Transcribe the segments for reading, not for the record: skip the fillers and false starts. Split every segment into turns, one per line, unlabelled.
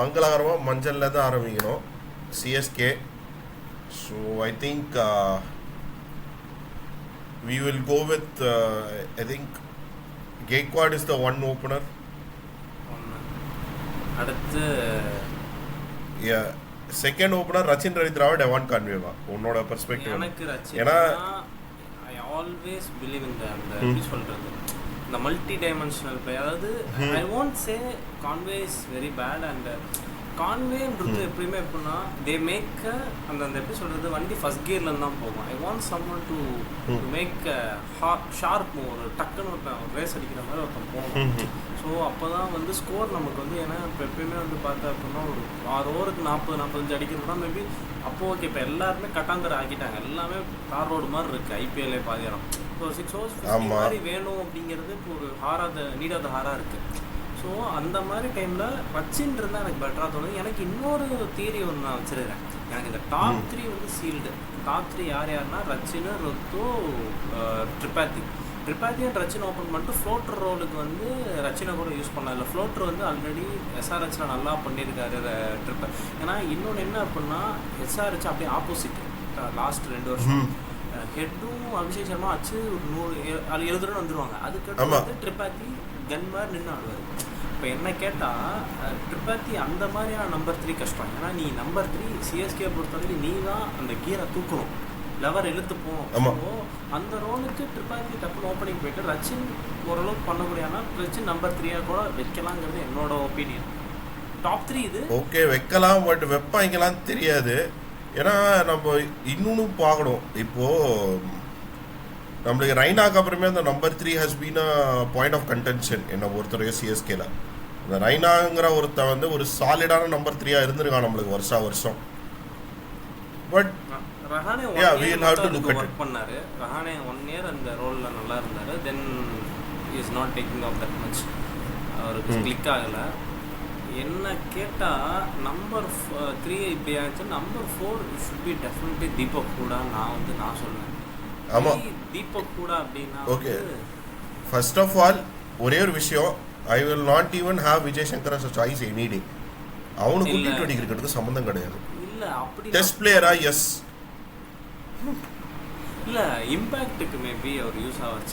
மங்களகரமாக மஞ்சளில் தான் ஆரம்பிக்கணும் CSK. So I think we will go with I think Gaikwad is the one opener.
அடுத்து
செகண்ட் ஓப்பனர் ரச்சின் ரவீந்திராவா டெவான் கான்வேவா உன்னோட பெர்ஸ்பெக்டிவ்?
எனக்கு ரச்சின், ஏன்னா ஐ ஆல்வேஸ் பிலீவ் இன் அந்த எப்படி சொல்கிறது, இந்த மல்டி டைமென்ஷனல் பிளே. அதாவது I want say Conway is very bad. And கான்வேன்றது எப்படியுமே எப்படின்னா தே மேக் அந்த அந்த எப்படி சொல்கிறது, வண்டி ஃபஸ்ட் கியர்லேருந்து தான் போகும். I want someone to make sharp, ஒரு டக்குன்னு ஒருத்தன் ரேஸ் அடிக்கிற மாதிரி ஒருத்தன் போகணும். ஸோ அப்போ தான் வந்து ஸ்கோர் நமக்கு வந்து, ஏன்னா இப்போ எப்பயுமே வந்து பார்த்தா அப்படின்னா ஒரு 6 ஓவருக்கு 40-45 அடிக்கிறதுனா மேபி அப்போது ஓகே. இப்போ எல்லாருமே கட்டாந்தர ஆக்கிட்டாங்க, எல்லாமே கார் ரோடு மாதிரி இருக்குது ஐபிஎல்லே பாதியாரம். இப்போ 6 ஓவர்ஸ் மாதிரி வேணும் அப்படிங்கிறது இப்போ ஒரு நீடாத ஹாராக இருக்குது. ஸோ அந்த மாதிரி டைமில் ரச்சின் இருந்தால் எனக்கு பெட்டராக தோணுது. எனக்கு இன்னொரு தியரி ஒன்று நான் வச்சுருக்கேன். எனக்கு இந்த டாப் 3 வந்து சீல்டு. டாப் 3 யாருன்னா ரச்சின், ருத்து, ட்ரிபாத்தி அண்ட் ரச்சின் ஓப்பன் பண்ணிட்டு ஃப்ளோட்டர் ரோலுக்கு வந்து ரச்சினை கூட யூஸ் பண்ணலாம். இல்லை ஃப்ளோட்டர் வந்து ஆல்ரெடி எஸ்ஆர்ஹெச்சில் நல்லா பண்ணியிருக்காரு ட்ரிப்பை. ஏன்னா இன்னொன்று என்ன அப்படின்னா எஸ்ஆர்ஹெச் அப்படியே ஆப்போசிட் லாஸ்ட் 2 வருஷம் ஹெட்டும் அபிஷேக் சர்மா ஆச்சு ஒரு 170 ரன் வந்துடுவாங்க. அதுக்கடுத்து வந்து ட்ரிபாத்தி கன் மாதிரி நின்று ஆடுவார். இப்போ என்ன கேட்டால் ட்ரிபாத்தி அந்த மாதிரியான நம்பர் 3 கஷ்டம். ஏன்னா நீ நம்பர் 3 சிஎஸ்கே பொறுத்தவரைக்கும் நீ தான் அந்த கீரை தூக்கணும், லெவர் இழுத்து போகணும். ஸோ அந்த ரோலுக்கு ட்ரிபாத்தி டப்புன்னு ஓப்பனிங் போயிட்டு ரச்சின் ஓரளவுக்கு பண்ணக்கூடியனா ரச்சின் நம்பர் 3 கூட வைக்கலாங்கிறது என்னோட ஒப்பீனியன். டாப் 3 இது
ஓகே வைக்கலாம், பட் வைப்பாங்கலாம் தெரியாது. ஏன்னா நம்ம இன்னொன்று பார்க்கணும். இப்போது நம்மளுக்கு ரைனாக்கு அப்புறமே அந்த number 3 has been a point of contention என்னை பொறுத்தவரைக்கும் சிஎஸ்கேல. அந்த ரைனாங்கிற ஒருத்தன் வந்து ஒரு சாலிடான நம்பர் 3 இருந்திருக்கான் நம்மளுக்கு வருஷம். பட்
ரஹானே ஒர்க் பண்ணாரு. ரஹானே 1 இயர் அந்த ரோலில் நல்லா இருந்தார். Then is not talking of that much, அவருக்கு கிளிக் ஆகலை. என்ன கேட்டால் நம்பர் 3 இப்படி ஆச்சு. Number 4 should be definitely Deepak Hooda. நான் சொல்லுவேன்
ஆமாம்
தீபக் ஹூடா அப்படின்னா.
ஓகே, ஃபர்ஸ்ட் ஆஃப் ஆல் ஒரே ஒரு விஷயம், I will not even have Vijay Shankar as a choice any day. அவனுக்கு T20 கிரிக்கெட்டுக்கு சம்மந்தம் கிடையாது.
இல்லை அப்படி
டெஸ்ட் பிளேயரா எஸ்,
இல்லை இம்பேக்ட்டுக்கு மேபி அவர் யூஸ் ஆவார்.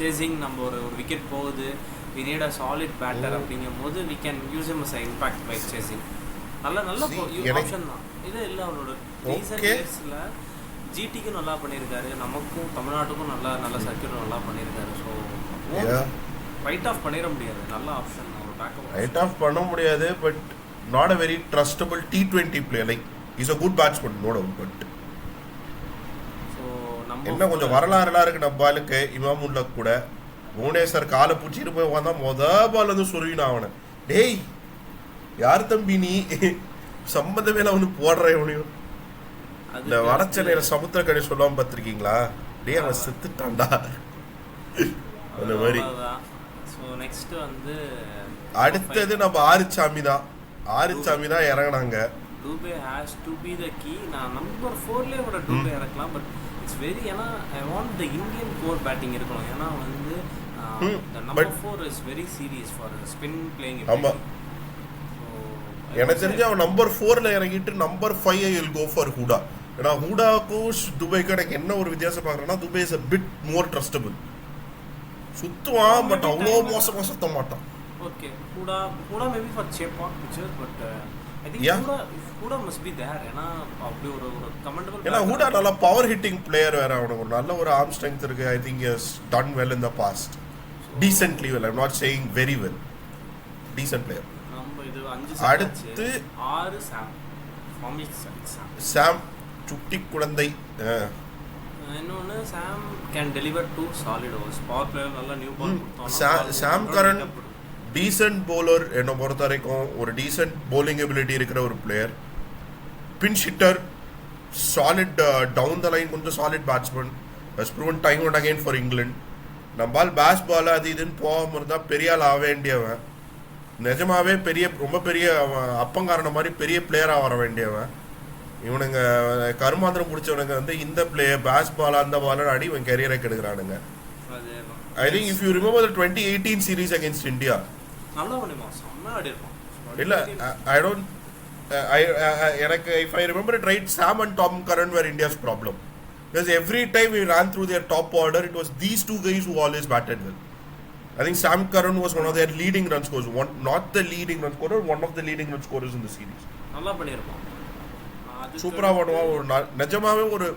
சேசிங் நம்ம ஒரு விக்கெட் போகுது, we need a solid batter அப்படிங்கும் போது we can use him as an impact by chasing. நல்ல ஆப்ஷன் தான் இது. இல்லை அவரோட ரீசன்ட் இயர்ஸில் ஜிடிக்கும் நல்லா பண்ணியிருக்காரு, நமக்கும் தமிழ்நாட்டுக்கும் நல்ல சர்க்கியூட் நல்லா பண்ணியிருக்காரு. ஸோ ரைட் ஆஃப் பண்ணிட முடியாது, நல்ல ஆப்ஷன். அவர் பேக்கப்
ரைட் ஆஃப் பண்ண முடியாது, but not a very trustable T20 player. Like is a good batsman no doubt. But என்ன கொஞ்சம் வரலாறுலாம் இருக்கு நம்பாலுக்கு. இமாமுல்லா கூட புவனேஸ்வர் காலை பிடிச்சிட்டு போய் வந்தா பால் வந்து சொல்லினா அவனை, டேய் யார் தம்பி நீ, சம்பந்தமே அவனு போடுறேன் இவனையும். இந்த வடச்சென்னையில சமுத்திரக்கணி சொல்லாம பார்த்துருக்கீங்களா, டே அவன் செத்துட்டான்டா அந்த மாதிரி. அடுத்தது நம்ம ஆறுச்சாமி தான் இறங்கினாங்க.
Dube has to be the key. நான் நம்பர் 4லேயே கூட டூபே இறக்கலாம், பட் இட்ஸ் வெரி, ஏன்னா I want the Indian core batting இருக்கணும். ஏன்னா வந்து number 4 is very serious for spin playing.
ஆமாம், எனக்கு தெரிஞ்சு அவன் நம்பர் 4ல இறங்கிட்டு number 5 I will go for Hooda. ஏன்னா ஹூடாக்கும் துபைக்கும் எனக்கு என்ன ஒரு வித்தியாசம் பார்க்குறேன்னா, Dube is a bit more trustable. சுத்துவான், பட் அவ்வளோ மோசமாக சுத்த மாட்டான்.
Okay, Hooda maybe for Chepauk picture, but I think Hooda must be there. ஏன்னா அப்படி ஒரு கமெண்டபிள்.
ஏன்னா ஹூடா நல்லா பவர் ஹிட்டிங் பிளேயர் வேற, அவனுக்கு ஒரு நல்ல ஒரு ஆர்ம் ஸ்ட்ரெங்த் இருக்கு. I think he has done well in the past, decently well. I'm not saying very well, decent player.
நம்ம இது 5
அடுத்து
6
சாம் சுட்டி குழந்தை.
இன்னொன்று Sam can deliver 2 solid overs. Power player நல்லா நியூ பால் கொடுத்தாங்க.
சாம் கரன் டீசென்ட் பவுலர் என்னை பொறுத்த வரைக்கும், ஒரு டீசென்ட் பவுலிங் எபிலிட்டி இருக்கிற ஒரு player. Pinch hitter, solid down the line, கொஞ்சம் solid batsman. Has proven time and again for England. நம்மால் பேஸ் பால் அது இதுன்னு போகாமல் இருந்தால் பெரிய ஆள் ஆக வேண்டியவன். நிஜமாவே ரொம்ப பெரிய அப்பங்காரன மாதிரி பெரிய பிளேயராக வர வேண்டியவன். இவனுங்க கருமாந்திரம் பிடிச்சவனுங்க வந்து இந்த பிளேயர் பேஸ் பால் அந்த பால் அடி இவன் கெரியரை கெடுக்கிறானுங்க. I think if you remember the 2018 series against India,
நல்லா பண்ணிருப்பான், செம்ம ஆடி இருப்பான்.
இல்ல ஐ டோன்ட் எனக்கு if I remember it right, Sam and Tom Curran were India's problem. Because every time we ran through their top order, it was these two guys who always batted well. I think Sam Curran was one of their leading run scorers. Not the leading run scorer, one of the leading run scorers in the series.
நல்லா பண்ணிருப்பான்.
சூப்பரா பண்ணுவான். ஒரு நிஜமாவே ஒரு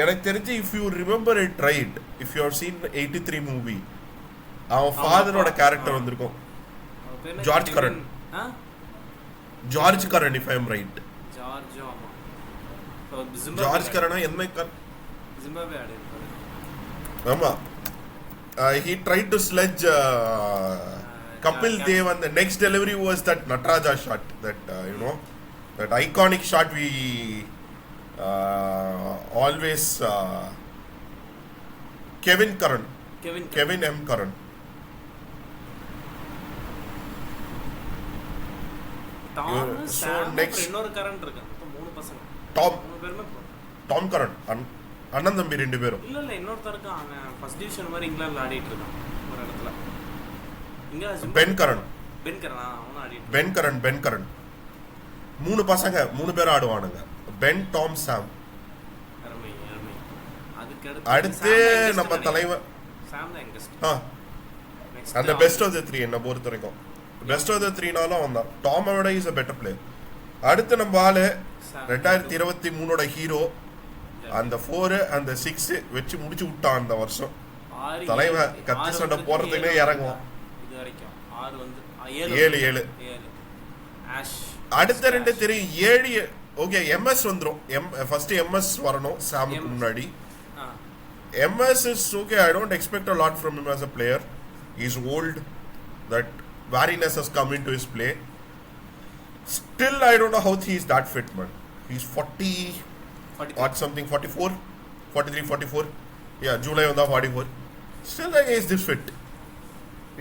எனக்கு தெரிஞ்சு if you remember it right, if you have seen the 83 movie, அவன் ஃபாதரோட கேரக்டர் வந்திருக்கும். George Curran. George Curran if I am right. George கரனா என்ன
ஜிம்பாப்வே ஆடி இருப்பாரு.
ஆமா. He tried to sledge Kapil Dev, and the next delivery was that Nataraja shot, that that iconic shot we always Kevin M. Curran.
So next இன்னொரு current இருக்கு. மூணு பசங்க.
Tom Curran. அண்ணன் தம்பி ரெண்டு பேரும்.
இல்ல இன்னொருத்தருக்கு அவன் ஃபர்ஸ்ட் டிவிஷன் மாதிரி இங்கிலாந்துல ஆடிட்டு இருக்கான் ஒரு இடத்துல. இங்க
பென் கரன்
அவன் ஆடிட்டு.
பென் கரன். மூணு பசங்க, மூணு பேர் ஆடுவானுங்க. பென், டாம், சாம்.
அருமை.
அடுத்து நம்ம தலைவர்
சாம் தான் எங்கஸ்ட்.
அந்த பெஸ்ட் ஆஃப் தி 3 என்ன பொறுத்த வரைக்கும். பெஸ்ட் ஆஃப் தி 3னாலும் வந்தான். டாம் விட இஸ் a better player. அடுத்து நம்ம ஆளு 2023ஓட ஹீரோ, அந்த 4 அந்த 6 வச்சு முடிச்சு விட்டான் அந்த வருஷம். தலைவன் கத்தி சண்டை போறதுக்குள்ளே இறங்குவான்.
இது வரைக்கும் 6 வந்து 7 ஆஷ்.
அடுத்த ரெண்டு தெரியும் 7. ஓகே, எம்எஸ் வந்துரும். ஃபர்ஸ்ட் எம்எஸ் வரணும் சாமுக்கு முன்னாடி. MS is okay. I don't expect a lot from him as a player. He is old. That wariness has come into his play. Still I don't know how he is that fit, man. He's 40 or something, 44, 43, 44. Yeah, July வந்தா 44. Still I guess this fit.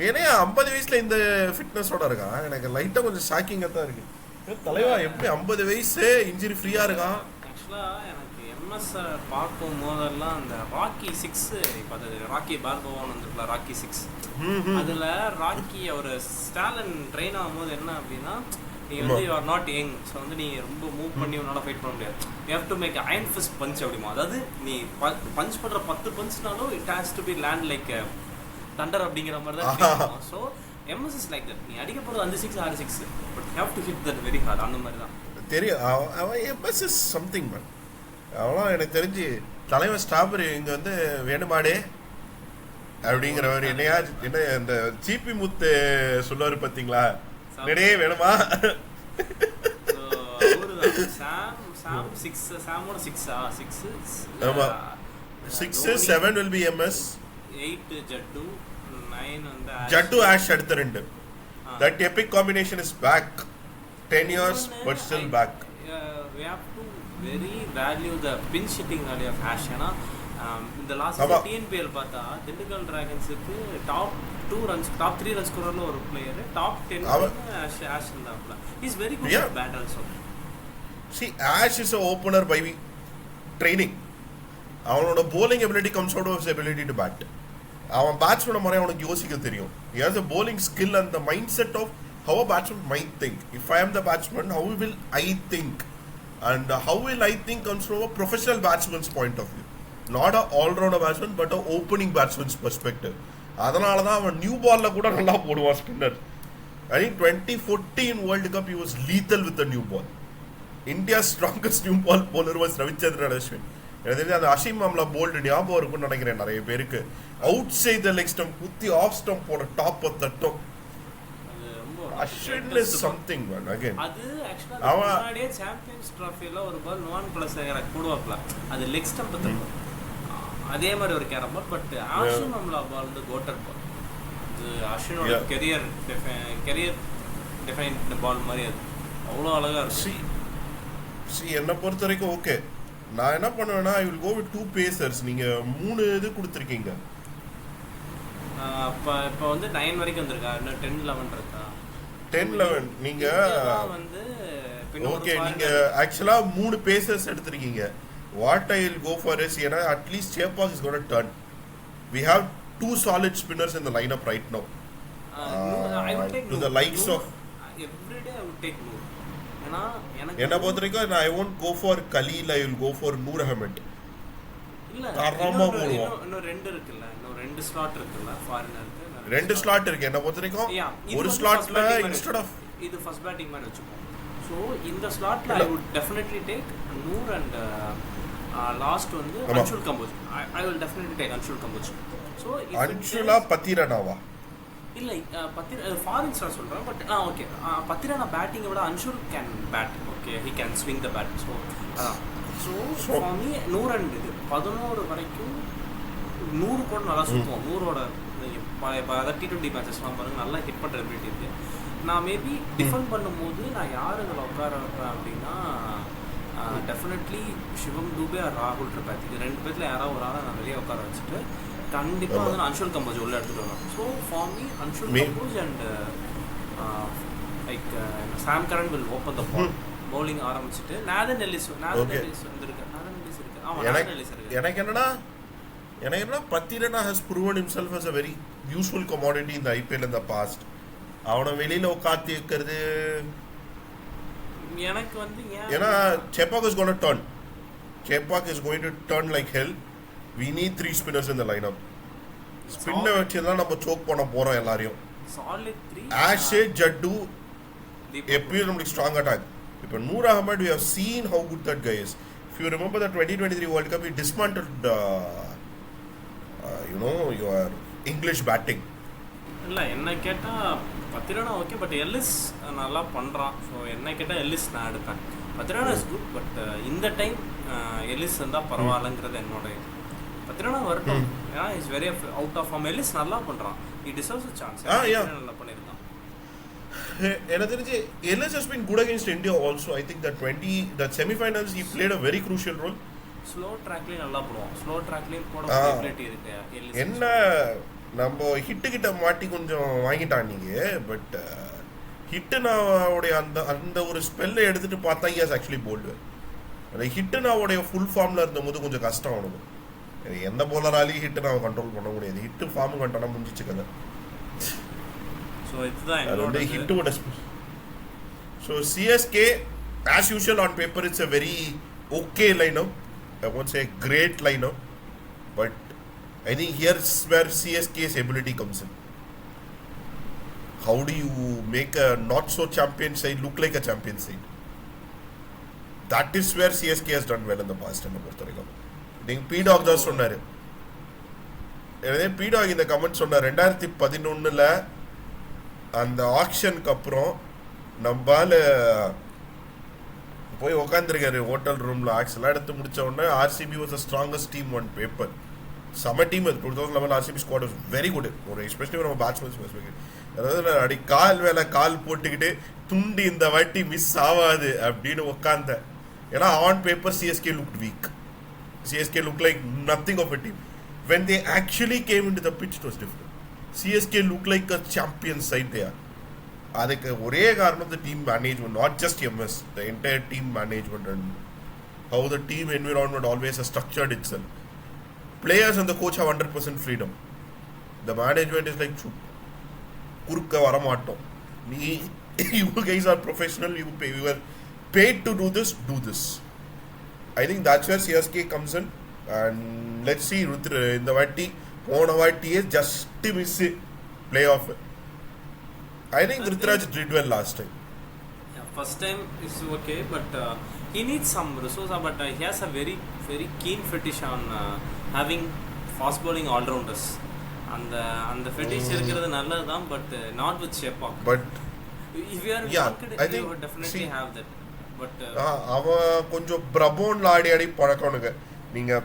ஏனே 50 வயசுல இந்த ஃபிட்னஸோட இருக்கான். எனக்கு லைட்டா கொஞ்சம் ஷாக்கிங்கா தான் இருக்கு. தலைவா எப்படி 50 வயசு இன்ஜுரி ஃப்ரீயா இருக்கான்?
ஆக்சுவலா எனக்கு எம்எஸ் பார்க்கும் போதெல்லாம் அந்த ராக்கி 6 பார்த்தது. ராக்கி பார்கவான் வந்துருக்கல, ராக்கி 6. அதுல ராக்கி ஒரு ஸ்டாலன் ட்ரெயின் ஆகும்போது என்ன அப்படின்னா, நீ வந்து you are not young. So வந்து நீ ரொம்ப மூவ் பண்ணி உன்னால ஃபைட் பண்ண முடியாது. You have to make iron fist punch அப்படிமா. அதாவது நீ பஞ்ச் பண்ற 10 பஞ்ச்னாலும் it has to be land like thunder அப்படிங்கிற மாதிரி தான். So MS is like that. நீ அடிக்க போகிறது 5 6 6, but have to hit that very hard. அந்த மாதிரி தான்
தெரியும். அவன் எம்எஸ் இஸ் சம்திங் மேன். அவனா எனக்கு தெரிஞ்சு தலைவர் ஸ்ட்ராபெரி இங்கே வந்து வேணுமாடே அப்படிங்கிறவர் என்னையா என்ன இந்த ஜிபி முத்து சொல்லுவார் பார்த்தீங்களா, நெடே வேணுமா?
சாம் 6 சாமோட 6
ஆமா 6 7 will be MS,
8 ஜட்டு, 9 வந்து
ஜட்டு ஆஷ் அடுத்த ரெண்டு. That epic combination is back. 10 years but still back.
We have to very value the pin hitting value of Ash. ஏன்னா இந்த லாஸ்ட் TNPL பார்த்தா திண்டுக்கல் டிராகன்ஸுக்கு டாப் 2 ரன்ஸ் டாப் 3 ரன் ஸ்கோரர்ல ஒரு பிளேயர், டாப் 10 ஆஷ் இருந்தாப்ல. He is very good at bat also.
See, Ash is an opener by training. அவனோட bowling ability comes out of his ability to bat. அவன் batsman மாதிரி அவனுக்கு யோசிக்க தெரியும். He has a bowling skill and the mindset of how a batsman might think. If I am the batsman, how will I think? And how will I think comes from a professional batsman's point of view. Not a all-rounder batsman, but a opening batsman's perspective. அதனால தான் அவன் new பால்ல கூட நல்லா போடுவான் spinner. I think 2014 World Cup he was lethal with the new ball. India's strongest new ball bowler was Ravichandran Ashwin. எனக்கு தெரிஞ்சு அந்த அஷிம் அம்லா போல்டு ஞாபகம் இருக்குன்னு நினைக்கிறேன் நிறைய பேருக்கு. Outside the leg stump குத்தி ஆஃப் ஸ்டம்ப் போட டாப் தட்டும். Ashwin is something man again.
அது एक्चुअली முன்னாடியே சாம்பியன்ஸ் டிராஃபில ஒரு பால் நோன் பிளஸ் எனக்கு போடுவாப்ல. அது லெக் ஸ்டம்ப் தட்டும். அதே மாதிரி ஒரு carrom ball. But Ashim amla பால் வந்து கோட்டர் பால். அது அஷினோட கெரியர் டிஃபைன்ட் பால் மாதிரி. அது அவ்வளோ அழகா இருக்கு.
சி என்னை பொறுத்த வரைக்கும் ஓகே. நான் என்ன பண்ணுவேன்னா I will go with 2 pacers. நீங்க 3 இது கொடுத்துருக்கீங்க.
இப்போ வந்து 9 வரைக்கும் வந்திருக்கா. இன்னும் 10 11 இருக்கா?
10 11 நீங்க
வந்து
ஓகே. நீங்க ஆக்சுவலா 3 பேசர்ஸ் எடுத்துருக்கீங்க. What I will go for is ஏன்னா at least Chepauk is gonna turn. We have 2 solid spinners in the lineup right now.
I will take
to the likes of
everyday I would take Noor. ஏன்னா
என்ன பொறுத்த வரைக்கும் I won't go for Khaleel, I will go for Noor Ahmad.
இல்ல இன்னும் ரெண்டு இருக்குல்ல, இன்னும் 2 slot இருக்குல்ல ஃபாரினருக்கு.
2 ஸ்லாட் இருக்கு என்ன பொறுத்த வரைக்கும். ஒரு ஸ்லாட்ல இன்ஸ்டெட் ஆஃப்
இது ஃபர்ஸ்ட் பேட்டிங் மேன் வெச்சுப்போம். சோ இந்த ஸ்லாட்ல I would definitely take Noor and last வந்து Anshul Kamboj. I will definitely take Anshul Kamboj. So
அன்ஷுலா பத்திரனாவா?
இல்ல ஃபாரின் ஸ்டார் சொல்றேன். பட் ஓகே, பத்திரனா பேட்டிங்கை விட Anshul can bat. Okay, he can swing the bat. So for me 100 and இது 11 வரைக்கும் 100 கூட நல்லா சுற்றுவோம். 100ஓட T20 மேட்சஸ்லாம் பாருங்க, நல்லா ஹிட் பண்ணுற எபிலிட்டி இருக்கு. நான் மேபி டிஃபெண்ட் பண்ணும்போது நான் யார் இதில் உட்கார வைப்பேன் அப்படின்னா டெஃபினெட்லி சிவம் துபே ஆர் ராகுல் திரிபாதி. இது 2 பேர்ல யாராவது ஒரு ஆளை நான் வெளியே உட்கார வச்சுட்டு கண்டிப்பாக வந்து அன்ஷுல் கம்போஜ் உள்ள எடுத்துகிட்டு வரணும். So for me Anshul Kamboj and like Sam Curran will open the ball. Bowling ஆரம்பிச்சுட்டு நாதன் எல்லிஸ் வந்திருக்கு. நாதன் எல்லிஸ் இருக்கு. ஆமாம், நாதன் எல்லிஸ் இருக்கு. எனக்கு
என்னன்னா Pathirana has proven himself as a very useful commodity in the IPL in the past. அவனை வெளியில உட்காத்தி வைக்கிறது
எனக்கு வந்து
ஏன்னா Chepak is going to turn. Chepak is going to turn like hell. We need 3 spinners in the lineup. ஸ்பின்னை வச்சு தான் நம்ம choke பண்ண போறோம் எல்லாரையும்.
சாலிட் 3
ஆஷே ஜட்டு எப்பயும் நம்மளுக்கு ஸ்ட்ராங் அட்டாக். இப்போ Noor Ahmed we have seen how good that guy is. If you remember the 2023 World Cup, he dismantled your English batting.
இல்லை என்ன கேட்டால் பத்திரனா ஓகே, பட் எல்லிஸ் நல்லா பண்ணுறான். ஸோ என்ன கேட்டால் எல்லிஸ் நான் எடுப்பேன். பத்திரனா இஸ் குட், பட் இந்த டைம் எல்லிஸ் இருந்தால் பரவாயில்லங்கிறது என்னோட இது. பத்திரனா வரட்டும், ஏன்னா is very out of form. Ellis நல்லா பண்ணுறான். He deserves a chance. நல்லா பண்ணியிருக்கான்.
எனக்கு தெரிஞ்சு Ellis has been good against India also. I think that semi-finals he played a very crucial role.
Slow ட்ராக்லேயும் நல்லா போடுவோம். ஸ்லோ ட்ராக்லேயும் போட எபிலிட்டி இருக்கு.
என்ன நம்ம ஹிட்டு கிட்ட மாட்டி கொஞ்சம் வாங்கிட்டான் நீங்க. பட் ஹிட்டுனாவுடைய அந்த ஒரு ஸ்பெல்லை எடுத்துட்டு பார்த்தா he has actually bowled well. ஹிட்டுனாவுடைய ஃபுல் ஃபார்ம்ல இருந்தபோது கொஞ்சம் கஷ்டம் அவனுக்கு. எந்த போலராலையும் ஹிட்டுனாவை கண்ட்ரோல் பண்ண முடியாது. ஹிட்டு ஃபார்ம் கண்டனா முடிஞ்சிச்சு கதை.
ஸோ இதுதான்
ஹிட்டோட. So CSK as usual on paper it's a very okay lineup. I won't say great lineup, but I think here's where CSK's ability comes in. How do you make a not so champion side look like a champion side? That is where CSK has done well in the past. என்ன பொறுத்த வரைக்கும் நீங்கள் P-Dog தான் சொன்னார். P-Dog இந்த comment சொன்னார் 2011 அந்த ஆக்ஷனுக்கு அப்புறம் நம்மால போய் உட்காந்துருக்காரு ஹோட்டல் ரூமில். ஆக்சுவலாக எடுத்து முடிச்ச உடனே RCB was the strongest team one paper. செம டீம் அது. 2011 RCB squad was very good. ஒரு எஸ்பெஷலி நம்ம பேட்ஸ்மேன்ஸ் அதாவது அடி கால் மேலே கால் போட்டுக்கிட்டு துண்டு இந்த வாட்டி மிஸ் ஆகாது அப்படின்னு உட்காந்தேன். ஏன்னா on paper CSK looked weak. CSK look like nothing of a team. When they actually came in to the pitch it was different. CSK look like a champion side there. அதுக்கு ஒரே காரணம் the team management, not just MS, the entire team management and how the team environment always has structured itself. Players and the coach have 100% freedom. The management is like குறுக்க வர மாட்டோம். You guys are professional, you are paid to do this. I think that's where CSK comes in and let's see. இந்த வாட்டி போன வாட்டியே just miss playoff. I think Rutraj did well last time.
Yeah, first time is okay, but he needs some resources. But he has a very, very keen fetish on having fast bowling all-rounders. And the fetish இருக்கிறது நல்லதுதான், but not with Chepak.
But
if you are confident,
I think
you would definitely have that. But
அவன் கொஞ்சம் பிரபோன்ல ஆடி பழக்கணுங்க. நீங்க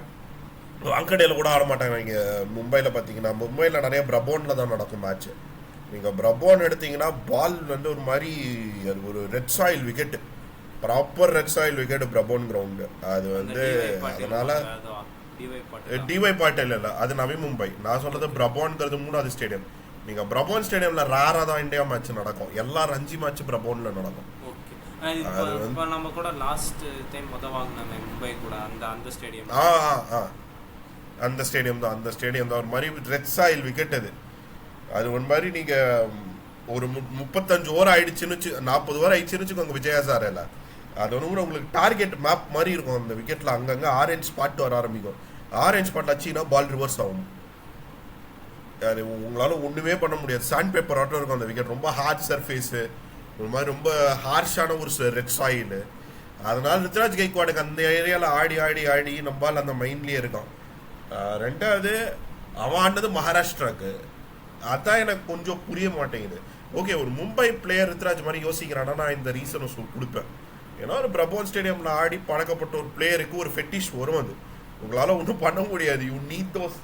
வாங்கடையில கூட ஆட மாட்டாங்க. இங்கே மும்பையில் பார்த்தீங்கன்னா மும்பையில் நிறைய பிரபோனில் தான் நடக்கும் மேட்ச்சு. நீங்கள் பிரபோன் எடுத்தீங்கன்னா பால் வந்து ஒரு மாதிரி அது ஒரு red soil wicket, proper red soil wicket Brabourne ground. அது வந்து அதனால டிஒய் பாட்டேல் இல்லை, அது நவி மும்பை. நான் சொல்றது பிரபோன்கிறது 3வது ஸ்டேடியம். நீங்கள் பிரபோன் ஸ்டேடியமில் ரேராக தான் இந்தியா மேட்ச் நடக்கும். எல்லா ரஞ்சி மேட்ச் பிரபோனில் நடக்கும்.
நம்ம கூட லாஸ்ட் டைம் வாங்கினாங்க மும்பை கூட அந்த ஸ்டேடியம்.
அந்த ஸ்டேடியம் தான் ஒரு மாதிரி ரெட் சாயில் விக்கெட். அது ஒரு மாதிரி நீங்கள் ஒரு 35 ஓவர் ஆயிடுச்சுன்னு 40 ஓவர் ஆயிடுச்சுன்னு வச்சுக்கோங்க விஜயா சார் இல்லை அது ஒன்று உங்களுக்கு டார்கெட் மேப் மாதிரி இருக்கும் அந்த விக்கெட்டில் அங்கங்கே ஆரஞ்ச் ஸ்பாட் வர ஆரம்பிக்கும் ஆரஞ்ச் ஸ்பாட் வச்சிங்கன்னா பால் ரிவர்ஸ் ஆகும் அது உங்களால் ஒன்றுமே பண்ண முடியாது சாண்ட் பேப்பர் ஆட்டம் இருக்கும் அந்த விக்கெட் ரொம்ப ஹார்ட் சர்ஃபேஸு ஒரு மாதிரி ரொம்ப ஹார்ஷான ஒரு ரெட் சாயில் அதனால ருத்ராஜ் கைக்வாடுக்கு அந்த ஏரியாவில் ஆடி ஆடி ஆடி நம்மளால் அந்த மைண்ட்லேயே இருக்கான் ரெண்டாவது அவன் ஆனது மகாராஷ்டிராவுக்கு அதான் எனக்கு கொஞ்சம் புரிய மாட்டேங்குது ஓகே ஒரு மும்பை பிளேயர் ருத்ராஜ் மாதிரி யோசிக்கிறான்னா நான் இந்த ரீசனை கொடுப்பேன் ஏன்னா ஒரு பிரபோன் ஸ்டேடியமில் ஆடி பழக்கப்பட்ட ஒரு பிளேயருக்கு ஒரு ஃபெட்டிஷ் வரும் அது உங்களால் ஒன்றும் பண்ண முடியாது யூ நீட் தோஸ்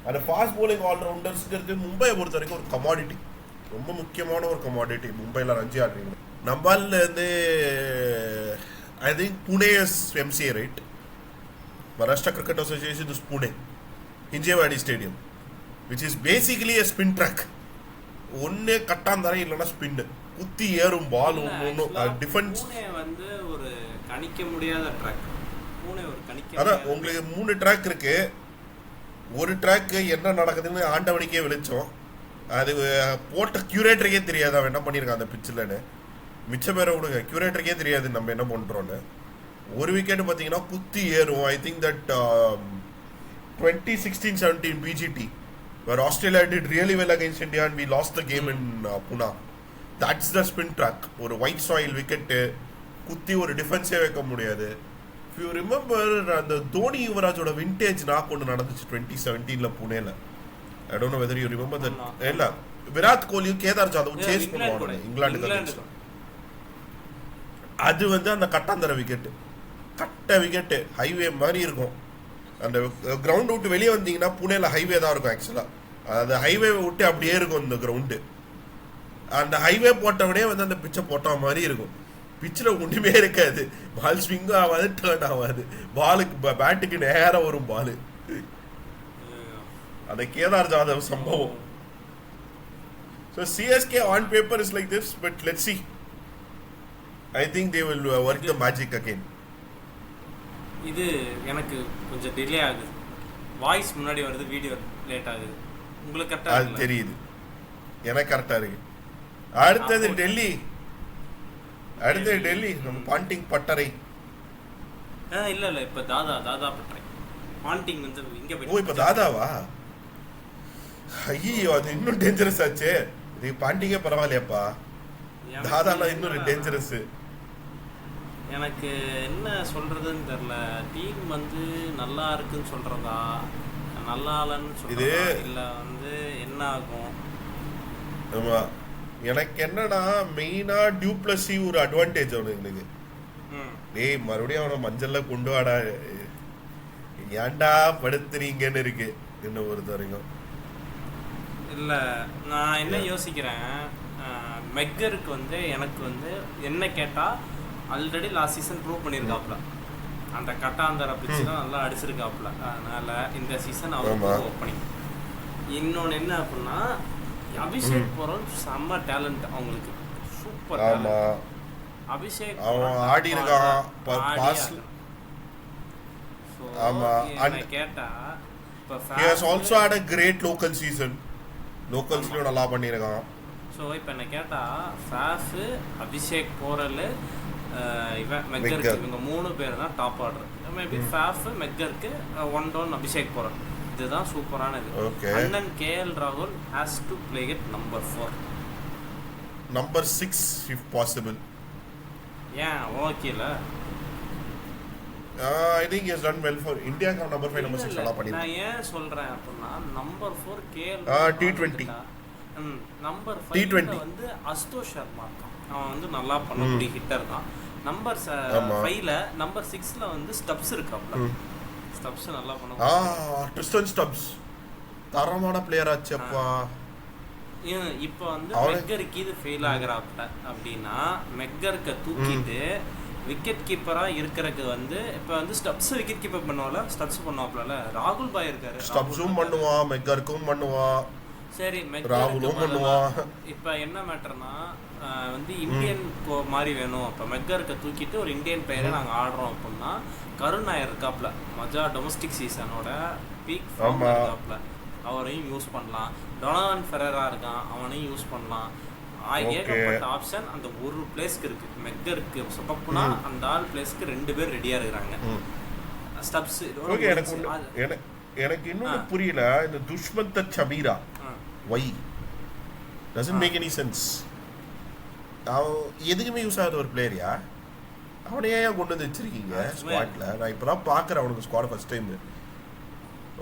அந்த ஃபாஸ்ட் போலிங் ஆல்ரவுண்டர்ஸ்ங்கிறது மும்பையை பொறுத்த வரைக்கும் ஒரு கமாடிட்டி ரொம்ப முக்கியமான ஒரு கமாடிட்டி மும்பையில் ரஞ்சி ஆடுறீங்க நம்மள இருந்து I think Pune MCA right Maharashtra cricket association is Pune Hinjewadi stadium which is basically a spin track ஒன்று கட்டாந்தரம் இல்லைன்னா ஸ்பின்னு குத்தி ஏறும் பால் ஒன்றும் டிஃபென்ஸ்
வந்து ஒரு கணிக்க முடியாத ட்ராக் பூனே ஒரு கணிக்க
அதான் உங்களுக்கு 3 ட்ராக் இருக்கு ஒரு ட்ராக் என்ன நடக்குதுன்னு ஆண்டவனுக்கே வெளிச்சோம் அது போட்ட கியூரேட்டருக்கே தெரியாது அவன் என்ன பண்ணியிருக்கான் அந்த பிச்சில்னு மிச்ச பேரை விடுங்க கியூரேட்டருக்கே தெரியாது நம்ம என்ன பண்ணுறோன்னு ஒரு விக்கெட் பார்த்தீங்கன்னா குத்தி ஏறும் I think that 2016-17 BGT where Australia did really well against India and we lost the game in Pune. That's the spin track. ஒரு white soil wicket குத்தி ஒரு டிஃபென்ஸே வைக்க முடியாது. If you remember அந்த தோனி யுவராஜோட விண்டேஜ் நாக் ஒன்று நடந்துச்சு 2017 புனேல. I don't know whether you remember that. இல்ல விராட் கோலியும் கேதார் ஜாதவும் சேஸ் பண்ணுவாங்க இங்கிலாந்துக்கு. அது வந்து அந்த கட்டாந்தர விக்கெட் கட்ட விக்கெட் ஹைவே மாதிரி இருக்கும் அந்த கிரவுண்ட் விட்டு வெளியே வந்தீங்கன்னா புனேல ஹைவே தான் இருக்கும் ஆக்சுவலாக அந்த ஹைவே விட்டு அப்படியே இருக்கும் இந்த கிரவுண்டு அந்த ஹைவே போட்டவனே வந்து அந்த பிச்சை போட்ட மாதிரி இருக்கும் பிச்சில் ஒன்றுமே இருக்காது பால் ஸ்விங்கும் ஆகாது டேர்ன் ஆகாது பாலுக்கு பேட்டுக்கு நேராக வரும் பாலு அந்த கேதார் ஜாதவ் சம்பவம் so CSK on paper is like this but let's see I think they will work the magic again.
இது எனக்கு கொஞ்சம் டிலே ஆகுது வாய்ஸ் முன்னாடி வருது வீடியோ லேட் ஆகுது உங்களுக்கு கரெக்டா
அது தெரியுது எனக்கு கரெக்டா இருக்கு அடுத்தது டெல்லி நம்ம பாண்டிங் பட்டறை
இல்ல இல்ல இப்ப தாதா பட்டறை பாண்டிங் வந்து இங்க போய்
ஓ இப்ப தாதாவா ஐயோ அது இன்னும் டேஞ்சரஸ் ஆச்சே இது பாண்டிங்கே பரவாயில்லையாப்பா தாதாலாம் இன்னும் டேஞ்சரஸ்
எனக்கு என்ன சொல்றதுன்னு தெரியல டீம் வந்து நல்லா இருக்குன்னு சொல்றதா நல்லா இல்லைன்னு சொல்றதா இல்ல வந்து என்ன ஆகும்
ஆமா எனக்கு என்னன்னா மெயினா டியூப்ளசி ஒரு அட்வான்டேஜ் அவனு எங்களுக்கு டேய் மறுபடியும் அவனை மஞ்சள்ல கொண்டு வாடா ஏன்டா படுத்துறீங்கன்னு இருக்கு என்ன பொறுத்த வரைக்கும்
இல்ல நான் என்ன யோசிக்கிறேன் மெக்கருக்கு வந்து எனக்கு வந்து என்ன கேட்டா ஆல்ரெடி லாஸ்ட் சீசன் ப்ரூவ் பண்ணியிருக்காப்புல அந்த கட்டாந்தர பிச்சு தான் நல்லா அடிச்சிருக்காப்புல அதனால இந்த சீசன் அவருக்கு ஓப்பனிங் இன்னொன்று என்ன அப்படின்னா அபிஷேக் போகிறோம் செம்ம டேலண்ட் அவங்களுக்கு சூப்பர் டேலண்ட் அபிஷேக்
அவன் ஆடி இருக்கான்
கேட்டா
he has also had a great local season லோக்கல்ஸ்லயும் நல்லா பண்ணியிருக்கான்
ஸோ இப்போ என்ன கேட்டால் ஃபேஃபு அபிஷேக் போரல் இவன் மெக்கருக்கு இவங்க 3 பேர் தான் டாப் ஆர்டர் மேபி ஃபேஃபு மெக்கருக்கு 1 டவுன் அபிஷேக் போரல் இதுதான் சூப்பரானது அண்ணன் கேஎல் ராகுல் has to play it number 4
number 6 if possible
ஏன் ஓகேல
I think he has done well for India ka number 5 number 6 நல்லா பண்ணிருக்கான்
நான் ஏன் சொல்றேன் அப்படினா நம்பர் 4 கேஎல்
T20
நம்பர் 5 வந்து அஸ்தோஷ் சர்மா அவன் வந்து நல்லா பண்ணக்கூடிய ஹிட்டர் தான் நம்பர் 5ல நம்பர் 6ல வந்து ஸ்டப்ஸ் இருக்காப்ல ஸ்டப்ஸ் நல்லா பண்ணுவான்
ட்ரிஸ்டன் ஸ்டப்ஸ் தரமான பிளேயர் ஆச்சப்பா
இப்போ வந்து மெக்கருக்கு இது ஃபெயில் ஆகுறாப்ல அப்படின்னா மெக்கருக்கு தூக்கிட்டு விக்கெட் கீப்பரா இருக்கிறதுக்கு வந்து இப்போ வந்து ஸ்டப்ஸ் விக்கெட் கீப்பர் பண்ணுவால ஸ்டப்ஸ் பண்ணுவாப்ல ராகுல் பாய் இருக்காரு
ஸ்டப்ஸும் பண்ணுவான் மெக்கருக்கும் பண்ணுவான்
சரி
ராகுலும் பண்ணுவான்
இப்போ என்ன மேட்டர்னா வந்து இந்தியன் மாதிரி வேணும் இப்போ மெக்கருக்கு தூக்கிட்டு ஒரு இந்தியன் பிளேயரை நாங்கள் ஆடுறோம் அப்படின்னா கருண் நாயர் இருக்காப்ல மஜா டொமஸ்டிக் சீசனோட பீக் ஃபார்ம் இருக்காப்ல அவரையும் யூஸ் பண்ணலாம் டொனால்ட் ஃபெரரா இருக்கான் அவனையும் யூஸ் பண்ணலாம் ஏகப்பட்ட ஆப்ஷன் அந்த ஒரு பிளேஸ்க்கு இருக்கு. மெக்கருக்கு சொல்லப்போனா அந்த ஆள் பிளேஸ்க்கு 2 பேர் ரெடியா இருக்காங்க. Stubbs
okay. எனக்கு இன்னும் புரியல இந்த Dushmantha Chameera why doesn't make any sense. அவன் எதுக்குமே யூஸ் ஆகாத ஒரு பிளேயரியா, அவனையே கொண்டு வந்து வச்சிருக்கீங்க ஸ்குவாட்ல? நான் இப்பதான் பாக்குறேன் அவனுக்கு squad first time.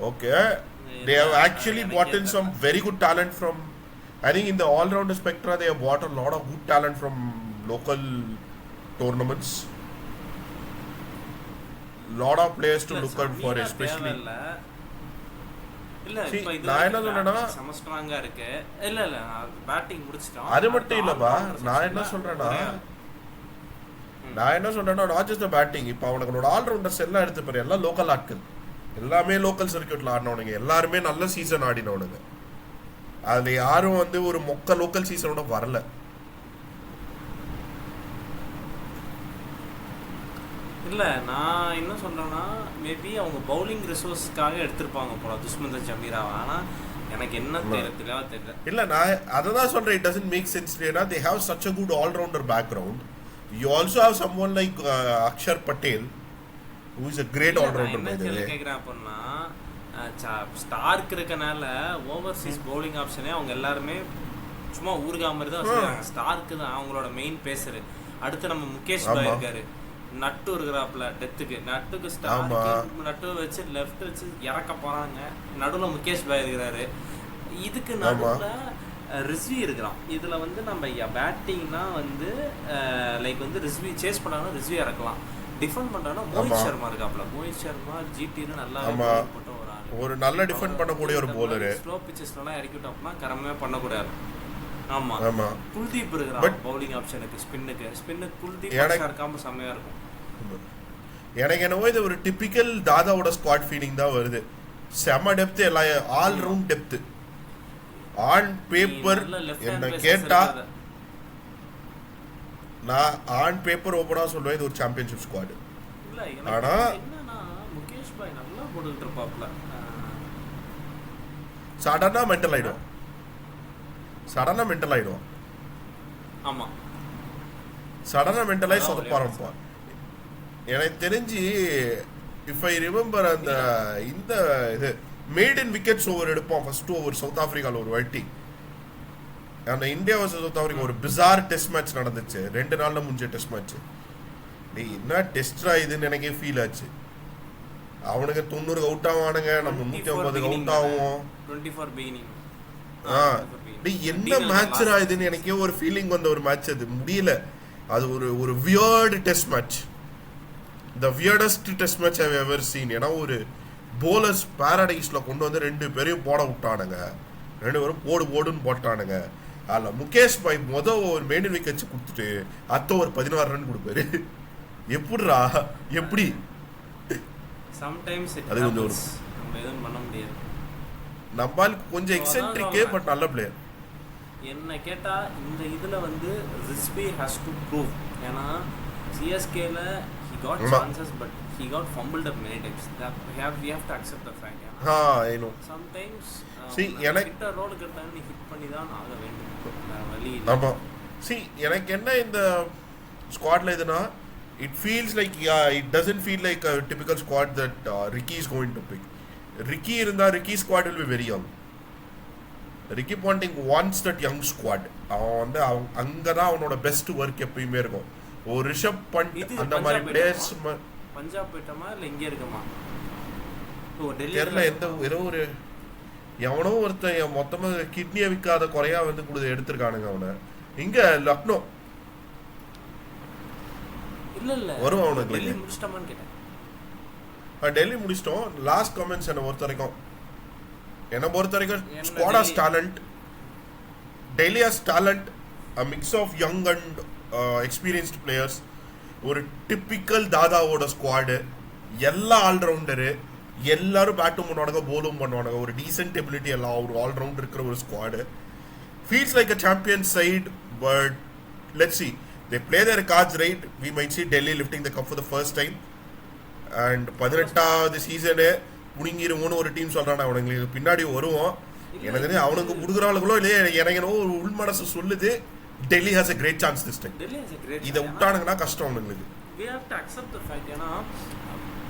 Okay, they have actually brought in some very good talent from, I think in the all rounder spectra they have brought a lot of good talent from local tournaments, lot of players to look out for, especially
இல்ல இப்ப இது நான் என்ன சொல்றேன்னா சமஸ்ட்ராங்கா இருக்கு. இல்ல batting முடிச்சிட்டோம்.
அது மட்டும் இல்லப்பா, நான் என்ன சொல்றேன்னா நாட் ஜஸ்ட் பேட்டிங். இப்போ அவனோட ஆல்ரவுண்டர்ஸ் எல்லாம் எடுத்து பாரு, எல்லாம் லோக்கல் ஆட்கள், எல்லாமே லோக்கல் சர்க்கியூட்ல ஆடினவனுங்க, எல்லாருமே நல்ல சீசன் ஆடினவனுங்க. அதுல யாரும் வந்து ஒரு மொக்க லோக்கல் சீசனோட வரல.
இல்ல நான் என்ன சொல்றேன்னா மேபி அவங்க பவுலிங் ரிசோர்ஸ்க்காக எடுத்திருப்பாங்க போல துஷ்மந்த சமீராவை. ஆனா எனக்கு என்ன தெரியல.
இல்ல நான் அததான் சொல்றேன், இட் டசன்ட் மேக் சென்ஸ். ஏன்னா they have such a good all rounder background. You also have someone like Akshar Patel who is a great all rounder by the way.
கேக்குறேன் அப்படின்னா ஸ்டார்க் இருக்கனால ஓவர்சீஸ் பவுலிங் ஆப்ஷனே அவங்க எல்லாருமே சும்மா ஊர்கா மாதிரி தான் வச்சிருக்காங்க. ஸ்டார்க்கு தான் அவங்களோட மெயின் பேசரு. அடுத்து நம்ம முகேஷ் பாய் இருக்காரு, நட்டு இருக்கிறாப்ல டெத்துக்கு, நட்டுக்கு ஸ்டார்க்கு நட்டு வச்சு லெஃப்ட் வச்சு இறக்க போறாங்க. நடுவில் முகேஷ் பாய் இருக்கிறாரு. இதுக்கு நடுவில் ரிஸ்வி இருக்கிறான். இதில் வந்து நம்ம பேட்டிங்னா வந்து லைக் வந்து ரிஸ்வி சேஸ் பண்ணாலும் ரிஸ்வி இறக்கலாம். டிஃபெண்ட் பண்ணுறாங்கன்னா மோஹித் சர்மா இருக்காப்ல. மோஹித் சர்மா ஜிடின்னு நல்லா போட்ட ஒரு ஆள்,
ஒரு நல்ல டிஃபெண்ட் பண்ணக்கூடிய ஒரு போலர்.
ஸ்லோ பிச்சஸ்லாம் இறக்கி விட்டோம்னா கரமே பண்ணக்கூடாது. ஆமா, குல்தீப் இருக்கிறான் பவுலிங் ஆப்ஷனுக்கு. ஸ்பின்னுக்கு குல்தீப் இருக்காம செம்மையா இருக்கும்.
எனக்கு என்னவோ இது ஒரு டிபிக்கல் தாதாவோட ஸ்குவாட் ஃபீலிங் தான் வருது. செம டெப்த், எல்லாம் all round depth. On paper என்ன கேட்டா நான் ஆன் பேப்பர் ஓபனா சொல்லுவேன் இது ஒரு சாம்பியன்ஷிப் ஸ்குவாட். ஆனா
முகேஷ் பாய் நல்லா போட்டுட்டு இருப்பாப்ல.
சடனா மென்டல் ஆயிடும்.
ஆமா,
சடனா மென்டலாய் சொதப்பாரம்பா. எனக்கு தெரிஞ்சு இஃப் ஐ ரிமெம்பர் அந்த இந்த இது மேடன் விக்கெட்ஸ் ஓவர் எடுப்போம் ஃபர்ஸ்ட் ஓவர் சவுத் ஆப்பிரிக்காவில் ஒரு வாட்டி. அந்த இந்தியா வர்சஸ் சவுத் ஆப்பிரிக்கா ஒரு பிசார் டெஸ்ட் மேட்ச் நடந்துச்சு, 2 நாள்ல முடிஞ்ச டெஸ்ட் மேட்ச். என்ன டெஸ்டா இதுன்னு எனக்கே ஃபீல் ஆச்சு. அவனுக்கு 90 அவுட் ஆவானுங்க, நம்ம 150 அவுட் ஆகும். என்ன மேட்ச்ரா இதுன்னு எனக்கே ஒரு ஃபீலிங் வந்த ஒரு மேட்ச். அது முடியல, அது ஒரு weird test match, the weirdest test match I've ever seen. ஏன்னா ஒரு போலர்ஸ் பாரடைஸ்ல கொண்டு வந்து 2 பேரையும் போட விட்டானுங்க, 2 பேரும் போடுன்னு போட்டானுங்க. அதில் முகேஷ் பாய் ஒரு மெயின் விக்கெட்ஸ் கொடுத்துட்டு அத்த ஒரு 16 ரன் கொடுப்பாரு. எப்படிரா எப்படி?
அது கொஞ்சம் பண்ண முடியாது.
நம்மளுக்கு கொஞ்சம் எக்ஸென்ட்ரிக்கே பட் நல்ல பிளேயர்.
என்ன கேட்டா இந்த இதுல வந்து ரிஸ்வி ஹஸ் டு ப்ரூவ். ஏன்னா சிஎஸ்கேல he got chances but he got fumbled up many times. That we have to accept the fact.
I know
sometimes
see எனக்கு
கிட்ட ரோல் கட்டா நீ ஹிட் பண்ணி தான் ஆக வேண்டும், வேற வழி இல்ல.
ஆமா, see எனக்கு என்ன இந்த ஸ்குவாட்ல இதுனா it feels like it doesn't feel like a typical squad that Ricky is going to pick. Ricky இருந்தா Ricky squad will be very young. Ricky Ponting wants that young squad. அவன் வந்து அங்கதான் அவனோட பெஸ்ட் ஒர்க் எப்பயுமே இருக்கும். ஒரு ரிஷப் பண்ட் அந்த மாதிரி பிளேயர்ஸ்.
பஞ்சாப் போயிட்டமா இல்ல இங்க இருக்கமா?
தெரியல, ஏதோ ஒரு எவனோ ஒருத்தன் மொத்தமா கிட்னியை விற்காத குறையா வந்து கொடுத்து எடுத்திருக்கானுங்க அவனை. இங்க லக்னோ
இல்ல
வரும் அவனுக்கு.
டெல்லி முடிச்சிட்டோமான்னு கேட்டேன்.
டெல்லி முடிச்சிட்டோம். லாஸ்ட் கமெண்ட்ஸ் என்ன பொறுத்த வரைக்கும் squad has talent, Delhi has talent, a mix of young and experienced players. ஒரு டிப்பிக்கல் தாதாவோட ஸ்குவாடு, எல்லா ஆல்ரவுண்டரு, எல்லாரும் பேட்டும் பண்ணுவானுங்க போலும் பண்ணுவானுங்க, ஒரு டீசென்ட் எபிலிட்டி எல்லாம் ஒரு ஆல்ரவுண்டர் இருக்கிற ஒரு squad. Feels like a champion side, but let's see they play their cards right. We might see Delhi lifting the cup for the first time. And 18வது சீசனு புடிங்கிருவோன்னு ஒரு டீம் சொல்றானே, அவனுங்களுக்கு பின்னாடி வருவோம். எனக்கு அவனுக்கு கொடுக்குறாளுகளோ இல்லையே, எனக்கு ஒரு உள்மனசு சொல்லுது Delhi has a great chance this time.
Delhi has a great
இதை விட்டானுங்கன்னா கஷ்டம் அவங்களுக்கு.
We have to accept the fact. ஏன்னா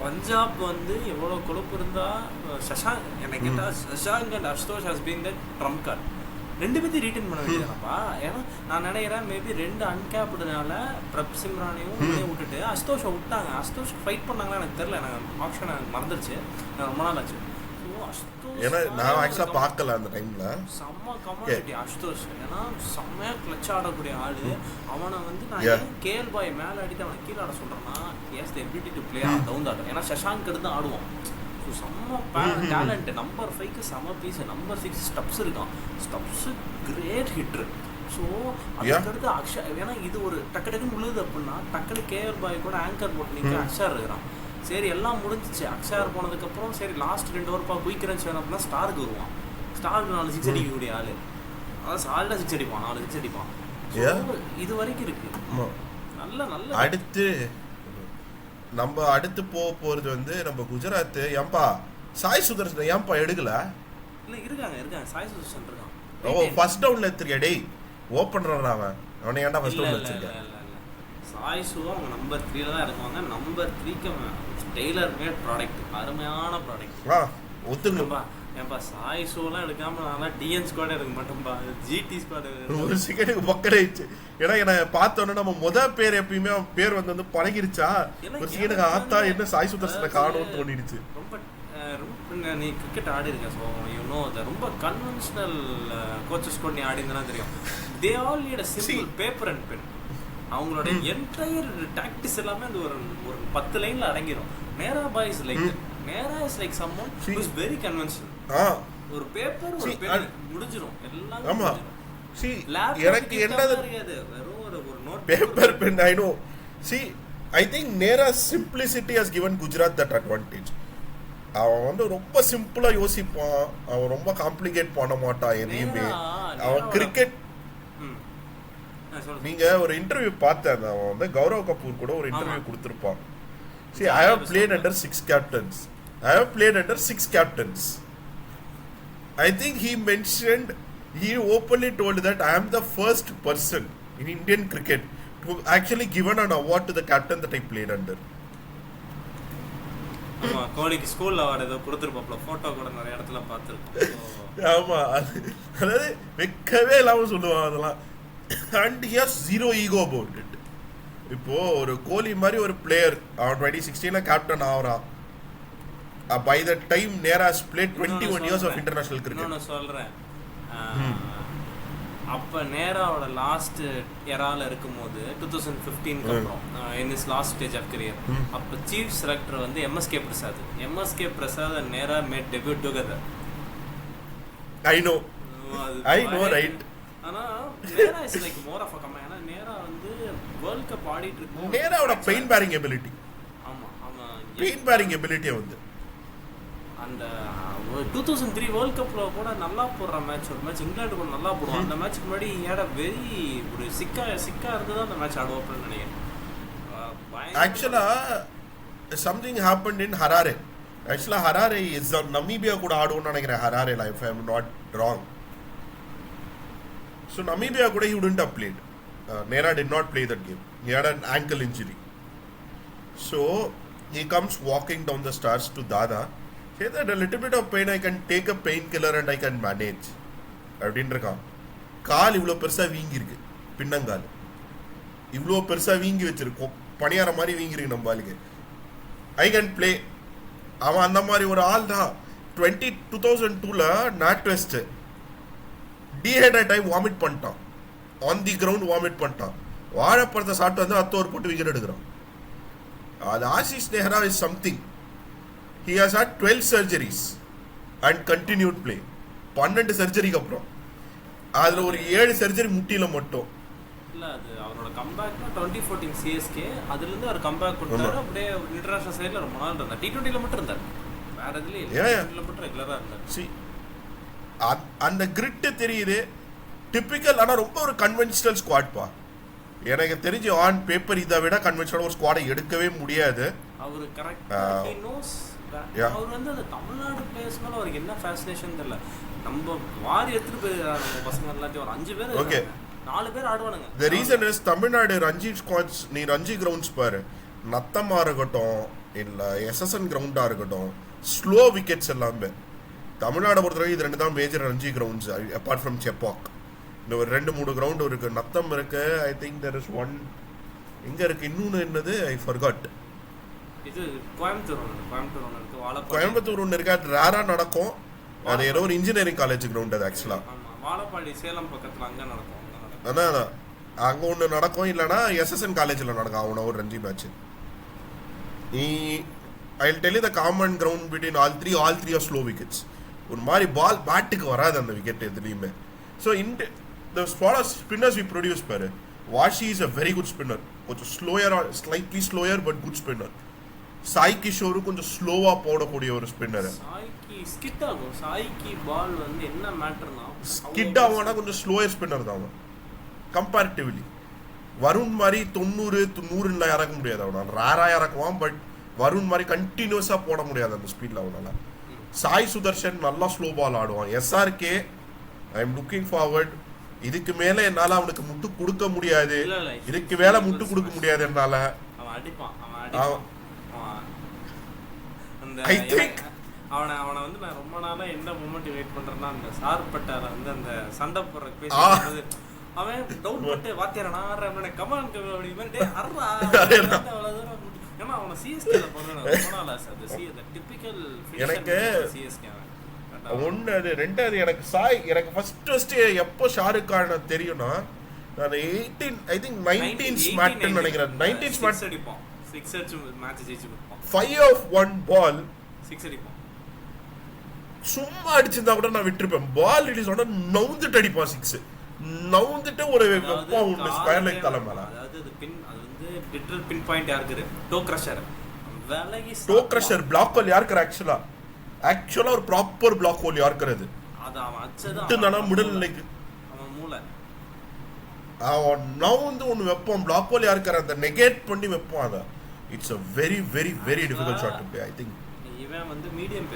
பஞ்சாப் வந்து எவ்வளோ கொழுப்பு இருந்தால் சஷாங்க் எனக்கு கேட்டால் Shashank and Ashutosh has been the trump card. ரெண்டு பேர்த்தையும் ரீட்டைன் பண்ண வேண்டியதானப்பா. ஏன்னா நான் நினைக்கிறேன் மேபி ரெண்டு அன்கேப்டுனால பிரப் சிம்ரானையும் விட்டுட்டு அஸ்தோஷை விட்டாங்க. அஸ்தோஷ் ஃபைட் பண்ணாங்களா எனக்கு தெரியல, எனக்கு ஆப்ஷன் எனக்கு மறந்துடுச்சு, எனக்கு ரொம்ப நாள் ஆச்சு.
ஏன்னா நான் ஆக்சுவலாக பார்க்கல அந்த டைமில்.
செம்ம கமாடிட்டி அஸ்தோஷ். ஏன்னா செம்மையாக கிளச் ஆடக்கூடிய ஆள். அவனை வந்து நான் கேஎல் பாய் மேலே அடித்து அவனை கீழே ஆட சொல்கிறேன்னா has the ability to play down ஆடும். ஏன்னா சஷாங்க் எடுத்து ஆடுவான். ஸோ செம்ம டேலண்ட். நம்பர் 5க்கு செம்ம பீஸ். நம்பர் 6 ஸ்டப்ஸ் இருக்கான். Stubbs great hitter. ஸோ அதுக்கடுத்து அக்ஷா. ஏன்னா இது ஒரு டக்கு டக்குன்னு விழுது அப்படின்னா டக்குன்னு கேஎல் பாய் கூட ஆங்கர் போட்டு நிற்க அக்ஷார் இருக்கிறான். சரி எல்லாம் முடிஞ்சிச்சு. அக்ஷார் போனதுக்கப்புறம் சரி லாஸ்ட் 2 ஓவர்ப்பா குயிக் ரன்ஸ் வேணும் அப்படின்னா ஸ்டாருக்கு வருவான். ஸ்டாருக்கு 4 6 அடிக்கக்கூடிய ஆள். அதான் சாலிடாக 6 அடிப்பான், 4 6 அடிப்பான். இது வரைக்கும் இருக்கு. நல்ல நல்ல
அடுத்து நம்ம அடுத்து போகிறது வந்து நம்ம குஜராத். ஏன்பா சாய் சுதர்ஷன் ஏன்பா எடுக்கல?
இல்லை இருக்காங்க சாய் சுதர்ஷன் இருக்கான்.
ஓ ஃபர்ஸ்ட் டவுன்ல எடுத்துருக்கியா? டேய் ஓப்பன் அவனை ஏன்டா ஃபர்ஸ்ட் டவுன்ல வச்சிருக்கேன்?
சாய் சுவா அவங்க நம்பர் 3ல தான் இருக்குவாங்க. நம்பர் 3க்கு டெய்லர் மேட் ப்ராடக்ட், அருமையான ப்ராடக்ட்.
ஒத்துங்கப்பா.
ஏன்பா சாய் ஷோலாம் எடுக்காம நான் டிஎன் ஸ்குவாட் எடுக்க மாட்டோம்பா, ஜிடி ஸ்குவாட்.
ஒரு செகண்டுக்கு பக்கடாயிடுச்சு. ஏன்னா என்னை பார்த்தோன்னே நம்ம பேர் எப்பயுமே அவன் பேர் வந்து பழகிருச்சா, ஒரு செகண்டுக்கு ஆத்தா என்ன சாய் சுதர்ஷனை காணும்னு தோணிடுச்சு.
ரொம்ப நீ கிரிக்கெட் ஆடி இருக்க, ஸோ யூனோ அதை ரொம்ப கன்வென்ஷனல் கோச்சஸ் கூட நீ ஆடினா தெரியும். They all need a simple paper and pen. அவங்களோட என்டையர் டாக்டிக்ஸ் எல்லாமே அந்த ஒரு 10 லைன்ல அடங்கிடும். நேரா பாய் is like Nehra is like someone who is very conventional. ஒரு பேப்பர் ஒரு பென் முடிஞ்சிரும் எல்லாம். ஆமா
see எனக்கு என்னது
வெறும் ஒரு note
paper pen. I know. see I think நேரா simplicity has given Gujarat that advantage. அவன் வந்து ரொம்ப சிம்பிளா யோசிப்பான். அவன் ரொம்ப காம்ப்ளிகேட் பண்ண மாட்டான் எதையுமே. அவன் கிரிக்கெட் நீங்க ஒரு இன்டர்வியூ பார்த்தேன். அவன் வந்து கௌரவ் கபூர் கூட ஒரு interview கொடுத்திருப்பான். See I have played under 6 captains. I think he mentioned, he openly told that I am the first person in Indian cricket to actually given an award to the captain that I played under.
ஆமா கோலிக்கு ஸ்கூல்ல அவர் ஏதோ கொடுத்துருப்பாப்ல, photo கூட நிறைய இடத்துல பார்த்துருக்கோம்.
ஆமா அதாவது வெக்கவே இல்லாம சொல்லுவான் அதெல்லாம். And he has zero ego about it. இப்போ ஒரு கோலி மாதிரி ஒரு பிளேயர் அவன் 2016ல கேப்டன் ஆகிறான். By the time Nehra has played 21 years of international cricket.
நான் சொல்றேன் அப்ப நேராவோட லாஸ்ட் எரால இருக்கும்போது 2015க்கு அப்புறம் in his last stage of career அப்ப சீஃப் செலக்டர் வந்து எம்எஸ்கே பிரசாத் and நேரா made debut together.
I know right.
ஆனா Nehra is like more of a comma. ஏன்னா நேரா வந்து வேர்ல்ட் கப் ஆடிட்டு இருக்கு.
நேராவோட பெயின் பேரிங் எபிலிட்டி.
ஆமா
பெயின் பேரிங் எபிலிட்டி வந்து
அந்த 2003 வேர்ல்ட் கப்ல கூட நல்லா போடுற மேட்ச், ஒரு மேட்ச் இங்கிலாந்து கூட நல்லா போடுவான். அந்த மேட்ச்க்கு முன்னாடி ஏட வெரி ஒரு சிக்கா இருந்தது அந்த மேட்ச் ஆடுவாப்னு நினைக்கிறேன்.
ஆக்சுவலா something happened in Harare. ஆக்சுவலா ஹராரே இஸ் நமீபியா கூட ஆடுவோம்னு நினைக்கிறேன். ஹராரேல if I am not wrong. So Namibia கூட he wouldn't have played. Nehra did not play that game. He had an ankle injury. So he comes walking down the stairs to Dada. Say that a little bit of pain I can take a painkiller and I can manage. அப்படின் இருக்கான். கால் இவ்வளோ பெருசாக வீங்கி இருக்கு, பின்னங்கால் இவ்வளோ பெருசாக வீங்கி வச்சிருக்கோம், பணியார மாதிரி வீங்கிருக்கு நம்ம ஆளுக்கு. I can play. அவன் அந்த மாதிரி ஒரு ஆள் தான். 2002ல நாட் வெஸ்ட் டீஹைட்ரேட் ஆகி வாமிட் பண்ணிட்டான். ஆன் தி கிரவுண்ட் வாமிட் பண்ணிட்டான். வாழைப்பழத்தை சாப்பிட்டு வந்து 10 ஓவர் போட்டு விக்கெட் எடுக்கிறான். அது Ashish Nehra is something. He has had 12 surgeries and continued play. 12 சர்ஜரிக்கு அப்புறம் அதுல ஒரு 7 சர்ஜரி முட்டியில மட்டும்.
இல்ல அது அவரோட கம்பேக்னா 2014 CSK அதுல இருந்து அவர் கம்பேக் பண்ணாரு. அப்படியே இன்டர்நேஷனல் சைடுல ரொம்ப நாள் இருந்தார். T20ல மட்டும் இருந்தார், வேற எதுலயே இல்ல. T20ல மட்டும் ரெகுலரா இருந்தார். See அந்த கிரிட் தெரியுது, டிபிக்கல். ஆனா ரொம்ப ஒரு கன்வென்ஷனல் ஸ்குவாட் பா. எனக்கு தெரிஞ்சு ஆன் பேப்பர் இதை விட கன்வென்ஷனல் ஒரு ஸ்குவாடை எடுக்கவே முடியாது. அவரு கரெக்ட்டா he knows. அவர் வந்து அந்த தமிழ்நாடு பிளேயர்ஸ் மேல அவருக்கு என்ன ஃபேசினேஷன் தெரியல. நம்ம வாரி எடுத்துட்டு போய் நம்ம பசங்க எல்லாத்தையும் ஒரு 5 பேர்.
ஓகே
4 பேர் ஆடுவானுங்க.
The reason is Tamil Nadu Ranji squads, நீ ரஞ்சி கிரவுண்ட்ஸ் பாரு, நத்தமா இருக்கட்டும் இல்ல எஸ்எஸ்என் கிரவுண்டா இருக்கட்டும், ஸ்லோ விக்கெட்ஸ் எல்லாமே. தமிழ்நாடு பொறுத்தவரை இது 2 தான் major Ranji grounds apart from Chepauk. இந்த ஒரு 2-3 கிரவுண்ட் இருக்கு. நத்தம் இருக்கு, I think there is one, எங்க இருக்கு இன்னொன்னு என்னது ஐ ஃபர்காட்.
இது கோயம்புத்தூர் ஒன்று இருக்கு, வாழப்பாடி
கோயம்புத்தூர் ஒன்று இருக்கு, அது ரேரா நடக்கும். அது ஏதோ ஒரு இன்ஜினியரிங் காலேஜ் கிரவுண்ட் அது ஆக்சுவலா.
வாழப்பாடி சேலம் பக்கத்துல அங்க நடக்கும்.
அதான் அங்க ஒன்று நடக்கும், இல்லைன்னா எஸ்எஸ்என் காலேஜில் நடக்கும் அவன ஒரு Ranji match. I will tell you the common ground between all three are slow wickets. ஒரு மாதிரி பால் பேட்டுக்கு வராது அந்த விக்கெட் எதுலையுமே. So the spinners we produce பாரு, Washi is a very good spinner, கொஞ்சம் slower, slightly slower but good spinner. Sai கிஷோரும் கொஞ்சம் ஸ்லோவா போடக்கூடிய ஒரு ஸ்பின்னர்.
சாய்க்கு ஸ்கிட் ஆகும். சாய்க்கு பால் வந்து என்ன மேட்டர்னா
ஸ்கிட் ஆகும்னா கொஞ்சம் ஸ்லோயர் ஸ்பின்னர் தான் அவன் கம்பேரிட்டிவ்லி. வருண் மாதிரி 90-100 இறக்க முடியாது அவனால், ரேரா இறக்குவான். பட் வருண் மாதிரி கண்டினியூஸா போட முடியாது அந்த ஸ்பீட்ல அவனால. சாய் சுதர்ஷன் நல்லா ஸ்லோ பால் ஆடுவான். SRK I am looking forward. இதுக்கு மேல என்னால அவனுக்கு முட்டு கொடுக்க முடியாது, இதுக்கு மேல முட்டு கொடுக்க முடியாது என்னால.
அவன் அடிப்பான்.
ஐ திங்க்
அவனை வந்து நான் ரொம்ப நாளா என்ன மூமெண்ட் வெயிட் பண்றேன்னா, அந்த சார்பட்டார வந்து அந்த சண்டை போடுற பேச அவன் டவுன் போட்டு வாத்தியாரனா அவனை கமான் அப்படி மாதிரி அறா ஏன்னா அவனை சிஎஸ்கேல போனால அது டிபிக்கல்
எனக்கு
சிஎஸ்கே.
ஒன்று அது, ரெண்டாவது எனக்கு எனக்கு ஃபர்ஸ்ட் எப்போ ஷாருக் கான தெரியும்னா, நான் 18 ஐ திங்க் 19 ஸ்மார்ட்னு நினைக்கிறேன். 19 ஸ்மார்ட்
அடிப்பான், 6 அடிச்சு மேட்ச் ஜெயிச்சு கொடுப்பான்.
5 of 1 பால்
6 அடிப்பான்.
சும்மா அடிச்சிருந்தா கூட நான் விட்டுருப்பேன். பால் இட் இஸ் ஆன் நவுந்துட்டு அடிப்பான் 6, நவுந்துட்டு ஒரு வெப்பம் உண்டு ஸ்கொயர் லைக் தலை மேல.
அதாவது அது வந்து லிட்டரல் பின் பாயிண்ட் யாருக்கு, toe crusher.
Toe crusher block hole யாருக்கு ஆக்சுவலா ஒரு ப்ராப்பர் பிளாக் ஹோல் யாருக்கு.
அது அவன் அச்சதா
மிடில் லைக்
அவன் மூளை
அவன் நவுந்து ஒன்னு வெப்பம் பிளாக் ஹோல் யாருக்கு அந்த நெகேட் பண்ணி வெப்பம். அத it's a very very very difficult shot to play. I think
இவன் வந்து medium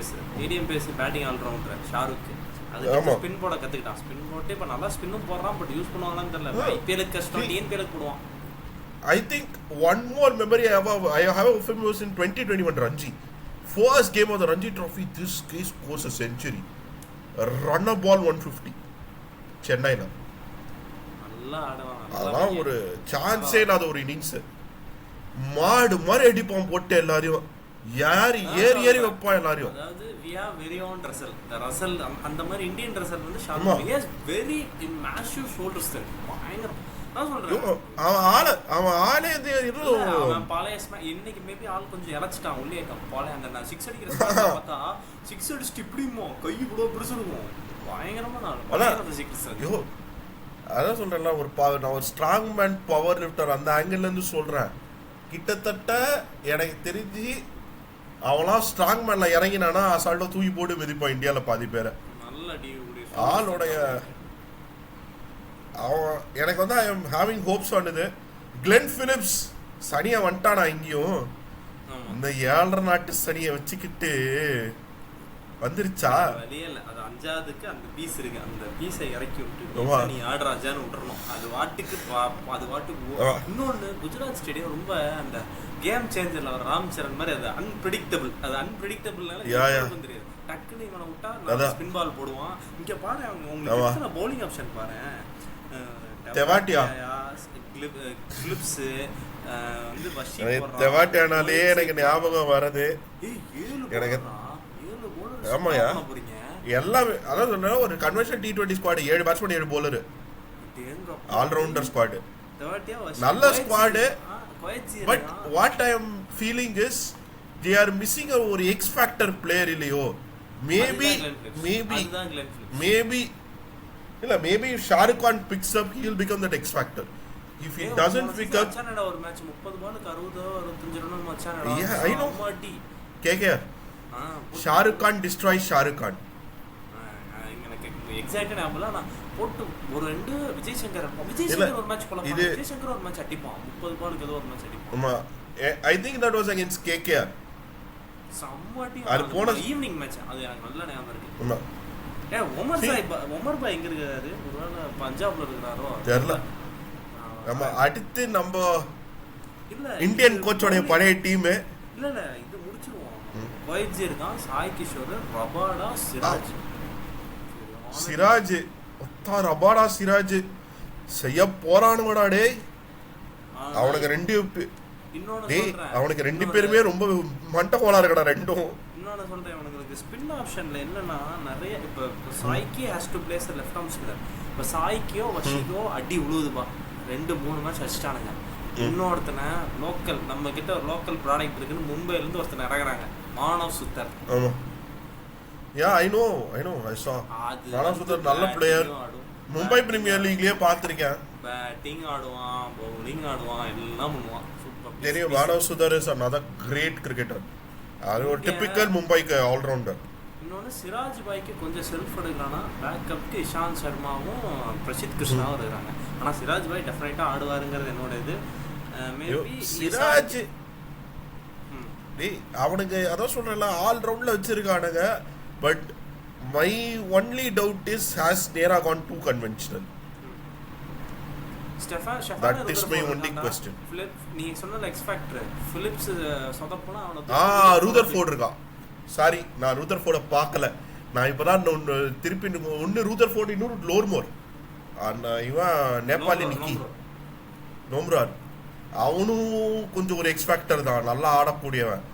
pace batting all-rounder Shahrukh. அதுக்கு ஸ்பின் போட கத்துக்கிட்டான். ஸ்பின் போட்டு இப்ப நல்லா ஸ்பின்னும் போடுறான். பட் யூஸ் பண்ணுவாங்களான்னு தெரியல. IPL கஷ்டம், TNPL போடுவான்.
I think one more memory I have of him was in 2021 Ranji. First game of the Ranji Trophy, this guy scores a century. Run a ball 150. சென்னைல
நல்லா ஆடுவான்.
அதான் ஒரு சான்ஸே இல்லாத ஒரு இன்னிங்ஸ். மாடு மாதிரி அடிப்பான் போட்டு எல்லாரையும், ஏறி வைப்பான் எல்லாரையும்.
அதாவது we have very own Russell. The Russell அந்த மாதிரி இந்தியன் Russell வந்து sharp. He has very massive shoulder strength. பயங்கர. நான் சொல்றேன் அவன் ஆளே இது அவன் பாளைய இன்னைக்கு மேபி ஆள் கொஞ்சம் இறச்சிட்டான் உள்ளே இருக்கான். பாளைய அந்த நான் 6 அடிக்கிற பார்த்தா 6 அடிச்சிட்டு இப்படிமோ கை கூட பிடிச்சிருக்கும். பயங்கரமா நான் 6.
ஐயோ அதான் சொல்றேன்ல, நான் ஒரு ஸ்ட்ராங் மேன் பவர் லிஃப்டர் அந்த ஆங்கிள் இருந்து சொல்றேன். கிட்டத்தட்ட எனக்கு தெரிஞ்சு அவன்லாம் ஸ்ட்ராங் மேன்ல இறங்கினானா அசால்ட்டா தூக்கி போட்டு மிதிப்பான் இந்தியாவில் பாதி பேரை. ஆளுடைய அவன் எனக்கு வந்து ஐ எம் ஹேவிங் ஹோப்ஸ் ஆனது. கிளென் பிலிப்ஸ் சனியை வந்துட்டானா இங்கேயும், இந்த 7.5 நாட்டு சனியை வச்சுக்கிட்டு வந்துருச்சா
வெளியில. அது 5ஆவதுக்கு அந்த பீஸ் இருக்கு, அந்த பீஸை இறக்கி விட்டு நீ ஆடுறாஜான்னு விட்டுறணும். அது வாட்டுக்கு. இன்னொன்னு குஜராத் ஸ்டேடியம் ரொம்ப அந்த கேம் சேஞ்சர்ல வர ராம் சரண் மாதிரி அது அன்பிரிடிக்டபிள். அது அன்பிரிடிக்டபிள்னால தெரியாது. டக்குன்னு இவனை விட்டா ஸ்பின் பால் போடுவான். இங்க பாரு உங்களுக்கு பவுலிங் ஆப்ஷன் பாரு,
தெவாட்டியா
கிளிப்ஸ் வந்து வஷி
தெவாட்டியானாலே எனக்கு ஞாபகம் வரது. எனக்கு ஆமாயா எல்லாமே அதான் சொன்னா ஒரு conventional T20 squad 7 batsman 7 bowler allrounder squad, நல்ல squad. But what I am feeling is they are missing ஒரு எக்ஸ் ஃபேக்டர் பிளேயர் இல்லையோ. மேபி இல்ல maybe if Shahrukh Khan picks up he will become that X factor. If he doesn't pick up
ஒரு match 30 பாலுக்கு 60-65 run மச்சானடா.
Yeah, I know. KKR Shahrukh Khan destroys Shahrukh Khan.
எனக்கு எக்ஸாக்ட்டா ஞாபகம் நான் போட்டு ஒரு 2 விஜய் சங்கர் ஒரு மேட்ச் போலாம். விஜய் சங்கர் ஒரு மேட்ச் அடிப்பான் 30 பாலுக்கு ஏதோ ஒரு மேட்ச் அடிப்பான்.
ஆமா I think that was against KKR.
சம்மட்டி
அது போன
ஈவினிங் மேட்ச். அது எனக்கு நல்ல ஞாபகம் இருக்கு.
ஆமா
ஒமர் பாய் எங்க இருக்காரு? ஒருவேளை பஞ்சாப்ல இருக்கிறாரோ
தெரியல. நம்ம அடுத்து நம்ம இந்தியன் கோச்சோடைய பழைய டீம்
இல்ல இது முடிச்சிருவோம். வைஜி இருக்கான், சாய் கிஷோர், ரபாடா,
சிராஜ் ரபாடா சிராஜ் செய்ய போறானுங்கடா டேய். அவனுக்கு ரெண்டு பேருமே ரொம்ப மண்ட கோலா இருக்கடா ரெண்டும்.
இன்னொன்னு சொல்றேன், அவனுக்கு ஸ்பின் ஆப்ஷன்ல என்னன்னா நிறைய இப்ப சாய்க்கி has to place left arm spinner. இப்ப சாய்க்கியோ வஷிகோ அடி உழுவுதுப்பா, 2-3 மேட்ச் அடிச்சிட்டானுங்க. இன்னொருத்தனை லோக்கல் நம்ம கிட்ட ஒரு லோக்கல் ப்ராடக்ட் இருக்குன்னு மும்பைல இருந்து ஒருத்தனை இறங்குறாங்க, மானவ் சுத்தர்.
ஆமா யா ஐ நோ ஐ சா மானவ் சுத்தர் நல்ல பிளேயர். மும்பை பிரீமியர் லீக்லயே பாத்திருக்கேன்.
பேட்டிங் ஆடுவான், பவுலிங் ஆடுவான், எல்லாம் பண்ணுவான். சூப்பர்
தெரியும். Manav Suthar is another great cricketer. அது ஒரு டிபிக்கல் மும்பைக்கு ஆல்ரவுண்டர்.
இன்னொன்று சிராஜ் பாய்க்கு கொஞ்சம் செல்ஃப் எடுக்கிறான்னா பேக்கப்க்கு இஷாந்த் சர்மாவும் பிரசித் கிருஷ்ணாவும் இருக்கிறாங்க. ஆனால் சிராஜ் பாய் டெஃபினட்டாக ஆடுவாருங்கிறது என்னோட இது. மேபி
சிராஜ் அவனுக்கு அதான் சொல்றேன்ல ஆல்ரவுண்ட்ல வச்சிருக்கானுங்க. But my only doubt is has நேரா gone too conventional. That is my only question.
நீ சொன்ன எக்ஸ் ஃபேக்டர் பிலிப்ஸ் சொதப்புனா அவன
ரூதர்ஃபோர்ட் இருக்கா. சாரி நான் ரூதர்ஃபோர்ட பார்க்கல. நான் இப்பதான் திருப்பி ஒன்னு ரூதர்ஃபோர்ட் இன்னொரு லோர்மோர் இவன் நேபாளி நிக்கி நோம்ரார் அவனும் கொஞ்சம் ஒரு எக்ஸ் ஃபேக்டர் தான், நல்லா ஆடக்கூடியவன்.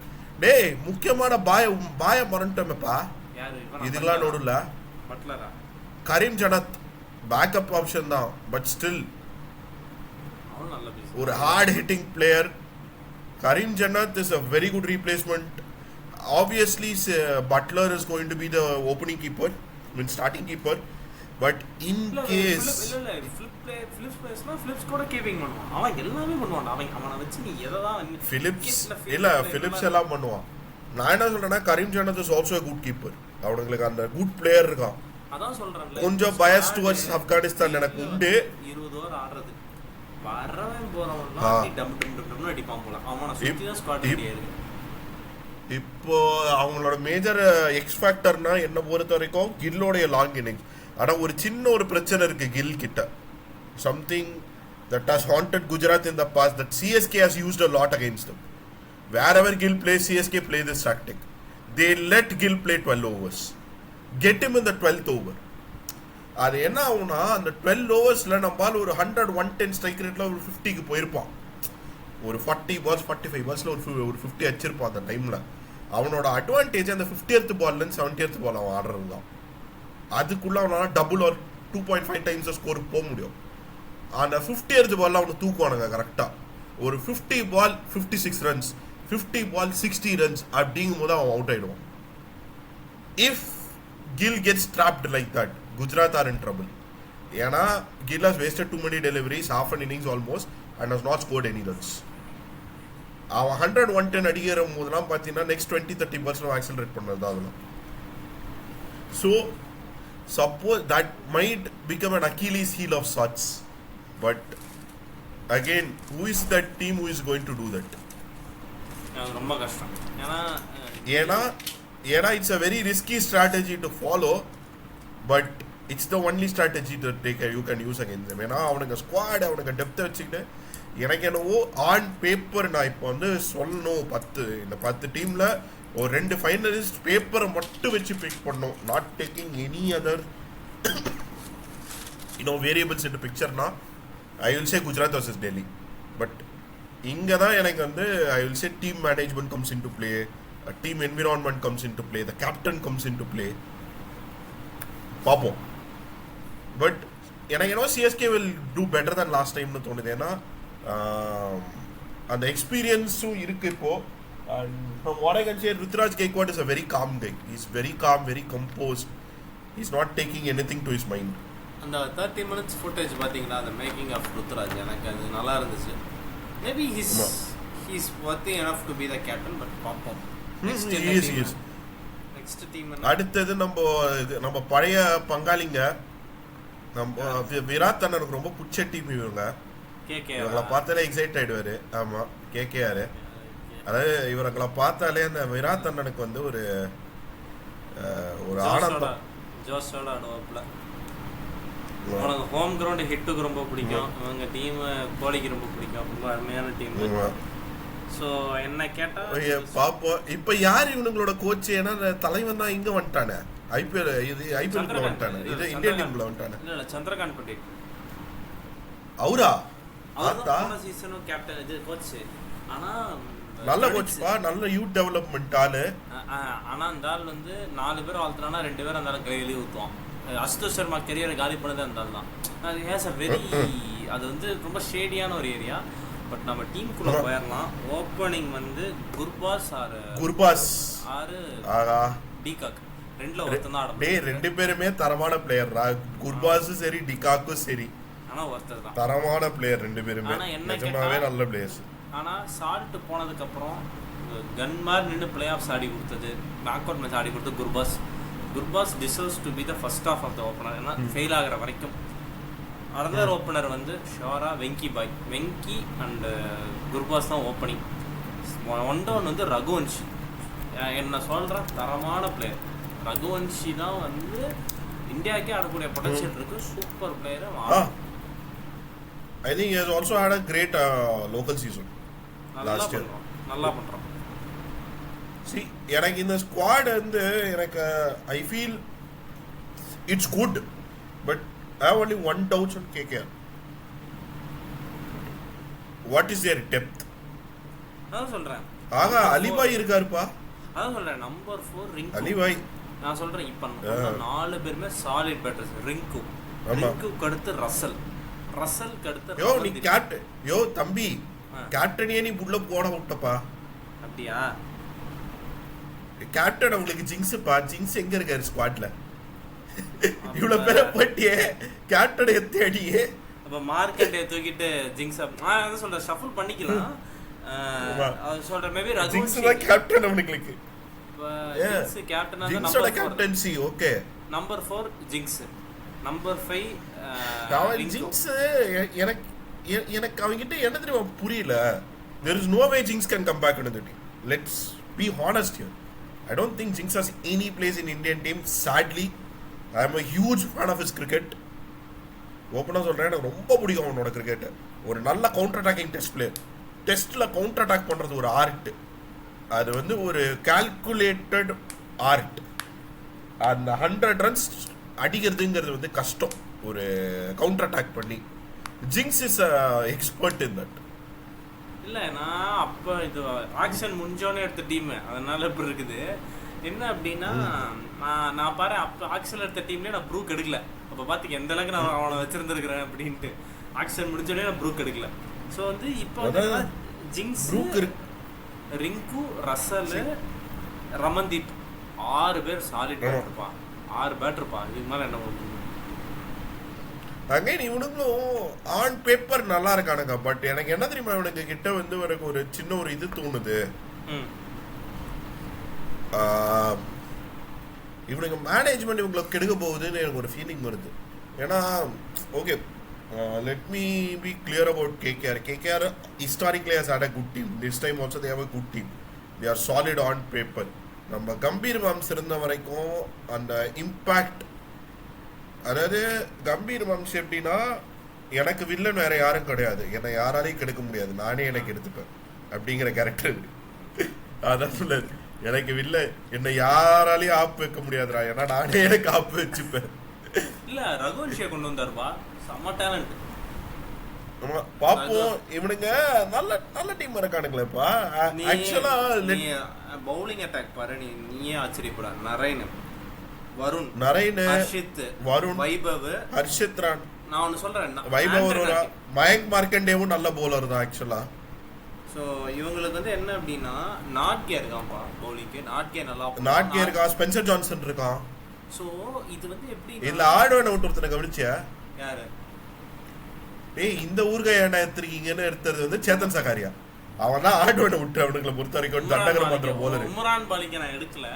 டேய் முக்கியமான பாய மறந்துட்டோமேப்பா. இதுக்கெல்லாம் நோடுல கரீம் ஜனத் பேக்கப் ஆப்ஷன் தான். பட் ஸ்டில் ஒரு hard hitting player. Karim Jannat is a very good replacement. Obviously Butler is going to be the opening keeper, starting keeper. But in case
Phillips கூட கீப்பிங் பண்ணுவான். அவன் எல்லாமே பண்ணுவான். அவனை வச்சு நீ எததான்
Phillips எல்லாம் பண்ணுவான். நான் என்ன சொல்றேன்னா Karim Jannat is also a good keeper. அவங்களுக்கு அந்த குட் பிளேயர் இருக்கான்.
அதான் சொல்றேன்.
கொஞ்சம் bias towards Afghanistan எனக்கு உண்டு.
20 ஓவர் ஆடுறது வரவன் போறவன்லாம் டம் டம் டம்னு அடிப்பான் போல. அவன சுத்தி தான் ஸ்குவாட் ரெடியா இருக்கு.
இப்போ அவங்களோட மேஜர் எக்ஸ் ஃபேக்டர்னா என்ன பொறுத்த வரைக்கும் கில்லோடைய லாங் இன்னிங்ஸ். ஆனா ஒரு சின்ன ஒரு பிரச்சனை இருக்கு கில் கிட்ட. Something that has haunted Gujarat in the past, that CSK has used a lot against them. Wherever Gill plays, CSK play this tactic. They let Gill play 12 overs. Get him in the 12th over. அது என்ன ஆகும்னா அந்த 12 ஓவர்ஸ்ல நம்மளால ஒரு 100-110 strike ரேட்ல ஒரு 50க்கு போயிருப்பான். ஒரு 40 பால்ஸ் 45 பால்ஸ்ல ஒரு 50 அடிச்சிருப்பான் அந்த டைம்ல. அவனோட அட்வான்டேஜ் அந்த 50th பால்ல இருந்து 70th பால் அவன் ஆடுறது தான். அதுக்குள்ள அவனால டபுள் ஆர் 2.5 டைம்ஸ் ஸ்கோர் போக முடியும். அந்த 50th பால்ல அவனை தூக்குவானுங்க கரெக்டா. ஒரு 50 பால் 56 ரன்ஸ், 50 பால் 60 ரன்ஸ் அப்படிங்கும் போது அவன் அவுட் ஆயிடுவான். If Gill gets trapped like that, Gujarat are in trouble. ஏன்னா Gill has wasted too many deliveries, half an innings almost, and has not scored any runs. அவன் 100-110 அடிக்கிற போதெல்லாம் பார்த்தீங்கன்னா நெக்ஸ்ட் 20-30 பால்ஸ் ஆக்சலரேட் பண்ணது தான் அதெல்லாம். So suppose that might become an Achilles heel of sorts. But again, who is that team who is going to do that?
ரொம்ப கஷ்டம்.
ஏன்னா it's a very risky strategy to follow, but it's the only strategy to take you can use against them. ஏன்னா அவனுக்கு squad அவனுக்கு depth வச்சுக்கிட்டு எனக்கு என்னவோ on paper நான் இப்போ வந்து சொல்லணும் இந்த 10 டீம்ல ஒரு 2 ஃபைனலிஸ்ட் பேப்பரை மட்டும் வச்சு பிக் பண்ணோம், not taking any other variables in பிக்சர்னா I will say Gujarat versus Delhi. But இங்கே தான் எனக்கு வந்து I will say team management comes in to play, team environment comes in to play, the captain comes in to play. பார்ப்போம். But எனக்கு என்ன CSK will do better than last டைம்னு தோணுது. ஏன்னா அந்த எக்ஸ்பீரியன்ஸும் இருக்கு இப்போ. And from what I can say, Ruturaj Gaikwad is a very calm guy. He's very calm, very composed. He's not taking anything to his mind.
அந்த 30 minutes footage பாத்தீங்களா, the making of Ruturaj, எனக்கு அது நல்லா இருந்துச்சு. Maybe he's worthy enough to be the captain, but பாப்போம்.
He is.
Next team
அடுத்தது நம்ம பழைய பங்காளிங்க, நம்ம விராட் அண்ணனுக்கு ரொம்ப பிடிச்ச டீம் இவங்க. இவங்களை பார்த்தாலே எக்ஸைட் ஆயிடுவாரு. ஆமா, கேகேஆர். அதாவது இவர்களை பார்த்தாலே அந்த விராட் அண்ணனுக்கு வந்து ஒரு ஆனந்தம்.
ஜோஸோட ஆடுவாப்புல. உனக்கு ஹோம் கிரவுண்டு ஹிட்டுக்கு ரொம்ப பிடிக்கும், இவங்க டீம் கோலிக்கு ரொம்ப பிடிக்கும், ரொம்ப அருமையான டீம். ஸோ என்ன கேட்டால்
பார்ப்போம். இப்போ யார் இவனுங்களோட கோச்? ஏன்னா தலைவன் தான் இங்கே வந்துட்டானே, ஐபிஎல் ஐபிஎல் வந்துட்டானே, இது இந்தியன் டீம்ல வந்துட்டானே.
இல்லை சந்திரகாந்த் பட்டேல்
அவரா?
போன சீசனும் கேப்டன் இது கோச். ஆனால்
நல்ல கோச்பா, நல்ல யூத் டெவலப்மெண்ட் ஆளு.
ஆனால் அந்த ஆள் வந்து 4 பேர் வாழ்த்துறானா 2 பேர் அந்த ஆள் கையிலேயே ஊற்றுவான். அசுதோஷ் சர்மா கெரியரை காலி பண்ணது அந்த ஆள் தான். அது ஹேஸ் அ வெரி, அது வந்து ரொம்ப ஷேடியான ஒரு ஏரியா. பட் நம்ம டீமுக்குள்ள போயிடலாம். ஓப்பனிங் வந்து குர்பாஸ் ஆறு டிகாக் ரெண்டுல ஒருத்தன் தான்.
டேய் ரெண்டு பேருமே தரமான பிளேயர்ரா, குர்பாஸும் சரி டிகாக்கும் சரி.
ஆனா ஒருத்தர் தான்
தரமான பிளேயர் ரெண்டு பேருமே, நிஜமாவே நல்ல பிளேயர்ஸ்.
ஆனா சால்ட் போனதுக்கு அப்புறம் கன் மாதிரி நின்று பிளே ஆஃப்ஸ் ஆடி கொடுத்தது, பேக் அவுட் மேட்ச் ஆடி கொடுத்தது Gurbaz deserves to be the first of the opener. ஏன்னா ஃபெயில் ஆகிற வரைக்கும். அதர் ஓப்பனர் வந்து ஷோரா வெங்கி அண்ட் குர்பாஸ் தான் ஓப்பனிங். 1-1 வந்து ரகுவன்ஷி. என்ன சொல்கிறேன், தரமான பிளேயர். ரகுவன்ஷி தான் வந்து இந்தியாவுக்கே ஆடக்கூடிய பொட்டன்ஷியல் இருக்கு. Super player.
I think he has also had a great local season last year.
நல்லா பண்றான்.
See, எனக்கு இந்த ஸ்குவாட் வந்து எனக்கு I feel it's good, but I have only one doubt on KKR. What is their depth?
அதான் சொல்றேன்.
ஆகா அலிபாய் இருக்காருப்பா.
அதான் சொல்றேன். Number 4 ring.
அலிபாய்
நான் சொல்றேன் இப்போ 4 பேருமே சாலிட் பேட்டர்ஸ். ரிங்குக்கு அடுத்து ரசலுக்கு அடுத்து
யோ நீ யோ தம்பி கேப்டனே நீ உள்ள போட விட்டப்பா.
அப்படியா?
கேப்டன் உங்களுக்கு ஜிங்ஸ்ப்பா. ஜிங்ஸ் எங்க இருக்காரு ஸ்குவாட்ல? இவ்வளவு பேரை போட்டியே கேப்டன் தேடியே.
அப்ப மார்க்கெட்டை தூக்கிட்டு ஜிங்ஸ் அதான் சொல்ற ஷஃபிள் பண்ணிக்கலாம். சொல்ற மேபி
ஜிங்ஸ் தான் கேப்டன் உங்களுக்கு.
ஜிங்ஸ் கேப்டனா தான்
ஜிங்ஸோட கேப்டன்சி. Okay,
number 4 Jinks, number 5
Jinks. எனக்கு அவங்கிட்ட என்ன தெரியுமா புரியல. there is no way Jinx can come back into the team. Let's be honest here. I don't think Jinx has any place in Indian team. Sadly, I am a huge fan of his cricket. ஓப்பனா சொல்றேன், எனக்கு ரொம்ப பிடிக்கும் அவனோட கிரிக்கெட். ஒரு நல்ல counter attacking test player. டெஸ்ட்ல கவுண்டர் அட்டாக் பண்றது ஒரு ஆர்ட். அது வந்து ஒரு கால்குலேட்டட் ஆர்ட். அந்த 100 ரன்ஸ் அடிக்கிறதுங்கிறது வந்து கஷ்டம் ஒரு கவுண்டர் அட்டாக் பண்ணி. ஜிங்ஸ் இஸ் எக்ஸ்பர்ட் இன் தட்.
இல்லை, நான் அப்போ இது ஆக்ஷன் முடிஞ்சோன்னே எடுத்த டீமு, அதனால இப்படி இருக்குது. என்ன அப்படின்னா நான் பாரு அப்போ ஆக்ஷன் எடுத்த டீம்லேயே நான் ப்ரூக் எடுக்கல. அப்போ பார்த்துக்க எந்த அளவுக்கு நான் அவனை வச்சிருந்துருக்கிறேன் அப்படின்ட்டு. ஆக்ஷன் முடிஞ்சோடனே நான் ப்ரூக் எடுக்கல. ஸோ வந்து இப்போ வந்து ஜிங்ஸ், ரிங்கு, ரசல், ரமன்தீப் 6 பேர் சாலிட் பேட் இருப்பான். 6 பேட் இருப்பான். இதுக்கு மேலே என்ன பண்ணுவோம்?
அகைன் இவனுங்களும் ஆன் பேப்பர் நல்லா இருக்கானுங்க. பட் எனக்கு என்ன தெரியுமா, இவனுக்கு கிட்ட வந்து ஒரு சின்ன ஒரு இது தோணுது. இவனுக்கு மேனேஜ்மெண்ட் இவங்களுக்கு கெடுக்க போகுதுன்னு எனக்கு ஒரு ஃபீலிங் வருது. ஏன்னா okay, let me be clear about KKR. KKR historically has had a good team. This time also they have a good team. They are solid on paper. நம்ம கம்பீர் வம்ஸ் இருந்த வரைக்கும் அந்த இம்பேக்ட், அதாவது கம்பீர் வம்ஸ் எப்படின்னா, எனக்கு வில்லன் வேற யாரும் கிடையாது, என்னை யாராலையும் கெடுக்க முடியாது, நானே எனக்கு எடுத்துப்பேன் அப்படிங்கிற கேரக்டர். அதான் சொல்லுது, எனக்கு வில்ல என்னை யாராலையும் ஆப்பு வைக்க முடியாதுடா, ஏன்னா நானே எனக்கு ஆப்பு வச்சுப்பேன்.
இல்ல ரகுவன்ஷியை கொண்டு வந்தாருப்பா, செம்ம டேலண்ட்.
பாப்போம், இவனுங்க நல்ல நல்ல டீம் இருக்கானுங்களேப்பா. ஆக்சுவலா
பவுலிங் அட்டாக் பாரு, நீயே ஆச்சரியப்பட. வருண்,
ஹர்ஷித், வருண்,
வைபவ்,
ஹர்ஷித் ரான்.
நான் ஒன்னு சொல்றேன்,
வைபவ் அரோரா, மயங்க் மார்க்கண்டேவும் நல்ல பவுலர் தான் ஆக்சுவலா.
சோ இவங்களுக்கு வந்து என்ன அப்படின்னா, நாட்கே இருக்கான்ப்பா பவுலிங்க்கு.
நாட்கே இருக்கான், ஸ்பென்சர் ஜான்சன் இருக்கான்.
சோ இது வந்து எப்படி
இல்ல ஆடுவன விட்டு ஒருத்தனை கவனிச்சியா?
யாரு?
ஏய், இந்த ஊர்காய் என்ன எடுத்துருக்கீங்கன்னு எடுத்தது வந்து சேத்தன் சகாரியா. அவன் தான் ஆடுவன விட்டு அவனுங்களை பொறுத்த வரைக்கும் தண்டகரம் பண்ற போலர்.
உமரான் பாலிக்க நான் எடுக்கல.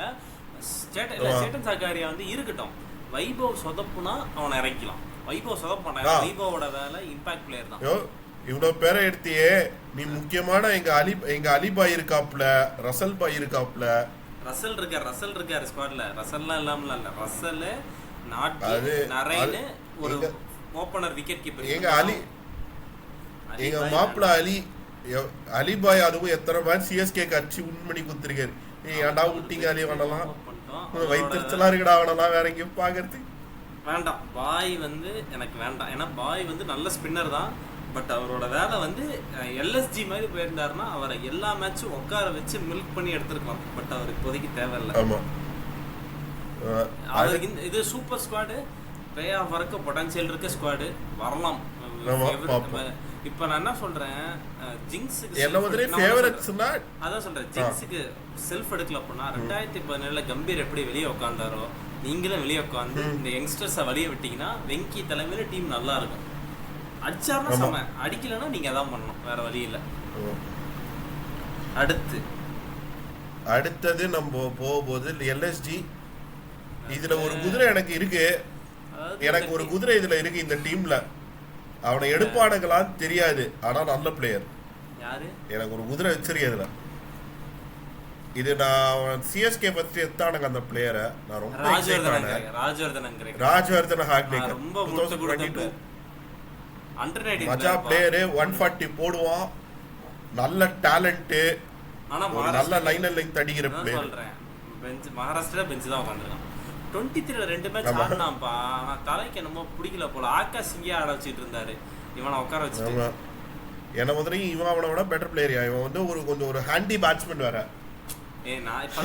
சேட்டன் சகாரியா வந்து இருக்கட்டும். வைபவ் சொதப்புனா அவனை இறக்கலாம். வைபவ் சொதப்பான, வைபவோட வேலை இம்பாக்ட் பிளேயர் தான்.
இவ்வளவு பேரை எடுத்தியே, நீ முக்கியமான எங்க அலிபாய் இருக்காப்ல, ரசல் பாய் இருக்காப்ல.
ரசல் இருக்காரு ஸ்குவாட்ல. ரசல்லாம் இல்லாமல இல்ல, ரசல், நாட்டி நரைன்னு ஒரு ஓபனர் விக்கெட் கீப்பர்.
எங்க அலி எங்க மாப்பிள்ள அலி பாய் அதுவும் எத்தனை மேட்ச் சிஎஸ்கேக்கு அடிச்சு வின் பண்ணி கொடுத்துருக்காரு. ஏன்டா விட்டீங்க அலி வேணலாம் வைத்திருச்சலாம் இருக்குடா வேணலாம் வேற எங்கேயும் பாக்குறது
வேண்டாம். பாய் வந்து எனக்கு வேண்டாம். ஏன்னா பாய் வந்து நல்ல ஸ்பின்னர் தான். பட் அவரோட வேலை வந்து எல்எஸ்ஜி மாதிரி போயிருந்தாருன்னா அவரை எல்லா மேட்சும் உட்கார வச்சு மில்க் பண்ணி எடுத்துருக்கலாம். பட் அவர் இப்போதைக்கு தேவையில்லை. அவருக்கு இது சூப்பர் ஸ்குவாடு, பே ஆஃப் வரைக்கும் பொட்டன்சியல் இருக்க ஸ்குவாடு வரலாம். இப்ப நான் என்ன சொல்றேன், ஜிங்ஸுக்கு அதான் சொல்றேன், ஜிங்ஸுக்கு செல்ஃப் எடுக்கல அப்படின்னா 2017 கம்பீர் எப்படி வெளியே உட்காந்தாரோ நீங்களும் வெளியே உட்காந்து இந்த யங்ஸ்டர்ஸை வெளியே விட்டீங்கன்னா வெங்கி தலைமையில டீம் நல்லா இருக்கும். அடிச்சாருன்னா செம, அடிக்கலன்னா நீங்க அதான் பண்ணணும், வேற வழி இல்லை.
அடுத்தது நம்ம போகும்போது எல்எஸ்ஜி. இதுல ஒரு குதிரை எனக்கு இருக்கு, எனக்கு ஒரு குதிரை இதுல இருக்கு இந்த டீம்ல. அவனை எடுப்பானுங்களான்னு தெரியாது, ஆனா நல்ல பிளேயர். எனக்கு ஒரு குதிரை வச்சிருக்கேன் இதுல. இது நான் சிஎஸ்கே பத்தி எடுத்தானுங்க அந்த பிளேயரை. நான் ரொம்ப ராஜ்வர்தன் ஹாக்னேக்கர் 2022 மஜா பிளேயரு. 140 போடுவான், நல்ல டேலண்ட், நல்ல லைன் லெங்த் அடிக்கிற பிளேயர்.
மகாராஷ்டிரா பெஞ்ச் தான் உட்காந்துருக்கான். 23 2 மேட்ச் ஆடினாப்பா. நான் தலைக்கு என்னமோ பிடிக்கல போல. ஆகாஷ் இங்கே ஆட வச்சுட்டு இருந்தாரு, இவனை உட்கார வச்சுட்டு.
என்ன முதல்ல இவன் அவனை விட பெட்டர் பிளேயர். இவன் வந்து கொஞ்சம் ஒரு ஹேண்டி பேட்ஸ்மேன் வேற.
நான் இப்ப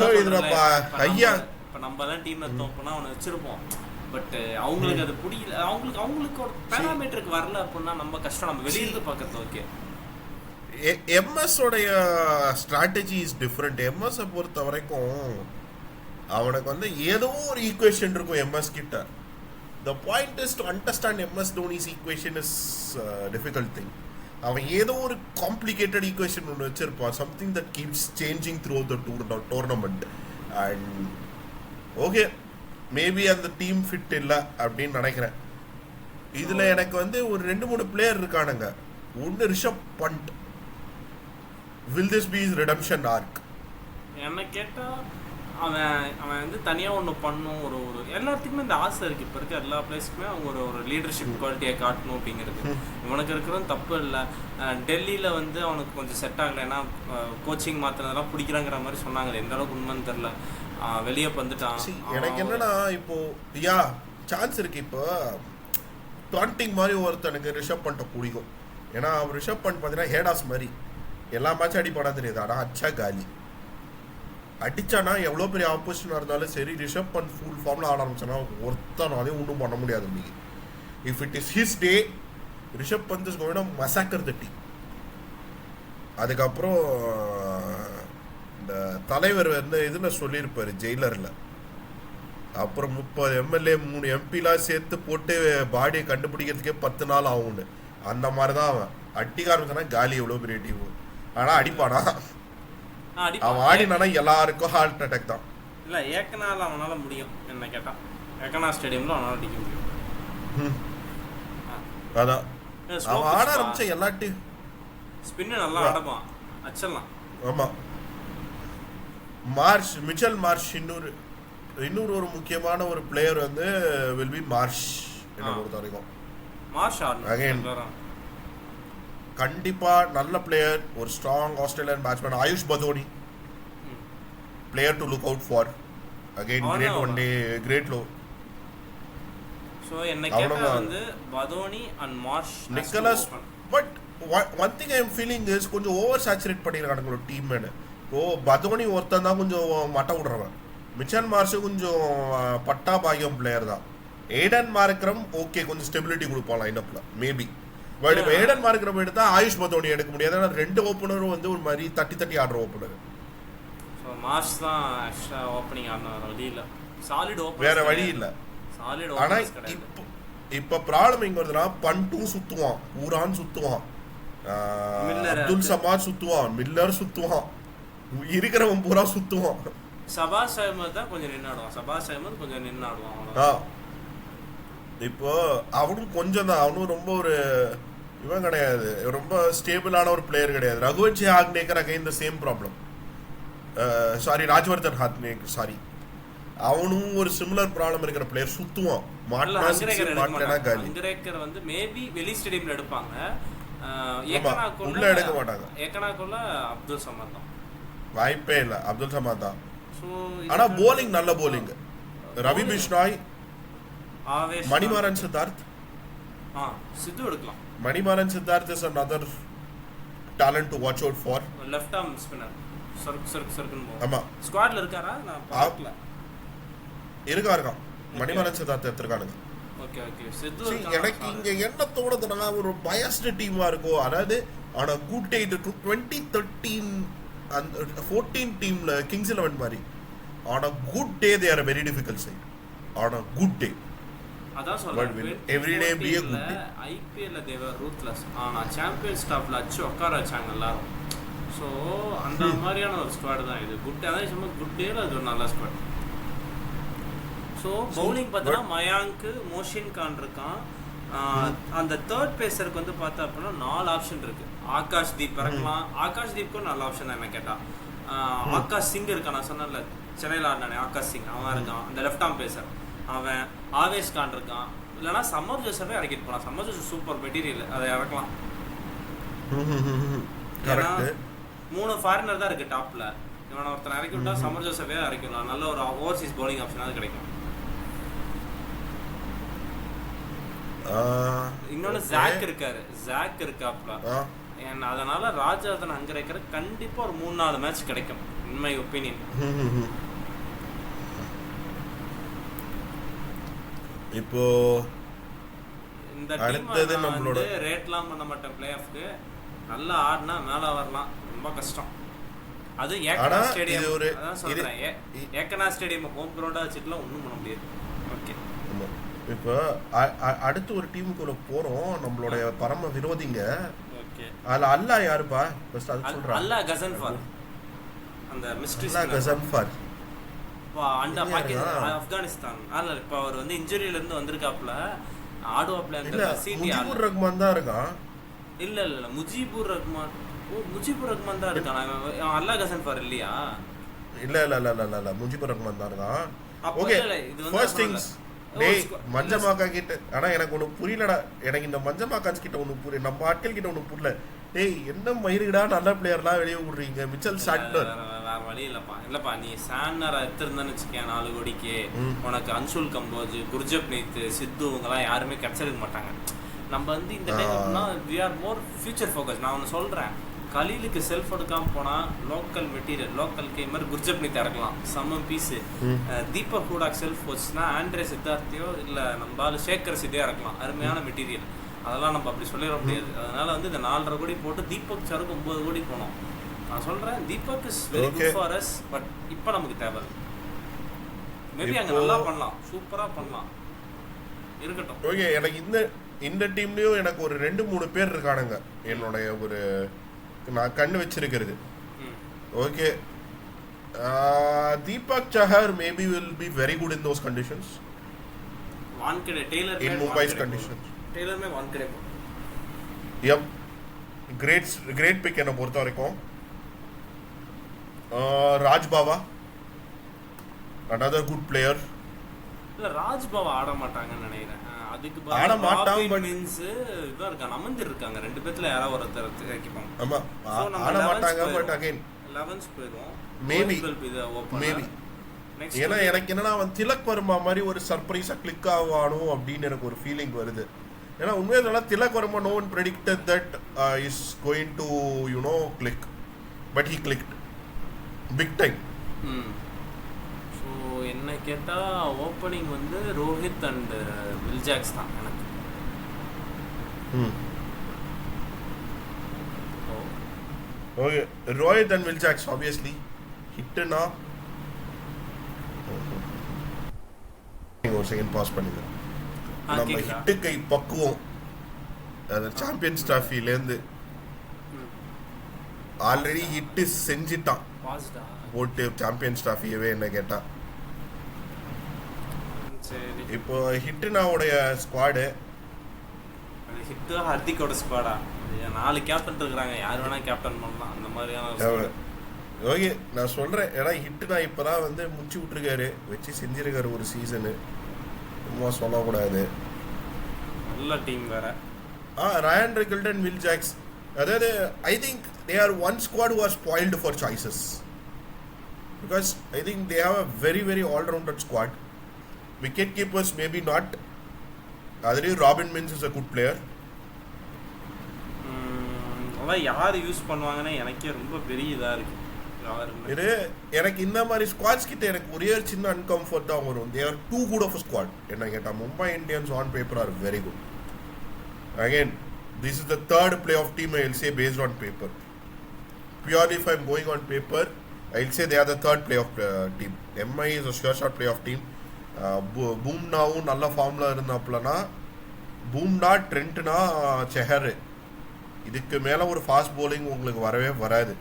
நம்ம
தான் டீம்ல தோப்பனா அவனை வச்சிருப்போம். பட் அவங்களுக்கு அது பிடிக்கல. அவங்களுக்கு ஒரு பேராமீட்டருக்கு வரல அப்படின்னா நம்ம கஷ்டம். நம்ம வெளியிருந்து பார்க்கறது ஓகே.
எம்எஸ் உடைய ஸ்ட்ராட்டஜி இஸ் டிஃப்ரெண்ட். எம்எஸ் பொறுத்த வரைக்கும் அவனுக்கு வந்து ஏதோ ஒரு ஈக்குவேஷன் இருக்கும் எம்எஸ் கிட்ட. The point is to understand MS Dhoni's equation is difficult thing. அவன் ஏதோ ஒரு காம்ப்ளிகேட்டட் ஈக்குவேஷன் ஒன்று வச்சிருப்பான், something that keeps changing through the tournament. And okay, maybe அந்த டீம் ஃபிட் இல்லை அப்படின்னு நினைக்கிறேன். இதில் எனக்கு வந்து ஒரு 2-3 பிளேயர் இருக்கானுங்க. ஒன்று Rishabh Pant. Will this be is redemption arc?
என்ன கேட்டால் அவன் வந்து தனியாக ஒன்று பண்ணும். ஒரு எல்லாத்துக்குமே இந்த ஆசை இருக்குது. இப்போ இருக்க எல்லா பிளேஸ்க்குமே அவங்க ஒரு லீடர்ஷிப் குவாலிட்டியை காட்டணும் அப்படிங்கிறது. இவனுக்கு இருக்கிறதும் தப்பு இல்லை. டெல்லியில் வந்து அவனுக்கு கொஞ்சம் செட் ஆகலை, ஏன்னா கோச்சிங் மாத்திரதெல்லாம் பிடிக்கிறாங்கிற மாதிரி சொன்னாங்க. எந்த அளவுக்கு உண்மைன்னு தெரில. வெளியே வந்துட்டான்.
எனக்கு என்னன்னா இப்போ சான்ஸ் இருக்கு. இப்போ டாண்டிங் மாதிரி ஒருத்தனுக்கு ரிஷப் பண்ணிட்ட பிடிக்கும். ஏன்னா அவர் ரிஷப் பண்ணி பார்த்தீங்கன்னா ஹேடாஸ் மாதிரி எல்லா மேட்சும் அடிப்பானா தெரியுது. ஆனால் அச்சா காலி அடிச்சானா எவ்வளோ பெரிய ஆப்போசிஷனாக இருந்தாலும் சரி, ரிஷப் பண்ட் ஃபுல் ஃபார்மில் ஆட ஆரம்பிச்சானா ஒருத்தனும் அதையும் ஒன்றும் பண்ண முடியாது. இன்னைக்கு if it is his day, Rishabh Pant is going to massacre the team. அதுக்கப்புறம் இந்த தலைவர் வந்து இதில் சொல்லியிருப்பார் ஜெயிலரில், அப்புறம் 30 எம்எல்ஏ 3 எம்பிலாம் சேர்த்து போட்டு பாடியை கண்டுபிடிக்கிறதுக்கே 10 நாள் ஆகும்னு. அந்த மாதிரி தான் அவன் அடிக்க ஆரம்பிச்சானா காலி எவ்வளோ பெரிய டீம். ஆனால் அடிப்பானா, அவன் ஆடினானா எல்லாருக்கும் ஹார்ட் அட்டாக் தான்.
இல்லை ஏக்கனால் அவனால முடியும். என்ன கேட்டால் ஏக்கனா ஸ்டேடியமில் அவனால் அடிக்க முடியும்.
அதான் அவன் ஆட ஆரம்பிச்ச எல்லா டீம்
ஸ்பின்னு நல்லா ஆடப்பான், அச்சலாம்.
ஆமாம், மிச்சல் மார்ஷ் இன்னொரு ஒரு முக்கியமான ஒரு பிளேயர் வந்து வில் பி மார்ஷ். என்ன பொறுத்த வரைக்கும்
மார்ஷ்
அகைன் கண்டிப்பா நல்ல பிளேயர், ஒரு strong Australian batsman. Ayush Badoni player to look out for. Again great one day, great low.
So என்ன கேட்டா வந்து Badoni and Marsh
Nicholas. But one thing I am feeling is கொஞ்சம் ஓவர் சேச்சுரேட் பண்ணிருக்கானுங்க டீம் மேனு. பதோனி ஒருத்தன் தான் கொஞ்சம் மட்ட விடுறவன். மிச்சல் மார்ஷ் கொஞ்சம் பட்டா பாகியம் பிளேயர் தான். ஏடன் மார்க்ரம் ஓகே, கொஞ்சம் ஸ்டெபிலிட்டி கொடுப்பான் லைனப்ல மேபி. பட் இப்போ ஏடன் மார்க்ரம் எடுத்தா ஆயுஷ் பதோனி எடுக்க முடியாது. ஏன்னா 2 ஓப்பனரும் வந்து ஒரு மாதிரி தட்டி ஆடுற ஓப்பனர்.
மார்ஷ் தான் எக்ஸ்ட்ரா ஓப்பனிங் ஆடுற வழி இல்லை, சாலிட் ஓப்பனர்
வேற வழி இல்லை. ஆனா இப்ப ப்ராப்ளம் எங்க வருதுன்னா, பண்டும் சுத்துவான், பூரான் சுத்துவான், அப்துல் சமாத் சுத்துவான், மில்லர் சுத்துவான், இருக்கிறவன் பூரா சுத்துவான்.
சபாஷ் அஹ்மத் தான் கொஞ்சம் நின்று ஆடுவான்.
இப்போ அவனும் கொஞ்சம் தான், அவனும் ரொம்ப ஒரு இவன் கிடையாது, ரொம்ப ஸ்டேபிளான ஒரு பிளேயர் கிடையாது. Raghuvanshi Hangargekar again the same problem. Sorry, Rajvardhan Hangargekar, sorry அவனும் ஒரு சிமிலர் ப்ராப்ளம் இருக்கிற பிளேயர் சுத்துவான்.
மாட்னா வந்து மேபி வெளி ஸ்டேடியம்ல எடுப்பாங்க.
உள்ள எடுக்க மாட்டாங்க.
ஏக்கனாக்குள்ள அப்துல் சமத் தான்.
வாய்ப்பே இல்ல, அப்துல் சமத் தான். ஆனா போலிங் நல்ல போலிங். ரவி பிஷ்னாய், மணிமாறன் சித்தார்த்.
சித்து எடுக்கலாம்.
Manimaran Siddharth is another talent to watch out for.
Left arm spinner. சர்க்குன்னு.
ஆமா.
ஸ்குவாட்ல இருக்காரா? நான் பார்க்கல.
இருக்கான். மணிமாறன் சித்தார்த் எடுத்துக்கானுங்க.
ஓகே சித்து
எனக்கு இங்க என்ன தோணுதுன்னா ஒரு பயஸ்டு டீமா இருக்கும். அதாவது ஆனா குட் டே 2013 and 14 டீம்ல கிங்ஸ் 11 மாதிரி on a good day they are a very difficult side. On a good day,
அதான் சொல்றேன்.
every day be a good day.
IPL they were ruthless. ஆனா சாம்பியன்ஸ் கப்ல அச்சு உட்கார வச்சாங்க எல்லாரும். சோ அந்த மாதிரியான ஒரு ஸ்குவாட் தான் இது. குட் அதான் சும்மா குட் டேல அது ஒரு நல்ல ஸ்குவாட். ஸோ பவுலிங் பார்த்தா மயாங்க், மோஷின் கான் இருக்கான். அந்த தேர்ட் பேசருக்கு வந்து பார்த்தா அப்படின்னா 4 ஆப்ஷன் இருக்கு. ஆகாஷ் தீப் இறக்கலாம். ஆகாஷ் தீப்க்கும் நல்ல ஆப்ஷன் தான் என்ன கேட்டா. ஆகாஷ் சிங் இருக்கான். நான் சொன்னேன்ல சென்னையில் ஆடினானே ஆகாஷ் சிங், அவன் இருக்கான். அந்த லெஃப்ட் ஆர்ம் பேசர் அவன். ஆவேஷ் கான் இருக்கான். இல்லைனா சம்மர் ஜோசஃபே இறக்கிட்டு போகலாம். சம்மர் ஜோசப் சூப்பர் மெட்டீரியல், அதை இறக்கலாம். ஏன்னா 3 ஃபாரினர் தான் இருக்கு டாப்ல. இவனை ஒருத்தனை இறக்கி விட்டா சம்மர் ஜோசஃபே இறக்கிடலாம். நல்ல ஒரு ஓவர்சீஸ் பவுலிங் ஆப்ஷனாவது கிடைக்கும். இன்னொன்னு ஜாக் இருக்காப்ல. அதனால ராஜவர்தன் அங்க இருக்கிற கண்டிப்பா ஒரு 3-4 மேட்ச் கிடைக்கும் இன் மை ஒப்பீனியன்.
இப்போ
இந்த அடுத்தது நம்மளோட ரேட்லாம் பண்ண மாட்டேன். பிளே ஆஃப்க்கு நல்லா ஆடினா மேல வரலாம், ரொம்ப கஷ்டம். அது ஏக்கனா ஸ்டேடியம். அதான் சொல்றேன், ஏக்கனா ஸ்டேடியம் ஹோம் கிரவுண்டா வச்சுட்டுலாம் ஒன்றும் பண்ண முடியாது. ஓகே,
இப்போ அடுத்து ஒரு டீமுக்குள்ள போறோம். நம்மளுடைய பரம விரோதிங்க.
ஓகே,
அதுல அல்லா யாருப்பா? ஃபர்ஸ்ட் அது சொல்றேன்.
அல்லா கசன்ஃபார். அந்த மிஸ்ட்ரி
அல்லா கசன்ஃபார்
அந்த ஆப்கானிஸ்தான். அல்ல இப்ப அவர் வந்து இன்ஜுரியில இருந்து வந்திருக்காப்ல, ஆடுவாப்ல. அந்த சிடி
முஜிபுர் ரஹ்மான் தான் இருக்கான்.
இல்ல முஜிபுர் ரஹ்மான். முஜிபுர் ரஹ்மான் தான் இருக்கான். அல்லா கசன்ஃபார் இல்லையா?
இல்ல முஜிபுர் ரஹ்மான் தான் இருக்கான். ஓகே, ஃபர்ஸ்ட் திங்ஸ் டேய் மஞ்சமாக்கா கிட்ட. ஆனா எனக்கு ஒண்ணு புரியலடா. எனக்கு இந்த மஞ்சமாக்காஸ் கிட்ட ஒண்ணு புரியல, நம்ம ஆட்கள் கிட்ட ஒண்ணு புரியல. டேய் என்ன மயிருடா நல்ல பிளேயர்லாம் வெளியே விடுறீங்க. மிச்சல் சாட்னர்
வேற வழி இல்லப்பா. நீ சாட்னர் எடுத்திருந்தான்னு வச்சுக்கேன் 4 கோடிக்கு, உனக்கு அன்சுல் கம்போஜ், குர்ஜப்னீத், சித்து இவங்கெல்லாம் யாருமே கிடைச்சிருக்க மாட்டாங்க. நம்ம வந்து இந்த time we are more future focus. நான் ஒன்று சொல்றேன், கலீலுக்கு செல்ஃப் எடுக்காம போனா லோக்கல் மெட்டீரியல், லோக்கல் கேம் மாதிரி குர்ஜப்னீத் இறக்கலாம், செம்ம பீஸு. தீபக் ஹூடாக் செல்ஃப் போச்சுன்னா ஆண்ட்ரே சித்தார்த்தியோ இல்லை நம்ம சேகர் சித்தே இறக்கலாம், அருமையான மெட்டீரியல். அதெல்லாம் நம்ம அப்படி சொல்லிட முடியாது. அதனால வந்து இந்த 4.5 கோடி போட்டு தீபக் சருக்கு 9 கோடி போனோம். நான் சொல்றேன் Deepak is very good for us. But இப்போ நமக்கு தேவை. மேபி அங்கே நல்லா பண்ணலாம், சூப்பராக பண்ணலாம், இருக்கட்டும்.
ஓகே, எனக்கு இந்த டீம்லயும் எனக்கு ஒரு 2-3 பேர் இருக்கானுங்க என்னுடைய ஒரு நான் கண்ணு வச்சிருக்கிறது. Okay, Deepak Chahar maybe will be very good in those conditions.
Wankhede tailor
in Mumbai's conditions.
Tailor made Wankhede.
Yup, great pick என்ன பொறுத்த வரைக்கும். ராஜ் பாவா another good player.
இல்ல ராஜ் பாவா ஆட மாட்டாங்கன்னு நினைக்கிறேன். அதுக்கு
ஆட மாட்டாங்க. பட்
மீன்ஸ் இதா இருக்காங்க, அமர்ந்து இருக்காங்க. 2 பேர்ல யாரோ ஒருத்தர் இறக்கிப்பாங்க.
ஆமா, ஆட மாட்டாங்க. பட் அகைன்
11th போயிடும்.
மேபி ஏன்னா எனக்கு என்னன்னா அவன் திலக் வர்மா மாதிரி ஒரு சர்ப்ரைஸா கிளிக் ஆவானோ அப்படின்னு எனக்கு ஒரு ஃபீலிங் வருது. ஏன்னா உண்மையில Tilak Varma no one predicted that is going to click, but he clicked big time.
So என்ன கேட்டால் ஓப்பனிங் வந்து ரோஹித் அண்ட் வில்ஜாக்ஸ் தான் எனக்கு.
Okay, Rohit and Will Jacks obviously ஹிட்டுனா. ஒரு செகண்ட் பாஸ் பண்ணுங்க. நம்ம ஹிட்டு கை பக்குவோம் அந்த சாம்பியன்ஸ் டிராஃபிலேருந்து ஆல்ரெடி ஹிட்டு செஞ்சிட்டான் போட்டு சாம்பியன்ஸ் டிராஃபியவே என்ன கேட்டா. இப்போ ஹிட்டுனாவுடைய ஸ்குவாடு
ஹிட்டு ஹர்திக்கோட ஸ்குவாடா? 4 கேப்டன் இருக்கிறாங்க, யார் வேணா கேப்டன் பண்ணலாம். அந்த மாதிரியான
ஓகே நான் சொல்கிறேன், ஏன்னா ஹிட்டு நான் இப்போ தான் வந்து முடிச்சு விட்ருக்காரு, வச்சு செஞ்சிருக்காரு ஒரு சீசனு, சும்மா சொல்லக்கூடாது.
நல்ல டீம் வேற.
ரயான் ரிக்கில்டன், வில் ஜாக்ஸ், அதாவது I think they are one squad who are spoiled for choices, because I think they have a very very allrounded squad. Wicket keepers maybe not, அதுலேயும் Robin Minz is a good player.
அதான் யார் use பண்ணுவாங்கன்னு எனக்கே ரொம்ப பெரிய இதாக இருக்குது.
இது எனக்கு இந்த மாதிரி ஸ்குவாட்ஸ் கிட்ட எனக்கு ஒரே ஒரு சின்ன அன்கம்ஃபர்ட் தான் வரும். They are too good of squad. என்ன கேட்டால் Mumbai Indians on paper are very good. Again this is the third play off team I will say based on paper. Purely if I am going on paper I will say they are the third play off team. MI is a sure shot play off team. பூம்னாவும் நல்ல ஃபார்மில் இருந்தாப்புலனா, பூம்னா ட்ரெண்ட்னா செஹர், இதுக்கு மேலே ஒரு fast bowling உங்களுக்கு வரவே வராது.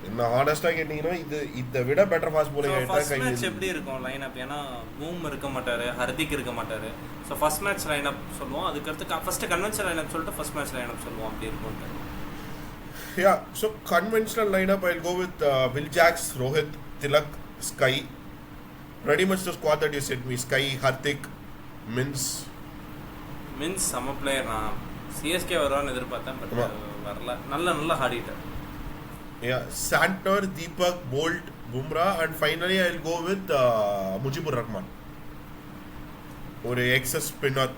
என்ன ஹானஸ்டா கேட்டீங்கன்னா இது இதை விட பெட்டர் ஃபாஸ்ட் போலிங் ஆயிட்டா
ஃபர்ஸ்ட் மேட்ச் எப்படி இருக்கும் லைன் அப்? ஏன்னா பூம் இருக்க மாட்டாரு, ஹர்திக் இருக்க மாட்டாரு. So first match line up சொல்லுவோம், அதுக்கடுத்து ஃபர்ஸ்ட் கன்வென்ஷனல் லைன் அப் சொல்லிட்டு ஃபர்ஸ்ட் மேட்ச் லைன் அப் சொல்லுவோம், அப்படி இருக்கும்.
Yeah, so conventional line up I will go with Will Jacks, Rohit, Tilak, SKY. Pretty much the squad that you said me. Sky, Hardik, Mins.
சம player. நான் CSK வருவான்னு எதிர்பார்த்தேன், but வரல. நல்ல auditor.
Yeah, Santor, Deepak, Bolt, Bumrah, and finally I will go with Mujibur Rahman. ஒரு excess spinner,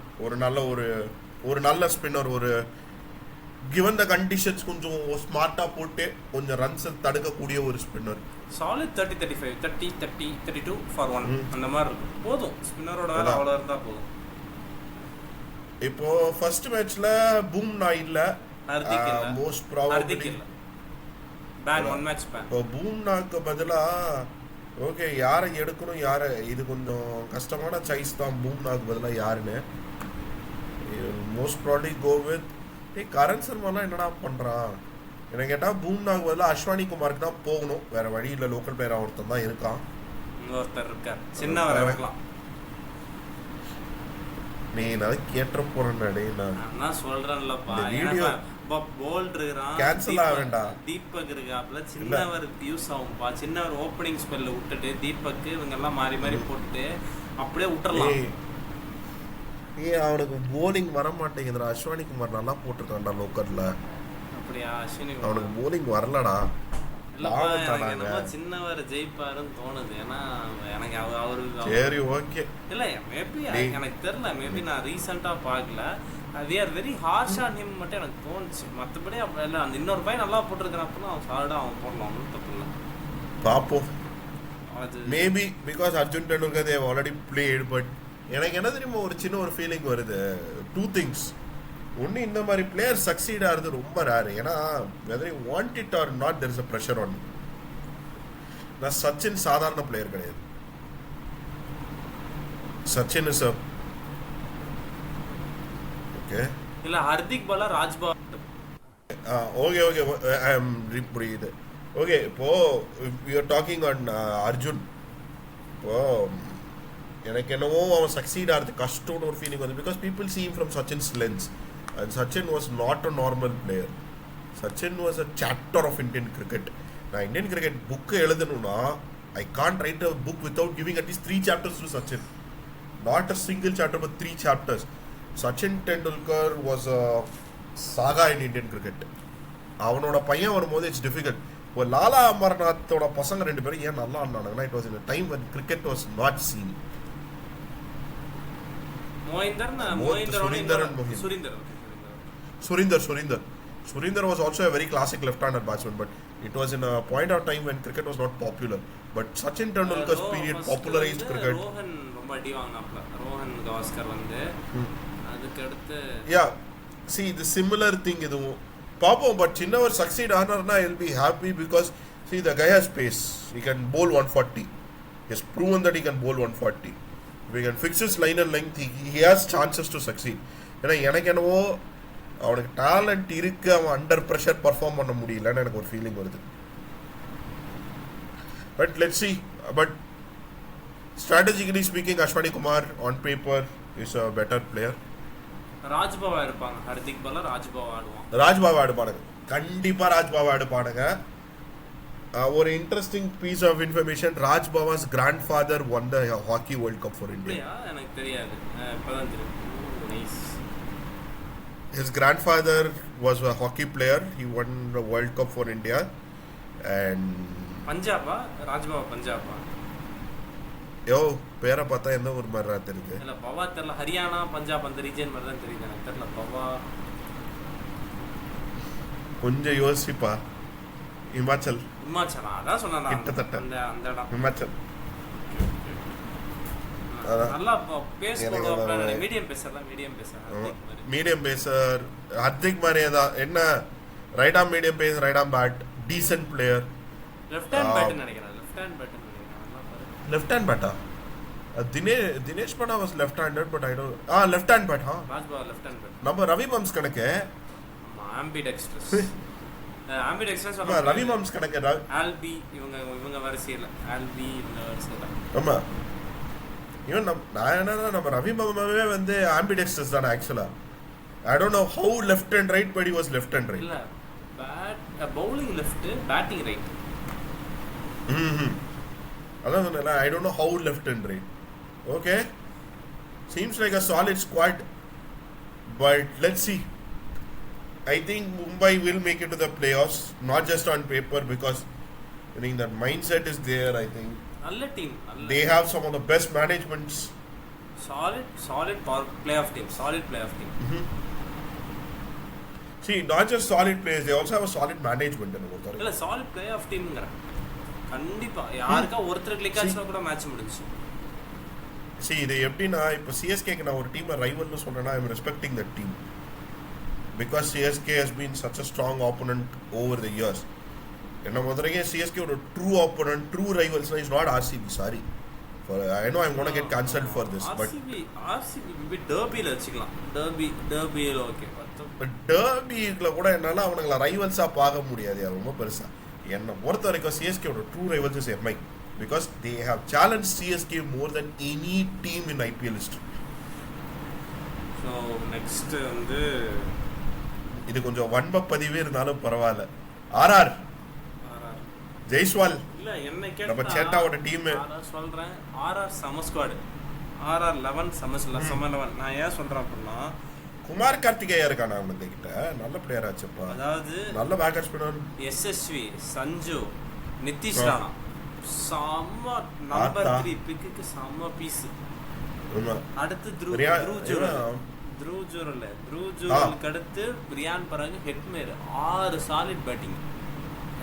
ஒரு நல்ல spinner, ஒரு கிவன் த கண்டிஷன்ஸ் கொஞ்சம் ஸ்மார்ட்டாக போட்டு கொஞ்சம் ரன்ஸ் தடுக்கக்கூடிய ஒரு ஸ்பின்னர்.
சாலிட் 30-35, 30-30, 32 ஃபார் 1 அந்த மாதிரி இருக்கும். போதும், ஸ்பின்னரோட வேலை அவ்வளோ இருந்தால் போதும்.
இப்போ ஃபர்ஸ்ட் மேட்ச்ல பூம்னா இல்ல,
ஹர்திக் இல்ல,
most probably
ban one match ban.
இப்போ பூம்னாக்கு பதிலா ஓகே யாரை எடுக்கணும், யாரை, இது கொஞ்சம் கஷ்டமான சாய்ஸ் தான். பூம்னாக்கு பதிலாக யாருன்னு most probably go with Karn சர்மாலாம் என்னடா பண்ணுறான் எனக்கு கேட்டால் பூம்னாக்கு பதிலாக அஸ்வானி குமாருக்கு தான் போகணும். வேற வழி இல்லை, லோக்கல் பிளேயர் ஒருத்தன் தான் இருக்கான்.
ஒருத்தர் இருக்கார், சின்னவர் இருக்கலாம்.
நீ நான் கேட்ட போறேன்டா, நான்
சொல்றேன்லப்பா. போல்ட் இருக்கான்,
கேன்சல் ஆக வேண்டாம்.
தீபக் இருக்காப்ல, சின்னவர் யூஸ் ஆகும்பா. சின்னவர் ஓப்பனிங் ஸ்பெல்ல விட்டுட்டு தீபக் இவங்க எல்லாம் மாறி மாறி போட்டுட்டு அப்படியே விட்டுறலாம்.
அவனுக்கு போலிங் வர மாட்டேங்குதுடா. அஸ்வானி குமார் நல்லா போட்டிருக்கான்டா லோக்கல்ல.
அப்படியா? அஸ்வினி
அவனுக்கு போலிங் வரலடா.
சின்னவர் ஜெயிப்பாருன்னு தோணுது. ஏன்னா எனக்கு அவரு
சரி ஓகே
இல்ல, மேபி எனக்கு தெரியல, மேபி நான் ரீசெண்டா பார்க்கல. We are very harsh on him மட்டும் எனக்கு தோணுச்சு. மற்றபடி அப்படி இல்லை. அந்த இன்னொரு பையன் நல்லா போட்டிருக்கிறப்பனா அவன் சார்டாக அவன் போடலாம், ஒன்றும் தப்பு இல்லை.
பார்ப்போம். அது மேபி பிகாஸ் அர்ஜுன் டெண்டுல்கர் தேவ் ஆல்ரெடி பிளேட். பட் எனக்கு என்ன தெரியுமா ஒரு சின்ன ஒரு ஃபீலிங் வருது. Two things. ஒன்று, இந்த மாதிரி பிளேயர் சக்சீட் ஆகிறது ரொம்ப ரேரு. ஏன்னா whether you want it or not there is a pressure on. நான் சச்சின் சாதாரண பிளேயர் கிடையாது. சச்சின் இஸ் ஓகே
இல்ல ஹர்திக் பாலா ராஜ்பா
ஓகே ஓகே ஐ அம் புரியுது. ஓகே இப்போ you are talking on Arjun. இப்போ எனக்கு என்னவோ அவன் சக்சீட் ஆகிறது கஷ்டம்னு ஒரு ஃபீலிங் வந்து. Because people see him from Sachin's lens. And Sachin was not a normal player. Sachin was a chapter of Indian cricket. நான் இந்தியன் கிரிக்கெட் புக்கு எழுதணும்னா I can't write a book without giving at least 3 chapters to Sachin. Not a single chapter but 3 chapters. Sachin Tendulkar was a saga in Indian cricket. அவனோட பையன் வரும்போது it's difficult. இப்போ லாலா அமர்நாத்தோட பசங்க 2 பேரும் ஏன் நல்லா ஆடினாங்கன்னா it was in a time when cricket was not seen. Surinder was also a very classic left-hander batsman, but it was in a point of time when cricket was not popular. But Sachin Tendulkar's period popularized cricket.
Rohan ரொம்ப அடி வாங்குனாப்ல. ரோஹன் கவாஸ்கர் வந்து அதுக்கு அடுத்து
yeah, see the similar thing இதுவும் பாப்போம். But Chinnavar succeed ஆனார்னா I will be happy because see the guy has pace. He can bowl 140. He has proven that he can bowl 140. If he can fix his line and length, he has chances to succeed. ஏன்னா எனக்கு என்னவோ அவனுக்கு talent இருக்கு, அவன் under pressure perform பண்ண முடியலன்னு எனக்கு ஒரு ஃபீலிங் வருது. But let's see. But strategically speaking, Ashwani Kumar on paper is a better player.
ராஜ்பாவா இருப்பாங்க. ஹர்திக் பாலா ராஜ்பாவா ஆடுவான்.
ராஜ்பாவா ஆடுப்பானுங்க, கண்டிப்பா ராஜ்பாவா ஆடுப்பானுங்க. ஒரு interesting piece of information, Raj Bawa's grandfather won the hockey world cup for India.
எனக்கு தெரியாது, இப்பதான் தெரியும். Nice.
His grandfather was a hockey player. He won the world cup for India. And
பஞ்சாபா, ராஜ் பவா பஞ்சாபா?
யோ பேரை பார்த்தா எந்த ஒரு மாதிரி தான் தெரியுது.
இல்ல பவா தெரியல, ஹரியானா பஞ்சாப் அந்த ரீஜன் மாதிரி தான் தெரியுது எனக்கு. தெரியல பவா. கொஞ்சம்
யோசிப்பா. இமாச்சல்.
இமாச்சலா? அதான் சொன்னேன்
கிட்டத்தட்ட
அந்த இடம்
இமாச்சல்.
நல்லா பேசுறோம். மீடியம்
பேசர் ஹர்திக் மாதிரியே தான். என்ன right arm medium pace, right arm bat, decent player.
Left hand bat நினைக்கிறேன்.
left hand bat Dinesh Pana was left handed, but I don't left hand bat
Rajbaba left hand bat
நம்ம Ravi mumps கணக்கு
ambidextrous ambidextrous
Ravi mumps கணக்கு
ஆல்பி இவங்க வரிசையில ஆல்பி இவங்க வரிசையில
ஆமா. இவன் நான் என்னன்னா நம்ம ரவி மம்மே வந்து ambidextrous தான் ஆக்சுவலா. I don't know how left and right, but he was left and right.
இல்ல bowling left, batting right.
அதான் சொன்னேன்ல, I don't know how left and right. Okay, seems like a solid squad, but let's see. I think Mumbai will make it to the playoffs, not just on paper, because I think that mindset is there. I think
நல்ல team,
they have some of the best managements.
Solid playoff team.
See, not just solid players, they also have a solid management.
இல்ல solid playoff teamங்கற கண்டிப்பா யாருக்கா ஒருத்தர் click ஆச்சுனா கூட match முடிஞ்சு.
See, இது எப்படினா இப்போ CSK க்கு நான் ஒரு டீமை ரைவல்னு சொல்றேன்னா I am respecting that team because CSK has been such a strong opponent over the years. என்ன முதல்ல CSK ஒரு true opponent, true rivals is not RCB. Sorry, for I know I'm going to get cancelled for this, but
RCB derbyல வச்சுக்கலாம். derbyல okay.
but derbyல கூட என்னால அவங்கள ரைவல்ஸா பார்க்க முடியாது. ரொம்ப பெருசா என்ன பொறுத்த வரைக்கும் CSK ஓட true rivals is MI because they have challenged CSK more than any team in IPL history.
So next வந்து
இது கொஞ்சம் வன்ப பதிவே இருந்தாலும் பரவாயில்ல. RR ஜெய்ஸ்வால்
இல்ல என்ன கேட்டா
நம்ம சேட்டாவோட டீம்
சொல்றேன். RR சம ஸ்குவாட், RR 11 சம 11. நான் ஏன் சொல்றேன் அப்படின்னா
குமார் கார்த்திகேயா இருக்கானா அவனுக்கு கிட்ட நல்ல பிளேயர் ஆச்சுப்பா.
அதாவது
நல்ல Baker spinner.
SSV Sanju Nitish Rana சம நம்பர் 3 பிக்குக்கு சம பீஸ். அடுத்து த்ரூ ஜோரல் அடுத்து ரியான் பராக், ஹெட்மேயர் 6 சாலிட் பேட்டிங்.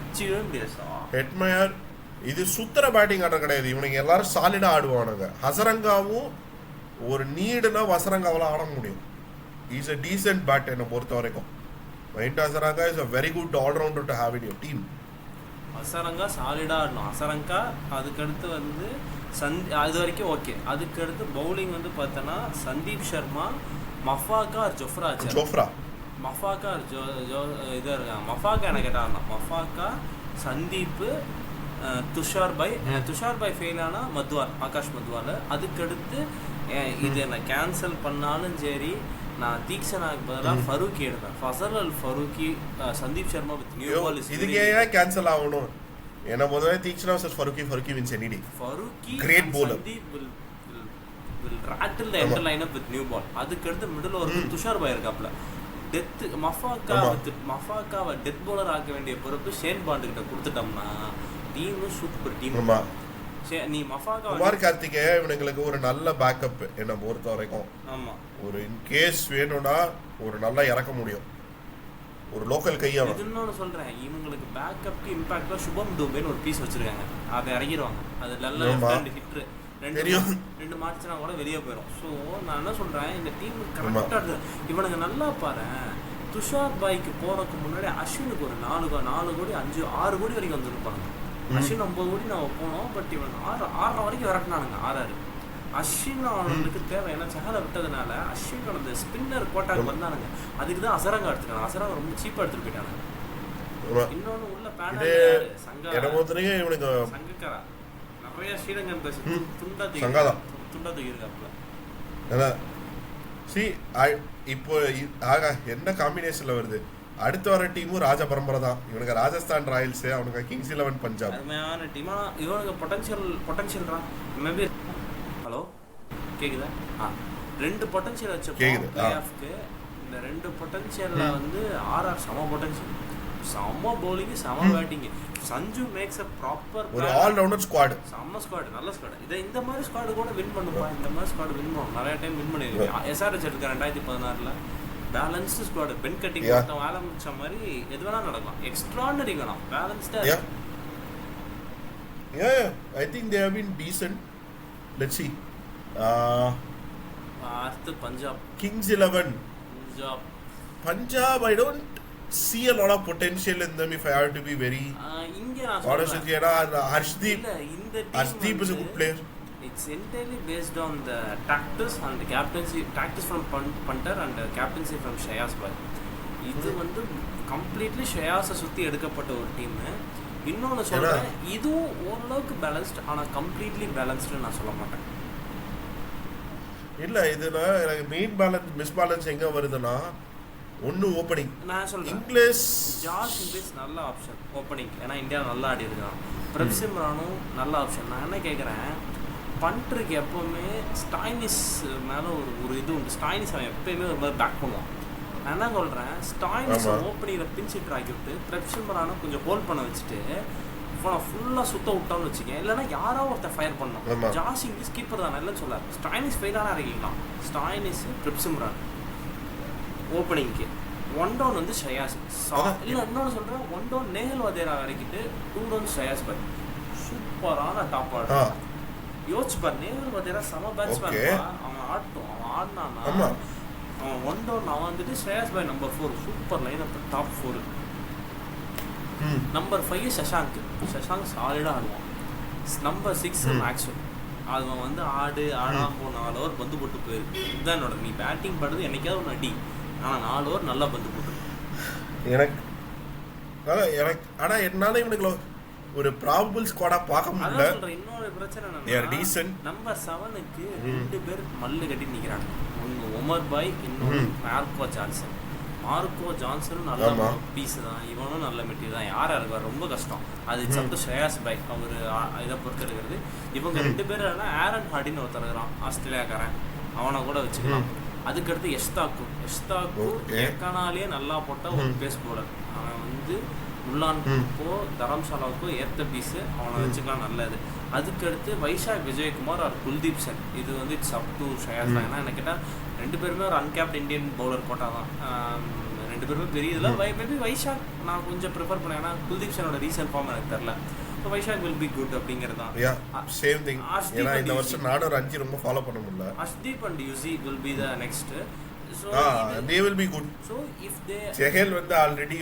அச்சீவ் முடியாது
ஹெட்மேயர். இது சுத்தர பேட்டிங் ஆட கிடையாது. இவனுங்க எல்லாரும் சாலிடா ஆடுவானுங்க. ஹசரங்காவும் ஒரு நீடுனா வசரங்காவெல்லாம் ஆட முடியும். He's a decent bat என்ன பொறுத்த வரைக்கும். Mahindra Hasaranga is a very good all-rounder to have in your team.
Hasaranga சாலிடா ஆடணும். ஹசரங்கா அதுக்கடுத்து வந்து அது வரைக்கும் ஓகே. அதுக்கடுத்து பவுலிங் வந்து பார்த்தோன்னா சந்தீப் சர்மா, மஃபாக்கா, ஜோஃப்ரா மஃபாக்கா இது இருக்காங்க. மஃபாக்கா என்ன கேட்டாருன்னா மஃபாக்கா, சந்தீப், துஷார் பாய் ஃபெயில் ஆனால் மத்வால், ஆகாஷ் மத்வால். அதுக்கடுத்து இது என்ன கேன்சல் பண்ணாலும் சரி, நான் தீக்ஷனாக்கு பதிலாக ஃபரூக்கி எடுப்பேன். Fazal al Farooqi, Sandeep Sharma with new ball.
இதுக்கு ஏன் கேன்சல் ஆகணும்? என்ன முதல்ல Theekshana versus Farooqi wins any day.
Farooqi
great bowler.
Sandeep will rattle the entire lineup with new ball. அதுக்கு அடுத்து மிடில் ஒரு துஷார் பாய் இருக்காப்ல. டெத் மஃபாக்காவை டெத் bowler ஆக்க வேண்டிய பொறுப்பு ஷேன் பாண்ட் கிட்ட கொடுத்துட்டோம்னா டீம் சூப்பர் டீம். நீ மஃபாக்கா
குமார் கார்த்திகேயா இவனுங்களுக்கு ஒரு நல்ல பேக்கப் என்ன பொறுத்த வரைக்கும்.
ஆமா,
ஒரு இன் கேஸ் வேணும்னா ஒரு நல்லா இறக்க முடியும். ஒரு லோக்கல் கையா.
இன்னொன்னு சொல்றேன், இவங்களுக்கு பேக்கப்க்கு இம்பாக்டா சுபம் டூபேன்னு ஒரு பீஸ் வச்சிருக்காங்க. அதை இறங்கிடுவாங்க. அது நல்ல லெஃப்ட் ஹிட்டர். ரெண்டு மார்ச்னா கூட வெளியே போயிடும். ஸோ நான் என்ன சொல்றேன், இந்த டீம் கரெக்டாக இவனுங்க நல்லா பாரு. துஷார் பாய்க்கு போறதுக்கு முன்னாடி அஸ்வினுக்கு ஒரு 4 கோடி 5-6 கோடி வரைக்கும் வந்துருப்பாங்க. அஸ்வின் 9 கோடி நான் போனோம். பட் இவன் 6 வரைக்கும் விரட்டினானுங்க. 6 அஸ்வின் அவனுக்கு தேவை. ஏன்னா சஹலை விட்டதுனால அஸ்வினோட அந்த ஸ்பின்னர் கோட்டாக்கு வந்தானுங்க. அதுக்கு தான் அசரங்கா எடுத்துக்காங்க. அசரங்கா ரொம்ப சீப்பா எடுத்துட்டு போயிட்டானுங்க. இன்னொன்னு உள்ள பேனல் சங்கக்காரா நிறைய ஸ்ரீலங்கன் பேசி துண்டா தூக்கிருக்காப்ல.
இப்போ என்ன காம்பினேஷன்ல வருது. அடுத்து வர டீமும் ராஜ பரம்பரை தான். இவனுக்கு ராஜஸ்தான் ராயல்ஸ், அவனுக்கு கிங்ஸ் 11 பஞ்சாப்.
அருமையான டீமா. இவனுக்கு பொட்டன்ஷியல்ரா மேபி. ஹலோ கேக்குதா? ரெண்டு பொட்டன்ஷியல் வச்ச பிளே ஆஃப்க்கு. இந்த ரெண்டு பொட்டன்ஷியல்ல வந்து ஆர்ஆர் சம பொட்டன்ஷியல், சம பவுலிங், சம batting. Sanju maths a proper
ஒரு ஆல் ரவுண்டர் ஸ்குவாட்,
சம ஸ்குவாட், நல்ல ஸ்குவாட். இந்த மாதிரி ஸ்குவாட் கூட வின் பண்ணுப்பா. இந்த மாதிரி ஸ்குவாட் வின் பண்ணும், நிறைய டைம் வின் பண்ணிருக்கேன். எஸ்ஆர்எச் எடுக்க 2016 பேலன்ஸ்டு ஸ்குவாட். பென் கட்டிங் மொத்தம் வேலை முடிச்ச மாதிரி எது வேணா நடக்கலாம். எக்ஸ்ட்ரானரி வேணாம், பேலன்ஸ்டா.
I think they have been decent. Let's see.
அடுத்து Punjab,
Kings 11. Punjab, I don't see a lot of potential in them if I have to be very honest with you. Harshdeep is a good player.
It's entirely based on the tactics and the captaincy, tactics from punter and captaincy from Shreyas Bhai. இது வந்து completely ஷ்ரேயாஸை சுற்றி எடுக்கப்பட்ட ஒரு team. இன்னொன்று சொல்கிறேன், இதுவும் ஓரளவுக்கு balanced, ஆனால் கம்ப்ளீட்லி பேலன்ஸ்டு நான் சொல்ல மாட்டேன்.
இல்லை, இதில் எனக்கு மெயின் பேலன்ஸ் மிஸ்பேலன்ஸ் எங்கே வருதுன்னா, ஒன்று ஓப்பனிங்.
நான் சொல்கிறேன், ஜாஸ் இங்கிலீஷ் நல்ல ஆப்ஷன் ஓப்பனிங், ஏன்னா இந்தியா நல்லா ஆடி இருக்கான். பிரப்சிம்ரானும் நல்ல ஆப்ஷன். நான் என்ன கேட்குறேன், பண்ட்ருக்கு எப்போவுமே ஸ்டாய்னிஸ் மேலே ஒரு இது உண்டு. ஸ்டாய்னிஸ் அவன் எப்போயுமே ஒரு மாதிரி பேக் பண்ணுவான். நான் என்ன சொல்கிறேன், ஸ்டாய்னிஸ் ஓப்பனிங்கில் பின்சிட்டு ஆக்கி விட்டு பிரப்சிம்ரானும் கொஞ்சம் ஹோல்ட் பண்ண வச்சுட்டு ஃபுல்லாக சுத்த விட்டான்னு வச்சுக்கேன். இல்லைன்னா யாராவது ஒருத்தர் ஃபயர் பண்ணோம். ஜாஸ் இங்கிலீஷ் கீப்பர் தான் இல்லைன்னு சொல்லார். ஸ்டாய்னிஸ் ஃபெயிலான இறக்கிக்கலாம். ஸ்டாய்னிஸ் பிரப்சிம்ரான் ஓப்பனிங்க்கு. 1 டவுன் வந்து ஷ்ரேயாஸ். இல்லை இன்னொன்று சொல்கிறேன், 1 டவுன் நேஹல் வதேரா இறக்கிட்டு 2 டவுன் ஷ்ரேயாஸ் பாய். சூப்பரான டாப் ஆர்டர். யோசிச்சு பாரு, நேஹல் வதேரா சம பேட்ஸ்மேன். அவன் ஆட்டும், அவன் ஆடினானா அவன் 1 டவுன். அவன் வந்துட்டு ஷ்ரேயாஸ் பாய் number 4, super line up, top 4. Number 5 Shashank சாலிடாக ஆடுவான். Number 6 Maxwell. அவன் வந்து ஆடாமல் போன 4 ஓவர் பந்து போட்டு போயிருக்கு. இதுதான் என்னோட, நீ பேட்டிங் பண்ணுறது என்னைக்காவது ஒன்று அடி, ஆனால் 4 ஓவர் நல்லா பந்து போட்டு
எனக்கு. ஆனால் என்னால் இவனுக்கு ஒரு ப்ராபபிள் ஸ்குவாடா பார்க்க முடியல.
இன்னொரு பிரச்சனை என்னன்னா, நம்பர் 7க்கு 2 பேர் மல்லு கட்டி நிற்கிறாங்க. ஒன்று உமர் பாய், இன்னொன்று மார்க்கோ ஜான்சனும் நல்ல பீஸ் தான், இவனும் நல்ல மெட்டீரியல் தான். யாராக இருக்கார் ரொம்ப கஷ்டம். அது சப்து ஷ்ரேயாஸ் பாய் அவர் இதை பொறுத்து இருக்கிறது. இவங்க 2 பேர் ஆரன் ஹார்டின்னு ஒருத்தர் இருக்கிறான், ஆஸ்திரேலியாக்காரன், அவனை கூட வச்சுக்கலாம். அதுக்கடுத்து எஸ்தாக்கு ஏற்கனாலேயே நல்லா போட்ட ஒரு பேஸ் போலர். அவன் வந்து முல்லான்கோ தரம்சாலாவுக்கோ ஏற்ற பீஸு, அவனை வச்சுக்கலாம், நல்லது. அதுக்கடுத்து வைஷாக் விஜயகுமார் ஆர் குல்தீப் சென். இது வந்து இட்ஸ் அப் டு ஷ்ரேயாஸ் தான். ஏன்னா என்ன கேட்டால் 2 பேருமே ஒரு அன்கேப்ட் இந்தியன் பவுலர் போட்டால் தான். 2 பேருமே பெரிய இதில் மேபி வைஷாக் நான் கொஞ்சம் ப்ரிஃபர் பண்ணேன். ஏன்னா குல்தீப் செனோட ரீசன்ட் ஃபார்ம் எனக்கு தெரில. So Vizag will be good அப்படிங்கிறது தான்.
Same thing. ஏன்னா இந்த வருஷம் நானும் ஒரு 5 ரொம்ப ஃபாலோ பண்ண முடியல.
Arshdeep and Yuzi will be the next. So
they will be good.
So if they
Chahal வந்து ஆல்ரெடி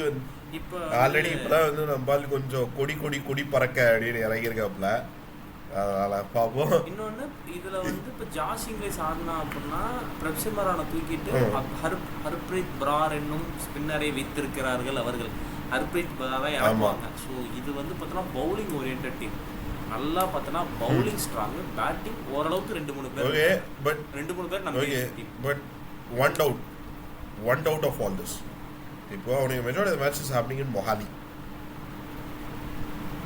இப்போதான் வந்து நம்மால் கொஞ்சம் கொடி பறக்க அப்படின்னு இறங்கியிருக்காப்புல. அதனால் பார்ப்போம்.
இன்னொன்று இதில் வந்து இப்போ ஜாஸ் இங்கிலீஷ் ஆடினா அப்படின்னா பிரப்சிமரானை தூக்கிட்டு ஹர்ப்ரீத் பிரார் என்னும் ஸ்பின்னரை வைத்திருக்கிறார்கள் அவர்கள். ஹர்ப்ரீத் பிராரை இறங்குவாங்க. ஸோ இது வந்து பார்த்தோன்னா பவுலிங் ஓரியன்ட் டீம். நல்லா பார்த்தோன்னா பவுலிங் ஸ்ட்ராங், பேட்டிங் ஓரளவுக்கு 2-3 பேர்.
ஓகே, பட்
2-3 பேர் நம்ம
but one doubt of all this. இப்போ அவனுக்கு majority of the matches happening in Mohali,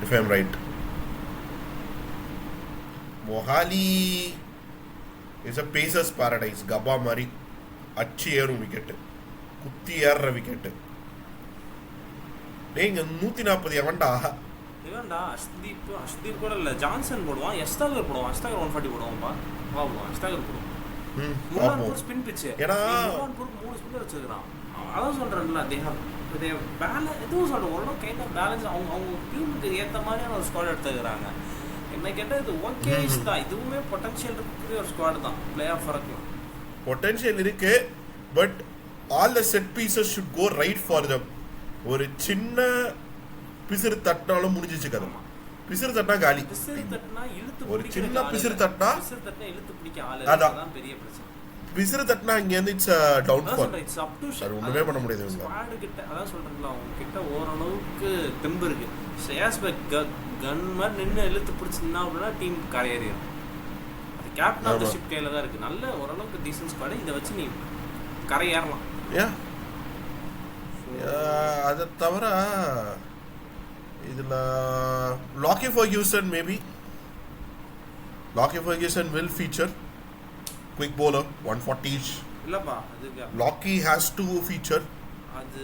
if I'm right. Mohali is a pacers paradise. Gabba mari அச்சி ஏறும் விக்கெட்டு, குத்தி ஏறுற விக்கெட்டு. நீங்க 140 எவன்டா
இவன்டா அஷ்தீப் கூட இல்லை, ஜான்சன் போடுவான், எஸ்தாகர் போடுவான். எஸ்தாகர் 140 போடுவான்ப்பா. வாங்குவான் எஸ்தாகர் போடுவான். ஸ்பின் பிச்சு, ஏன்னா 3 ஸ்பின்னர் வச்சிருக்கான். அதான் சொல்றேன்ல, எதுவும் சொல்றேன், ஓரளவு கைண்ட் ஆஃப் பேலன்ஸ். அவங்க டீமுக்கு ஏற்ற மாதிரியான ஒரு ஸ்குவாட் எடுத்துக்கிறாங்க. என்ன கேட்டால் இது ஓகே தான். இதுவுமே பொட்டன்ஷியல் இருக்கக்கூடிய ஒரு ஸ்குவாட் தான். பிளே ஆஃப் வரக்கு
பொட்டன்ஷியல் இருக்கு. But all the set pieces should go right for them. ஒரு சின்ன பிசிறு தட்டினாலும் முடிஞ்சிச்சு கதை. பிசிறு தட்டினா காலி. ஒரு சின்ன பிசிறு தட்டினா
இழுத்து பிடிக்க ஆளு, அதான் பெரிய பிரச்சனை.
பிசிறு தட்டினா இங்க இருந்து it's downfall.
It's up to
ஒண்ணுமே பண்ண முடியாது.
ஸ்குவாட் கிட்ட அதான் சொல்றேன்ல, அவங்க கிட்ட ஓரளவுக்கு தெம்பு இருக்கு. ஷ்ரேயாஸ் பாய் கன் மாதிரி நின்று இழுத்து பிடிச்சிருந்தா அப்படின்னா டீம் கரையேறிடும். அது கேப்டன் ஆஃப் தி ஷிப் கையில தான் இருக்கு. நல்ல ஓரளவுக்கு டீசன்ட் ஸ்குவாட். இதை வச்சு நீ கரையேறலாம்.
யா,
ஸோ
அதை தவிர இதில் Lockie Ferguson maybe Lockie Ferguson will feature quick bowler 140
இல்லப்பா அதுக்கு
லாக்கி ஹேஸ் டு ஃபீச்சர்
அது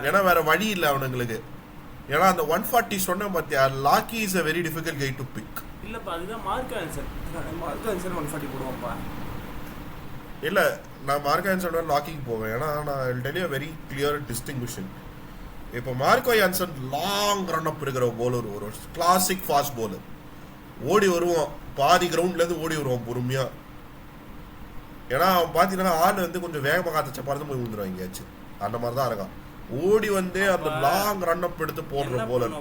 ஏன்னா வேற வழி இல்லை அவனுங்களுக்கு. ஏன்னா அந்த 140 சொன்ன பார்த்தியா, லாக்கி is a very difficult guy to pick.
இல்லப்பா அதுதான் மார்க் ஆன்சர் 140 போடுவான்ப்பா.
இல்லை நான் மார்க் ஆன்சர் லாக்கிக்கு போவேன். ஏன்னா நான் will tell you a very clear distinction. இப்போ மார்க்கோ யான்சன் லாங் ரன் அப் இருக்கிற bowler, ஒரு கிளாசிக் ஃபாஸ்ட் bowler. ஓடி வருவான், பாதி கிரவுண்ட்லேருந்து ஓடி வருவான் பொறுமையா. ஏன்னா அவன் பார்த்தீங்கன்னா ஆள் வந்து கொஞ்சம் வேகமாக காத்தச்ச பார்த்து போய் விழுந்துருவான் எங்கேயாச்சும். அந்த மாதிரி தான் இருக்கான். ஓடி வந்து அந்த லாங் ரன் அப் எடுத்து போடுற போலர்.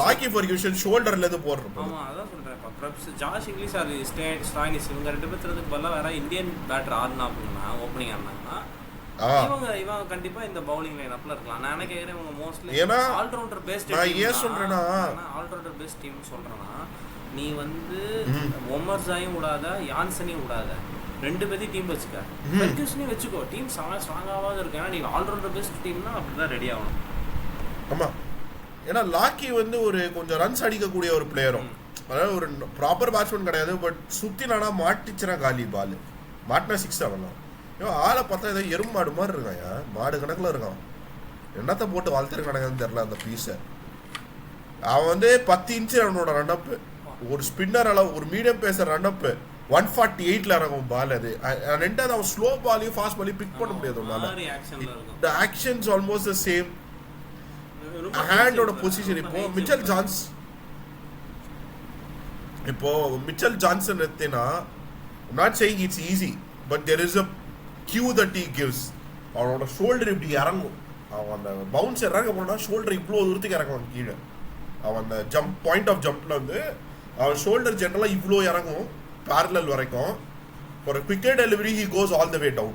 லாக்கி ஃபர்கியூசன் ஷோல்டர்ல இருந்து போடுற போலர்.
ஆமா அதான் சொல்றேன். ஜாஷ் இங்கிலீஷ் ஆர் ஸ்டாயினிஸ் இவங்க ரெண்டு பேருக்கு பதிலா வேற இந்தியன் பேட்டர் ஆடினா அப்படின்னா ஓப்பனிங் ஆடினாங்கன்னா இவங்க கண்டிப்பா இந்த பவுலிங் லைன் அப்ல இருக்கலாம். நான் என்ன கேக்குறேன், இவங்க மோஸ்ட்லி ஆல்ரவுண்டர் பெஸ்ட் டீம். நான் ஏன் சொல்றேன்னா ஆல்ரவுண்டர் பெஸ்ட் டீம் சொல்றேன்னா, நீ வந்து ஒமர் ஜாயும் விடாத, யான்சனையும் விடாத, ரெண்டு பேரும் டீம் வச்சுக்க, ஃபர்கியூசனையும் வச்சுக்கோ. டீம் ஸ்ட்ராங்காவாக இருக்கு. ஏன்னா நீ ஆல்ரவுண்டர் பெஸ்ட் டீம்னா அப்படிதான் ரெடி ஆகணும்.
ஆமா, ஏன்னா லாக்கி வந்து ஒரு கொஞ்சம் ரன்ஸ் அடிக்கக்கூடிய ஒரு பிளேயரும், அதாவது ஒரு ப்ராப்பர் பேட்ஸ்மேன் கிடையாது. பட் சுத்தினானா மாட்டிச்சுனா காலி பால், மாட்டினா 6 ஆகலாம். இவன் ஆளை பார்த்தா ஏதோ எறும்பாடு மாதிரி இருக்கான், மாடு கணக்கில் இருக்கான். என்னத்தை போட்டு வளர்த்துரு கணக்குன்னு தெரியல அந்த பீஸை. அவன் வந்து 10 இன்ச்சு அவனோட ரன்னப்பு, ஒரு ஸ்பின்னர் அளவு, ஒரு மீடியம் பேசர் ரன்னப்பு 148ல இறங்கும் பால். அது ரெண்டாவது அவன் ஸ்லோ பாலையும் ஃபாஸ்ட் பாலையும் பிக் பண்ண முடியாது. the action is almost the same. ஹேண்டோட பொசிஷன். இப்போ மிச்சல் ஜான்சன் எடுத்தேன்னா, not saying it's easy, but there is a cue that he gives. அவனோட ஷோல்டர் இப்படி இறங்கும். அவன் அந்த பவுன்ஸ் இறங்க போனா ஷோல்டர் இவ்வளோ தூரத்துக்கு இறங்குவான் கீழே. அவன் அந்த ஜம்ப் பாயிண்ட் ஆஃப் ஜம்ப்ல வந்து அவன் ஷோல்டர் ஜென்ரலாக இவ்வளோ இறங்கும் parallel வரைக்கும். for a quicker delivery he goes all the way down,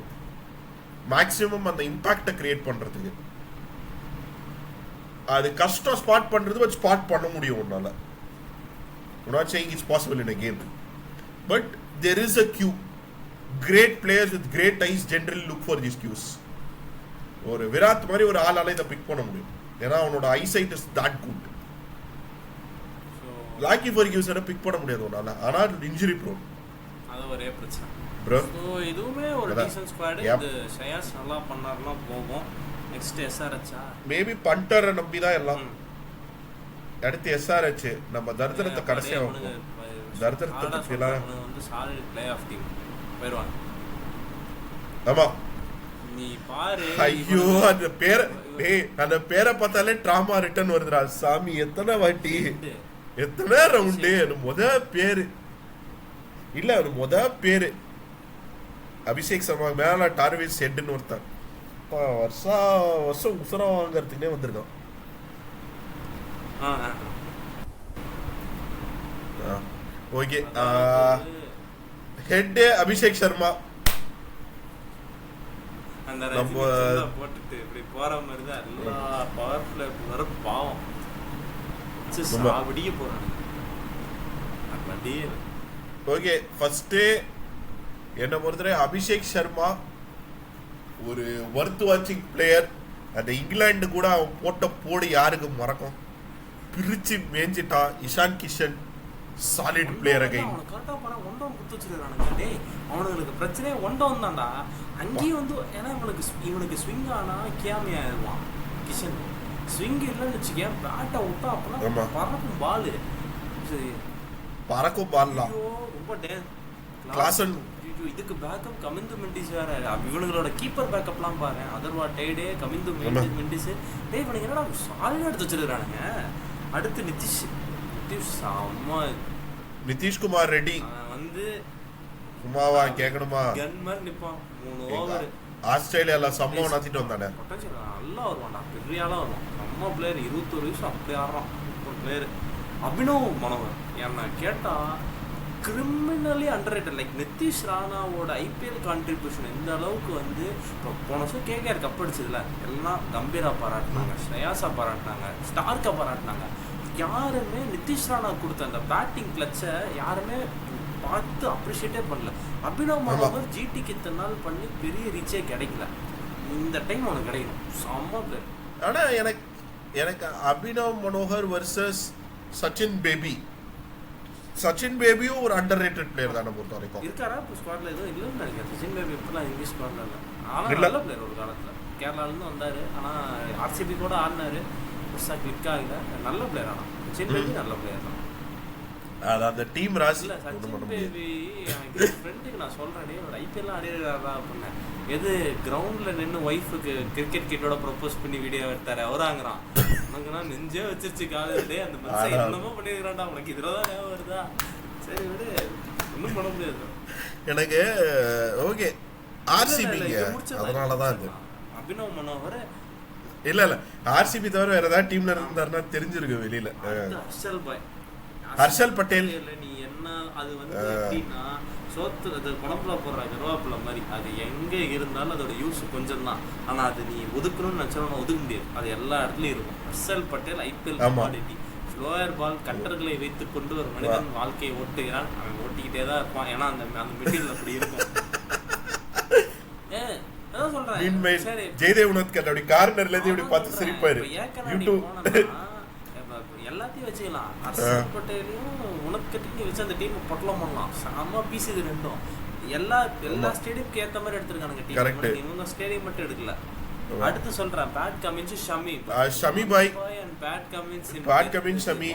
maximum அந்த இம்பாக்டை கிரியேட் பண்றதுக்கு. அது கஷ்டம் ஸ்பாட் பண்றது, பட் ஸ்பாட் பண்ண முடியும் உன்னால. I'm not saying it's possible in a game, but there is a cue. Great players with great eyes generally look for these cues. ஒரு விராட் மாதிரி ஒரு ஆளால இதை பிக் பண்ண முடியும், ஏன்னா அவனோட ஐசைட் இஸ் that good. லாக்கி ஃபர்கியூசனை பிக் பண்ண முடியாது உன்னால, ஆனா இன்ஜுரி ப்ரோன்.
அது ஒரே பிரச்சனை
ப்ரோ.
சோ இதுவுமே ஒரு டீசன்ட் ஸ்குவாட். இது ஷயாஸ் நல்லா பண்ணாருன்னா போகும். நெக்ஸ்ட் எஸ்ஆர்எச்
மேபி பண்டரை நம்பி தான் எல்லாம். அடுத்து எஸ்ஆர்எச் நம்ம தர்தரத்தை கடைசியா வைப்போம். தர்தரத்தை பத்திலாம்
வந்து சாலிட் பிளே ஆஃப் டீம் போயிடுவாங்க.
ஆமா
நீ பாரு.
ஐயோ அந்த பேரை பார்த்தாலே ட்ராமா ரிட்டர்ன் வருதுடா சாமி. எத்தனை வாட்டி, எத்தனை ரவுண்டு. முத பேரு இல்ல, ஒரு முத பேரு அபிஷேக் சர்மா மேல டார்விஸ் ஹெட்னு ஒருத்தன் வருஷம் உசரம் வாங்கறதுக்குனே வந்திருக்கான். Okay, head Abhishek Sharma.
நம்ம போட்டுட்டு இப்படி போற மாதிரி தான் எல்லா பவர் பிளே வர பாவம். அப்படியே போறாங்க.
ஓகே, ஃபர்ஸ்ட் என்ன பொறுத்தவரை அபிஷேக் சர்மா ஒரு வர்த் வாட்சிங் பிளேயர். அந்த இங்கிலாந்து கூட அவன் போடு யாருக்கு மறக்கும், பிரிச்சு மேஞ்சிட்டான். Ishan Kishan solid player again.
கரெக்டா போனா ஒண்டோன் குத்து வச்சிருக்கானுங்க. டேய் அவனுங்களுக்கு பிரச்சனையே ஒண்டோன் தான்டா. அங்கேயும் வந்து ஏன்னா இவனுக்கு ஸ்விங் ஆனா கேமி ஆயிடுவான். கிஷன் ஸ்விங் இல்லைன்னு வச்சுக்கேன், பேட்டை விட்டா அப்படின்னா பறக்கும் பால்.
பறக்கும் பால்லாம்
ரொம்ப
கிளாஸ்.
இதுக்கு பேக்கப் கமிந்து மெண்டிஸ் வேற. இவனுங்களோட கீப்பர் பேக்கப்லாம் பாரு. அதர்வா டேடே கமிந்து மெண்டிஸ். டே இவனுக்கு என்னடா சாலிடா எடுத்து வச்சிருக்கானுங்க. அடுத்து நிதிஷ் செம்ம.
நிதிஷ்குமார் ரெட்டி
வந்து
சும்மாவா கேட்கணுமா,
கன் மாதிரி நிப்பான். 3 ஓவர்
ஆஸ்திரேலியால செம்ம நாத்திட்டு வந்தானே.
நல்லா வருவான்டா, பெரிய ஆளா வருவான். செம்ம பிளேயர், 21 வயசு அப்படி ஆடுறான். ஒரு பிளேயர் அபினவ் மனோகர். என்ன கேட்டா criminally underrated. Like Nitish ராணாவோட ஐபிஎல் கான்ட்ரிபியூஷன் எந்த அளவுக்கு வந்து இப்போ போன வருஷம் கேகேஆர் கப் அடிச்சதுல எல்லாம் கம்பீரா பாராட்டினாங்க, ஸ்ரேயாஸா பாராட்டினாங்க, ஸ்டார்க்கா பாராட்டினாங்க. யாருமே நிதிஷ் ராணா கொடுத்த அந்த பேட்டிங் கிளச்சை யாருமே பார்த்து அப்ரிஷியேட்டே பண்ணல. அபினவ் மனோகர் ஜிடிக்கு இத்தனை நாள் பண்ணி பெரிய ரீச்சே கிடைக்கல. இந்த டைம் உனக்கு கிடைக்கும் செம்ம பிளேயர்.
ஆனால் எனக்கு அபினவ் மனோகர் வர்சஸ் சச்சின் பேபி. சச்சின் பேபியும் ஒரு அண்டர் ரேட்டட் பிளேயர் தானே பொறுத்த வரைக்கும்.
இருக்காரா இப்போ ஸ்குவாட்ல எதுவும் இல்லைன்னு நினைக்கிறேன். சச்சின் பேபி இப்போலாம் இங்கிலீஷ் ஸ்குவாட்ல இல்லை. ஆனால் நல்ல பிளேயர் ஒரு காலத்தில் கேரளாலேருந்து வந்தார். ஆனால் ஆர்சிபி கூட ஆடினார். பெருசாக கிளிக் ஆகல. நல்ல பிளேயர். ஆனால் சச்சின் பேபி நல்ல பிளேயர் தான்.
அது அந்த டீம் ராசி
இல்லை சச்சின் பேபி எனக்கு ஃப்ரெண்டுக்கு நான் சொல்கிறேன் ஒரு ஐபிஎல்லாம் ஆடிடுறாரா அப்படின்னேன். எது கிரவுண்டில் நின்று ஒய்ஃபுக்கு கிரிக்கெட் கிட்டோட ப்ரொப்போஸ் பண்ணி வீடியோ எடுத்தாரு அவராங்கிறான். உனக்குன்னா நெஞ்சே வச்சிருச்சு காலையிலே அந்த மனுஷன் என்னமோ பண்ணிருக்கிறான்டா. உனக்கு இதில் தான் ஞாபகம் வருதா? சரி விடு, ஒன்றும் பண்ண முடியாது.
எனக்கு ஓகே ஆர்சிபிங்க அதனால தான் இது
அபினவ் மனோகர்
இல்ல ஆர்சிபி தவிர வேற ஏதாவது டீம்ல இருந்தாருன்னா தெரிஞ்சிருக்கு வெளியில.
ஹர்ஷல் பாய்,
ஹர்ஷல் பட்டேல்
நீ என்ன அது வந்து எப்படின்னா சோத்து அது குழம்புல போடுற கருவாப்பில மாதிரி. அது எங்க இருந்தாலும் அதோட யூஸ் கொஞ்சம் தான். ஆனா அது நீ ஒதுக்கணும்னு நினைச்சாலும் ஒதுக்க முடியாது. அது எல்லா இடத்துலயும் இருக்கும். Harshal Patel IPL commodity. Slower ball கட்டர்களை வைத்துக் கொண்டு ஒரு மனிதன் வாழ்க்கையை ஓட்டுகிறான். அவன் ஓட்டிக்கிட்டே தான் இருப்பான். ஏன்னா அந்த மெட்டீரியல் அப்படி இருக்கும்.
ஜெயதேவ் உனத்கர் அப்படி கார்னர்ல இருந்து இப்படி பார்த்து சிரிப்பாரு.
எல்லாத்தையும் வச்சுக்கலாம். ஹர்ஷல் பட்டேலையும் உனத்கட்டையும் வச்சு அந்த டீம் பொட்டலம் பண்ணலாம். செம்ம பீஸ் இது ரெண்டும். எல்லா ஸ்டேடியம்க்கு ஏற்ற மாதிரி எடுத்திருக்கானுங்க டீம். இவங்க ஸ்டேடியம் மட்டும் எடுக்கல. அடுத்து சொல்றேன் Pat Cummins Shami bye and Pat Cummins Shami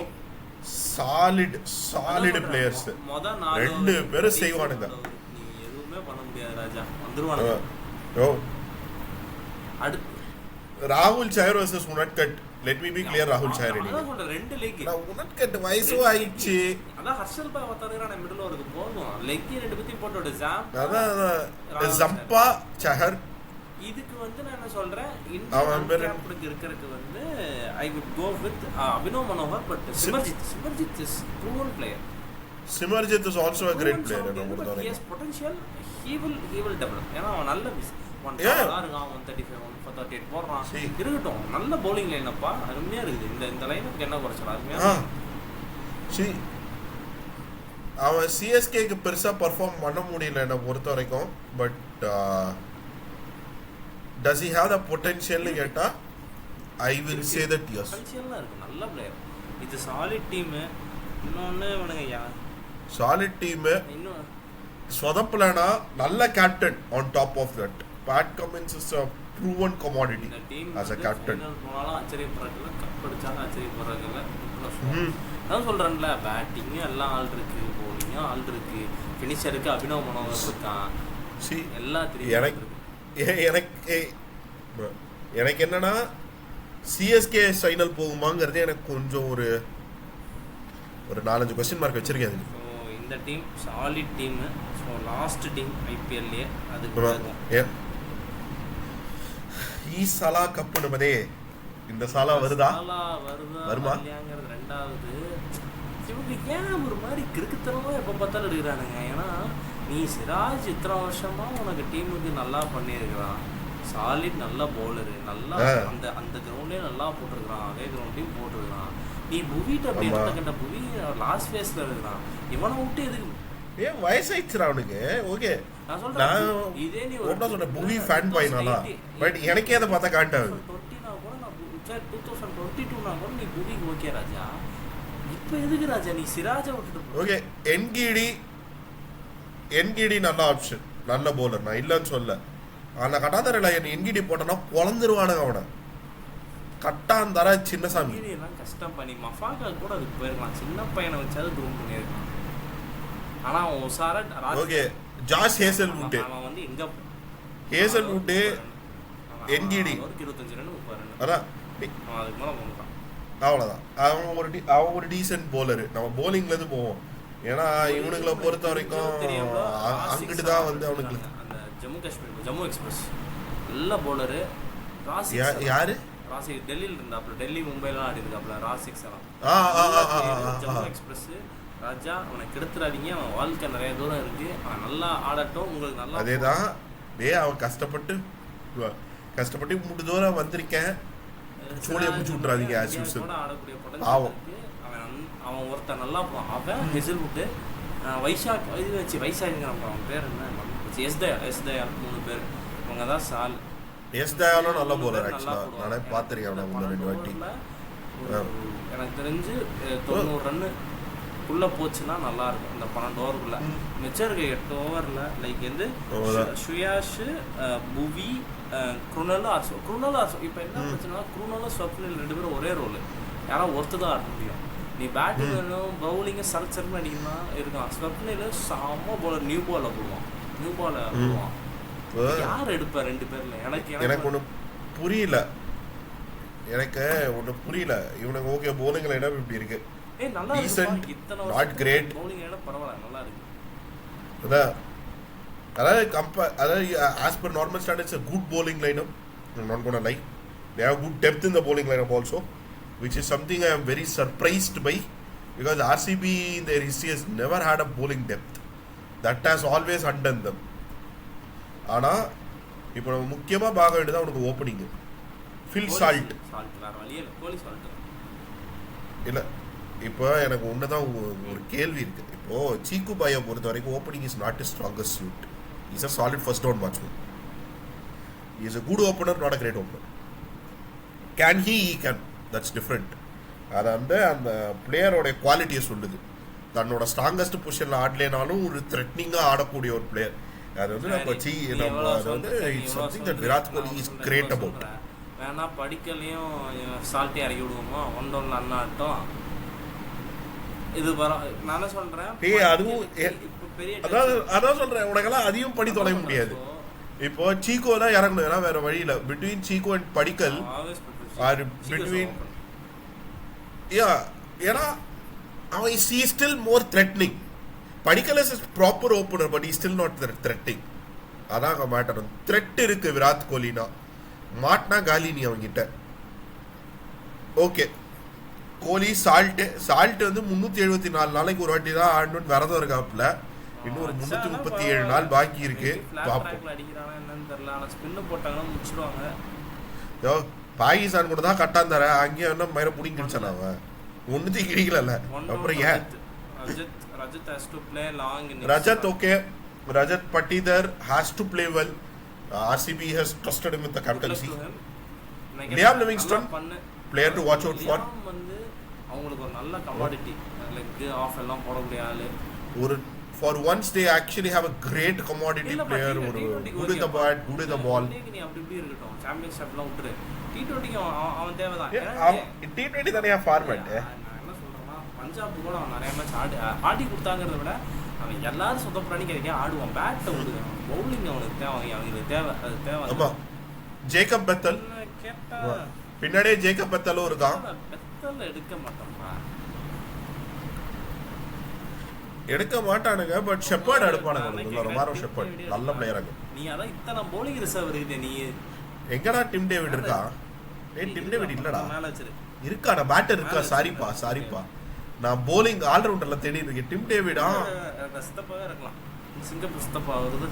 solid players. ரெண்டு பேரும் செய்வானுங்க. நீ எதுவுமே பண்ண முடியாது ராஜா, வந்துருவானுங்க. அடுத்து ராகுல் Chahar versus Unadkat. Let me be clear, Rahul Chahar. அதான் சொல்றேன் ரெண்டு லெக்.
நான் உனத்கட் வயசு ஆயிடுச்சு.
அதான் ஹர்ஷல் பாய் வந்தாருன்னா மிடில் வரது போதும். லெக் ரெண்டு பத்தி போட்டோட ஜாம்.
அதான் ஜம்பா சஹர்.
இதுக்கு வந்து நான் என்ன சொல்றேன், இந்தியாவுக்கு இருக்கிறதுக்கு வந்து I would go with Abhinav Manohar. But Simarjeet is proven player.
Simarjit is also a great player.
He has potential. He will develop. ஏன்னா அவன் நல்ல 135 138 போடுறான். இருக்கட்டும், நல்ல பவுலிங் லைனப்பா, அருமையா இருக்குது. இந்த லைனுக்கு என்ன குறைச்சலாம், அருமையா.
அவன் சிஎஸ்கேக்கு பெருசா பெர்ஃபார்ம் பண்ண முடியல என்ன பொறுத்த வரைக்கும். But does he have the potential னு கேட்டா I will say that yes.
பொட்டன்ஷியல்லாம் இருக்கு. நல்ல பிளேயர். இது சாலிட் டீம். இன்னொன்னு இவனுங்க
சாலிட் டீம். இன்னும் சொதப்பலனா நல்ல captain on top of that. Pat Cummins is a proven commodity as a captain.
போனாலும் ஆச்சரியப்படுறதுல, கப் அடிச்சாலும் ஆச்சரியப்படுறதுல. நான் சொல்றேன்ல, பேட்டிங் எல்லாம் ஆள் இருக்கு, bowling ஆள் இருக்கு, ஃபினிஷருக்கு அபினவ் மனோகர் இருக்கான். எல்லாத்தையும்
எனக்கு என்னன்னா சிஎஸ்கே ஃபைனல் போகுமாங்கிறது எனக்கு கொஞ்சம் ஒரு 4-5 क्वेश्चन மார்க் வச்சிருக்கேன்.
இந்த team solid team. So last team ஐபிஎல்லே அதுக்கு
சலா கப்பு நம்மதே. இந்த சாலா வருமா
இல்லையாங்கிறது ரெண்டாவது. இவங்க ஏன் ஒரு மாதிரி கிறுக்குத்தனமா எப்போ பார்த்தாலும் எடுக்கிறானுங்க. ஏன்னா நீ சிராஜ் இத்தனை வருஷமா உனக்கு டீமுக்கு நல்லா பண்ணியிருக்கிறான். சாலிட் நல்ல பவுலரு, நல்லா அந்த கிரவுண்ட்லேயே நல்லா போட்டிருக்கிறான், அதே கிரவுண்ட்லேயும் போட்டிருக்கிறான். நீ புவிட்ட அப்படி எடுத்துக்கிட்ட புவி லாஸ்ட் ஃபேஸ்ல இருக்கிறான். இவனை விட்டு எதுக்கு
ஏன் வயசாயிடுச்சுடா அவனுக்கு? ஓகே
நான் சொல்றேன், இதே நீ
ஓட்டா சொல்ற புவி ஃபேன் பாயினாலா? பட் எனக்கே அதை பார்த்தா காண்டாகுது.
20 கூட நான் 2022 கூட நீ புவிக்கு ஓகே ராஜா. இப்போ எதுக்கு ராஜா நீ சிராஜை விட்டுட்டு?
ஓகே என்கிடி நல்ல ஆப்ஷன், நல்ல பவுலர், நான் இல்லைன்னு சொல்ல. ஆனால் கட்டாந்தரையில் என்கிடி போட்டோன்னா குழந்துருவானுங்க அவனை. கட்டாந்தர சின்னசாமி
எல்லாம் கஷ்டம் பண்ணி மஃபாக்கா கூட அதுக்கு போயிருக்கலாம். சின்ன பையனை வச்சாது க்ரூம் பண்ணியிருக்கான். ஆனால் அவன் உசாரா
ஓகே ஜாஸ் ஹேசல்வுட்.
அவன் வந்து எங்கே
ஹேசல்வுட் என்கிடி
25 ரன் 30 ரன்
அதான்
அவன் அதுக்கு மேலே போகிறான்.
அவ்வளோதான். அவன் ஒரு டீசென்ட் பவுலரு. நம்ம போலிங்லேருந்து போவோம். ஏன்னா இவனுங்களை பொறுத்த வரைக்கும் அங்கிட்டு தான் வந்து அவனுக்கு
அந்த ஜம்மு எக்ஸ்பிரஸ் நல்ல பவுலரு.
யாரு
ராசி டெல்லியில் இருந்தாப்புல, டெல்லி மும்பைலாம் ஆடி இருக்காப்புல. ராசிக்ஸ் எல்லாம் ஜம்மு எக்ஸ்பிரஸ் ராஜா. அவனை கெடுத்துறாதீங்க, அவன் வாழ்க்கை நிறைய தூரம் இருக்கு. அவன் நல்லா ஆடட்டும், உங்களுக்கு நல்லா.
அதே தான் அவன் கஷ்டப்பட்டு மூணு தூரம் வந்திருக்கேன். சோழியை பிடிச்சி விட்டுறாதீங்க.
ஆடக்கூடிய அவன் ஒருத்தன் நல்லா போவான். அவன் ஹெசல்வுட்டு, வைஷாக் இது வச்சு வைசாக்கிறான். அவன் பேர் என்ன? எஸ்தயால் 3 பேர். இவங்க தான் சால்.
எஸ் தயாலும் நல்ல போலர் ஆக்சுவலாக, நானே பார்த்துருக்கேன் அவனை ஒன்று 2 வாட்டி.
எனக்கு தெரிஞ்சு 90 ரன்னு உள்ள போச்சுன்னா நல்லா இருக்கும் இந்த 12 ஓவருக்குள்ள. மிச்சம் இருக்க 8 ஓவரில் லைக் வந்து சுயாஷ், புவி, குருணல் ஆர்சோ. இப்போ என்ன பிரச்சனைனா குருணலும் ஸ்வப்னில் 2 பேரும் ஒரே ரோல், யாராவது ஒருத்தர் தான் ஆட முடியும். நீ பேட்டிங் வேணும் பவுலிங்கை சரச்சரன்னு அடிக்கணும்னா இருக்கான். ஸ்வப்னில் செம்ம போலர், நியூ பாலில் போடுவான். யார் எடுப்பா 2 பேர்ல?
எனக்கு ஒன்று புரியல, இவனுக்கு ஓகே bowling லைனப் இப்படி இருக்கு,
நல்லா
decent, not great.
bowling lineup பரவாயில்ல, நல்லா இருக்கு.
அதாவது as per normal standards a good bowling lineup, I'm not gonna lie, they have good depth in the bowling lineup also, which is something I am very surprised by, because RCB in their history has never had a bowling depth, that has always undone them. ஆனால் இப்போ நம்ம முக்கியமாக பார்க்க வேண்டியது அவனுக்கு opening. Phil Salt இல்லை. இப்போ எனக்கு ஒன்று தான் ஒரு கேள்வி இருக்குது. இப்போது சீக்கு பாயை பொறுத்த வரைக்கும் opening is not is strongest suit. Is a solid first down batsman. Is a good opener, not a great opener. Can that's different. அதை வந்து அந்த பிளேயரோடைய குவாலிட்டியை சொல்லுது. தன்னோட ஸ்ட்ராங்கஸ்ட் பொசிஷனில் ஆடலேனாலும் ஒரு த்ரெட்னிங்காக ஆடக்கூடிய ஒரு பிளேயர். அது வந்து நம்ம அது வந்து it's something that Virat Kohli is great about.
வேணா படிக்கலையும் சால்ட்டி இறக்கி விடுவோமா, ஒன்றொன்று அண்ணா ஆட்டம் இது நான் சொல்றேன்.
அதுவும் அதான் சொல்றேன், உனக்கெல்லாம் அதையும் படி தொலைய முடியாது. இப்போ சீக்கோ தான் இறங்கணும், ஏன்னா வேற வழியில. Between சீக்கோ and Padikkal R between ஏன்னா அவன் C still more threatening. Padikal is a proper opener, but he's still not threatening. அதான் மேட்டர். த்ரெட் இருக்கு விராட் கோலினா, மாட்னா காலி நீ அவங்கிட்ட. ஓகே, கோலி சால்ட் வந்து 374 நாளைக்கு ஒரு வாட்டி தான் ஆடணும்னு விரதம் இருக்காப்புல. இன்னும் ஒரு 337 நாள் பாக்கி இருக்கு. பாகிஸ்தான் கூட தான் கட்டாந்தார, அங்கேயும் என்ன மயிர புடிங்கிடுச்சான் அவன், ஒன்னுத்தையும் கிடைக்கல. அப்புறம் ஏன்
Rajat has to play long in
Rajat Patidar has to play well. RCB has trusted him with the captaincy. Liam Livingstone player to watch out for.
வந்து அவங்களுக்கு ஒரு நல்ல கமாடிட்டி, லெக் ஆஃப் எல்லாம் போட முடிய ஆளு.
ஒரு for once they actually have a great commodity player, ஒரு good with the bat, good with the ball.
நீ அப்படி இருக்கட்டும், சாம்பியன்ஸ் கப்லாம் விட்டுரு. T20 அவன் தேவைதான்.
T20 தானே ஃபார்மட்.
பஞ்சாப் கூட அவன் நிறைய மேட்ச் ஆடி கொடுத்தாங்கிறத விட அவன் எல்லாரும் சொந்த பிராணி கிடைக்க ஆடுவான். பேட்டை விடுவான், பவுலிங் அவனுக்கு தேவை, அது தேவை.
ஆமா, ஜேக்கப் பெத்தல்
கேட்டா
பின்னாடியே ஜேக்கப் பெத்தலும் இருக்கான்.
பெத்தல் எடுக்க
மாட்டானுங்க, பட் ஷெப்பர்ட் எடுப்பானுங்க. ரொமாரோ ஷெப்பர்ட் நல்ல பிளேயராங்க.
நீ அதான் இத்தனை பவுலிங் ரிசர்வ் இருக்குது. நீ
எங்கடா டிம் டேவிட் இருக்கா? டிம் டேவிட் இல்லடா, இருக்கா பேட்டர் இருக்கா? சாரிப்பா நான் போலிங் ஆல்ரவுண்டர்ல தேடி இருக்கேன். டிம் டேவிடா
சித்தப்பாவே இருக்கலாம். சிங்கப்பூர் சித்தப்பா வருது.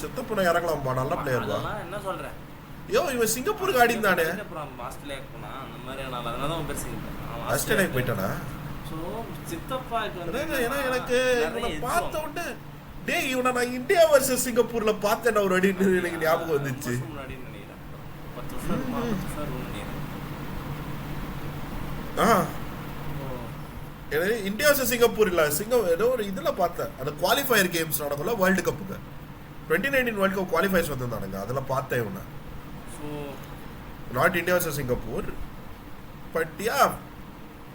சித்தப்பூர் இறங்கலாம்பா, நல்ல பிளேயர் தான்.
என்ன சொல்றேன்?
இவன் சிங்கப்பூருக்கு ஆடி தானே.
ஆஸ்திரேலியாக்கு போனா அந்த மாதிரி அதனாலதான் பேர்
ஆஸ்திரேலியாக்கு போயிட்டானா?
ஸோ சித்தப்பாக்கு வந்து
ஏன்னா எனக்கு இவனை பார்த்த உடனே டேய் இவனை நான் இந்தியா வர்சஸ் சிங்கப்பூர்ல பார்த்தேன் ஒரு அடி எனக்கு ஞாபகம் வந்துச்சு.
முன்னாடி நினைக்கிறேன் 10 வருஷம்
இந்தியா வர்சஸ் சிங்கப்பூர் இல்ல, ஏதோ ஒரு இதுல பார்த்தேன். அந்த குவாலிஃபயர் கேம்ஸ் நடக்கும்ல வேர்ல்டு கப்புக்கு, 2019 வேர்ல்டு கப் குவாலிஃபயர்ஸ் வந்திருந்தானுங்க, அதில் பார்த்தேன் இவனை. Not India versus Singapore, but yeah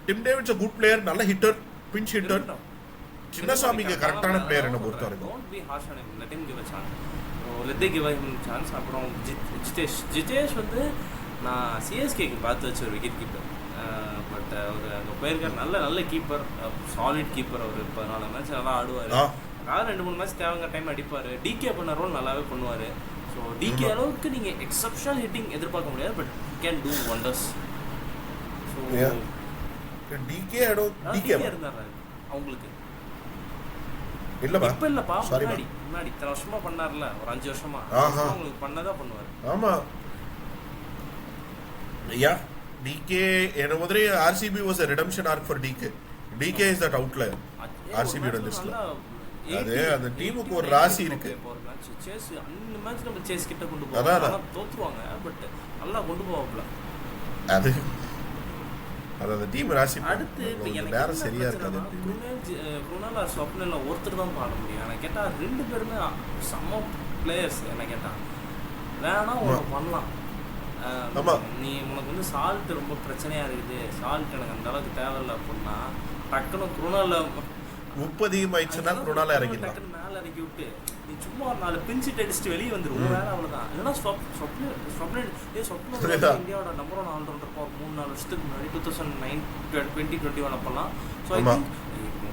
Tim David's a good player, நல்ல ஹிட்டர், பிஞ்ச் ஹிட்டர். சின்னசாமிக்கு கரெக்டான பிளேயர் என்ன பொறுத்த வரைக்கும்.
அப்புறம் ஜிதேஷ் வந்து நான் சிஎஸ்கேக்கு பார்த்து வச்ச ஒரு விக்கெட் கீப்பர். பட் அவர் அங்கே போயிருக்கார். நல்ல கீப்பர், சாலிட் கீப்பர். அவர் 14 மேட்ச் நல்லா ஆடுவார். அதாவது 2-3 மேட்ச் தேவைங்க டைம் அடிப்பார். டிகே பண்ண ரோல் நல்லாவே பண்ணுவார். ஸோ டிகே அளவுக்கு நீங்கள் எக்ஸப்ஷனல் ஹிட்டிங் எதிர்பார்க்க முடியாது, but can do wonders. So
DK
இருந்தார் அவங்களுக்கு.
இப்ப
இல்லப்பா, முன்னாடி இத்தனை வருஷமா பண்ணார்ல, ஒரு 5 வருஷமா உங்களுக்கு பண்ணதான் பண்ணுவார்.
ஆமா யா DK என்ன மாதிரி RCB was a redemption arc for DK. DK is that outlier RCB யோட லிஸ்ட்ல. அது அந்த டீமுக்கு ஒரு ராசி இருக்கு.
ஒரு மேட்ச் சேஸ் அந்த மேட்ச் நம்ம சேஸ் கிட்ட கொண்டு போவாங்க, தோத்துருவாங்க, பட் நல்லா கொண்டு போவாப்ல.
அது அது அந்த டீம் ராசி.
அடுத்து இப்போ எனக்கு நேரம் சரியா இருக்காது. குருணால் ஸ்வப்னில் ஒருத்தர் தான் பாட முடியும். எனக்கு கேட்டால் 2 பேருமே செம்ம பிளேயர்ஸ். என்ன கேட்டால் வேணா ஒன்று பண்ணலாம். நீ உனக்கு வந்து சால்ட் ரொம்ப பிரச்சனையா இருக்குது, சால்ட் எனக்கு அந்த அளவுக்கு தேவையில்லை அப்படின்னா டக்குன்னு குருணால
உப்பு அதிகமாயிடுச்சுன்னா குருணால இறங்கிடலாம்.
டக்குன்னு மேலே இறக்கி விட்டு நீ சும்மா ஒரு 4 பிஞ்சிட்டு அடிச்சுட்டு வெளியே வந்துடும். வேற அவ்வளோதான். இல்லைன்னா ஸ்வப்ன இந்தியாவோட நம்பர் 1 ஆல்ரவுண்டர் ஒரு 3-4 வருஷத்துக்கு முன்னாடி 2021 அப்பெல்லாம். ஸோ ஐ திங்க்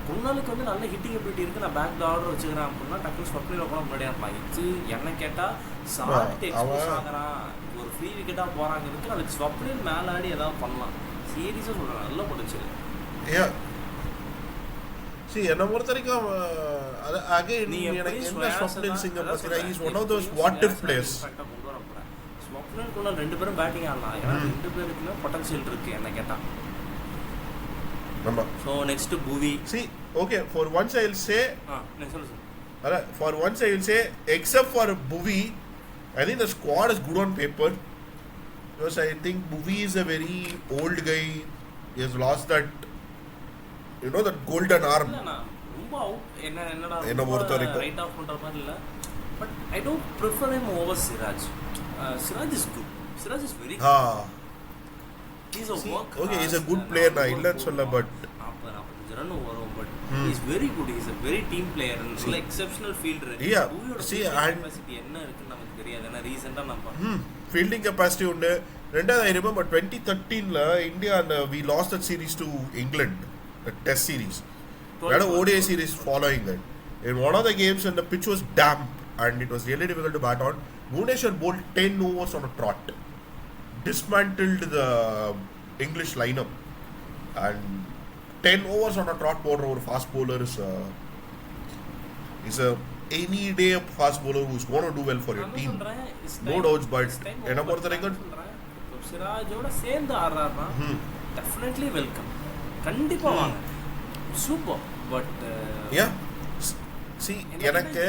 குருணாலுக்கு வந்து நல்ல ஹிட்டிங் எபிலிட்டி இருக்குது. நான் பேக் ஆர்டர் வச்சுக்கிறேன் அப்படின்னா டக்குனு ஸ்வப்னில் கூட முன்னாடியே இருப்பான். இது என்ன கேட்டால் சால்ட் எக்ஸ்போஸ் ஆகிறான், ஒரு ஃப்ரீ விக்கெட்டாக போகிறாங்கிறதுக்கு அதுக்கு ஸ்வப்னில் மேலே ஆடி ஏதாவது பண்ணலாம். சீரியஸாக சொல்கிறேன், நல்லா போட்டுச்சு.
என்ன பொறுத்த வரைக்கும் அகைன் எனக்கு என்ன ஸ்வப்னில் சிங் பத்தினா is one of those what if players.
கொண்டு வர போகிறேன். ஸ்வப்னில் குருணால் 2 பேரும் பேட்டிங் ஆடலாம். ஏன்னா 2 பேருக்குமே பொட்டன்ஷியல் இருக்குது என்ன கேட்டால். So next to Bhuvi.
See, okay, for once I will say, for once I will say, except for Bhuvi, I think the squad is good on paper. Because I think Bhuvi is a very old guy. He has lost that, you know, that golden arm.
ரொம்ப என்ன
பொறுத்த வரைக்கும்
right of பண்ற மாதிரி இல்ல. But I don't prefer him over Siraj. Siraj is good. Siraj is very good. He's a worker.
Okay, he's a good player na illanu solla, but
45 run varum, but he's very good. He's a very team player and like exceptional fielder.
Yeah, see, and
capacity enna irukku namakku theriyadhu. Na recent ah namba
fielding capacity undu. Rendaad I remember 2013 la India and we lost that series to England, the test series. We had a ODI series following that. In one of the games and the pitch was damp and it was really difficult to bat on, Bhuvneshwar bowled 10 overs on a trot, dismantled the English lineup, and 10 overs on a trot bowler over fast bowler is a any day a fast bowler who's going to do well for your team. No doubts, but enna portha varaikkum
Sirajoda சேர்ந்து ஆடுறாருன்னா definitely welcome. கண்டிப்பா வாங்க, super. But
yeah, see, எனக்கு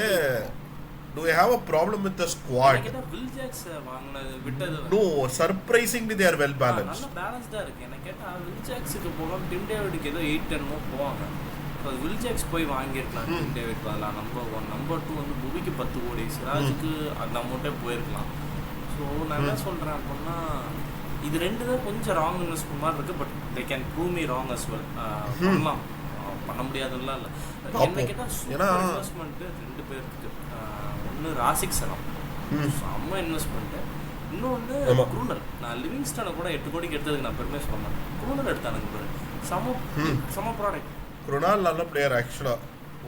do I have a problem with the squad?
எனக்கு will Jacks வாங்குனது விட்டது.
No, surprisingly they are well balanced.
நல்ல பேலன்ஸ்டா இருக்கு. எனக்கு கேட்டா வில் ஜாக்ஸ்க்கு போகாம டிம் டேவிட்க்கு ஏதோ 8-10 போவாங்க. ஸோ வில் ஜாக்ஸ் போய் வாங்கியிருக்கலாம் டிம் டேவிட் பதிலாக. நம்பர் 1 நம்பர் 2 வந்து புவிக்கு 10 கோடி, சிராஜுக்கு அந்த அமௌண்ட்டே போயிருக்கலாம். ஸோ நான் என்ன சொல்கிறேன் அப்படின்னா இது 2 தான் கொஞ்சம் ராங் இன்வெஸ்ட்மெண்ட் மாதிரி இருக்குது. But they can prove me wrong as well. பண்ணலாம், பண்ண முடியாதுலாம் இல்லை. என்ன கேட்டால் சூப்பர் இன்வெஸ்ட்மெண்ட்டு 2 பேருக்கு. ஒன்று ராசிக் சலாம், செம்ம இன்வெஸ்ட்மெண்ட்டு. இன்னொன்று குருணல். நான் லிவிங்ஸ்டனை கூட 8 கோடிக்கு எடுத்ததுக்கு நான் பெருமை சொல்ல மாட்டேன். குருணல் எடுத்தானுங்க பாரு, செம ப்ராடக்ட்.
குருணால் நல்ல பிளேயர் ஆக்சுவலாக,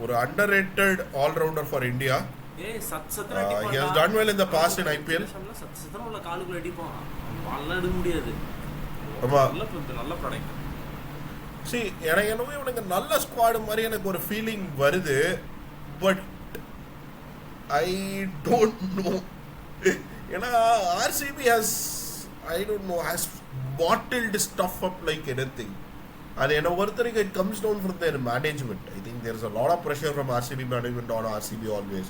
ஒரு underrated allrounder for India. He has done well in the past in IPL.
சத்தன உள்ள காலுக்குள்ள அடிப்பான், பால்லாம் எடுக்க முடியாது. நல்ல ப்ராடக்ட்.
See, எனக்கு என்னவோ இவனுக்கு நல்ல ஸ்குவாடு மாதிரி எனக்கு ஒரு ஃபீலிங் வருது. But I don't know. ஏன்னா RCB has bottled stuff up like anything. அது என்ன ஒருத்தருக்கு it comes down from their management. I think there is a lot of pressure from RCB management on RCB always,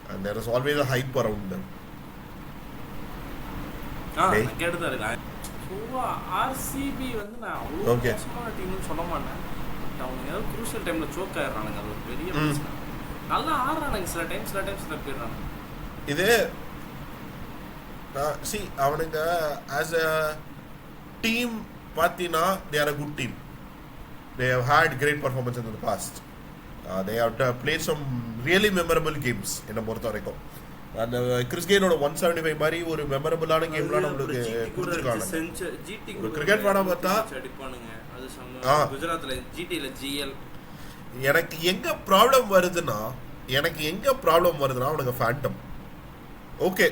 and there is always a hype around them.
கேட்டதா இருக்கு. So RCB வந்து நான் அவ்வளோ மோசமான டீம்னு சொல்ல மாட்டேன். பட் அவங்க ஏதாவது குரூஷியல் டைமில் சோக் ஆயிடுறானுங்க. அது ஒரு பெரிய பிரச்சனை. நல்லா ஆடுறானுங்க சில டைம்ஸ் தப்பிடுறாங்க.
இது see, அவனுங்க ஆஸ் அ டீம் பார்த்தீங்கன்னா they are a good team. They have had great performance in the past. They have played some really memorable games என்ன பொறுத்த வரைக்கும். அந்த கிறிஸ் கெயிலோட 175 மாதிரி ஒரு மெமரபிளான கேம்லாம் நம்மளுக்கு கொடுத்துருக்காங்க. ஒரு கிரிக்கெட் ஃபேனா பார்த்தா
அடிப்பானுங்க. அது குஜராத்ல ஜிடில ஜிஎல்.
எனக்கு எங்க ப்ராப்ளம் வருதுன்னா அவனுக்கு fandom. Okay,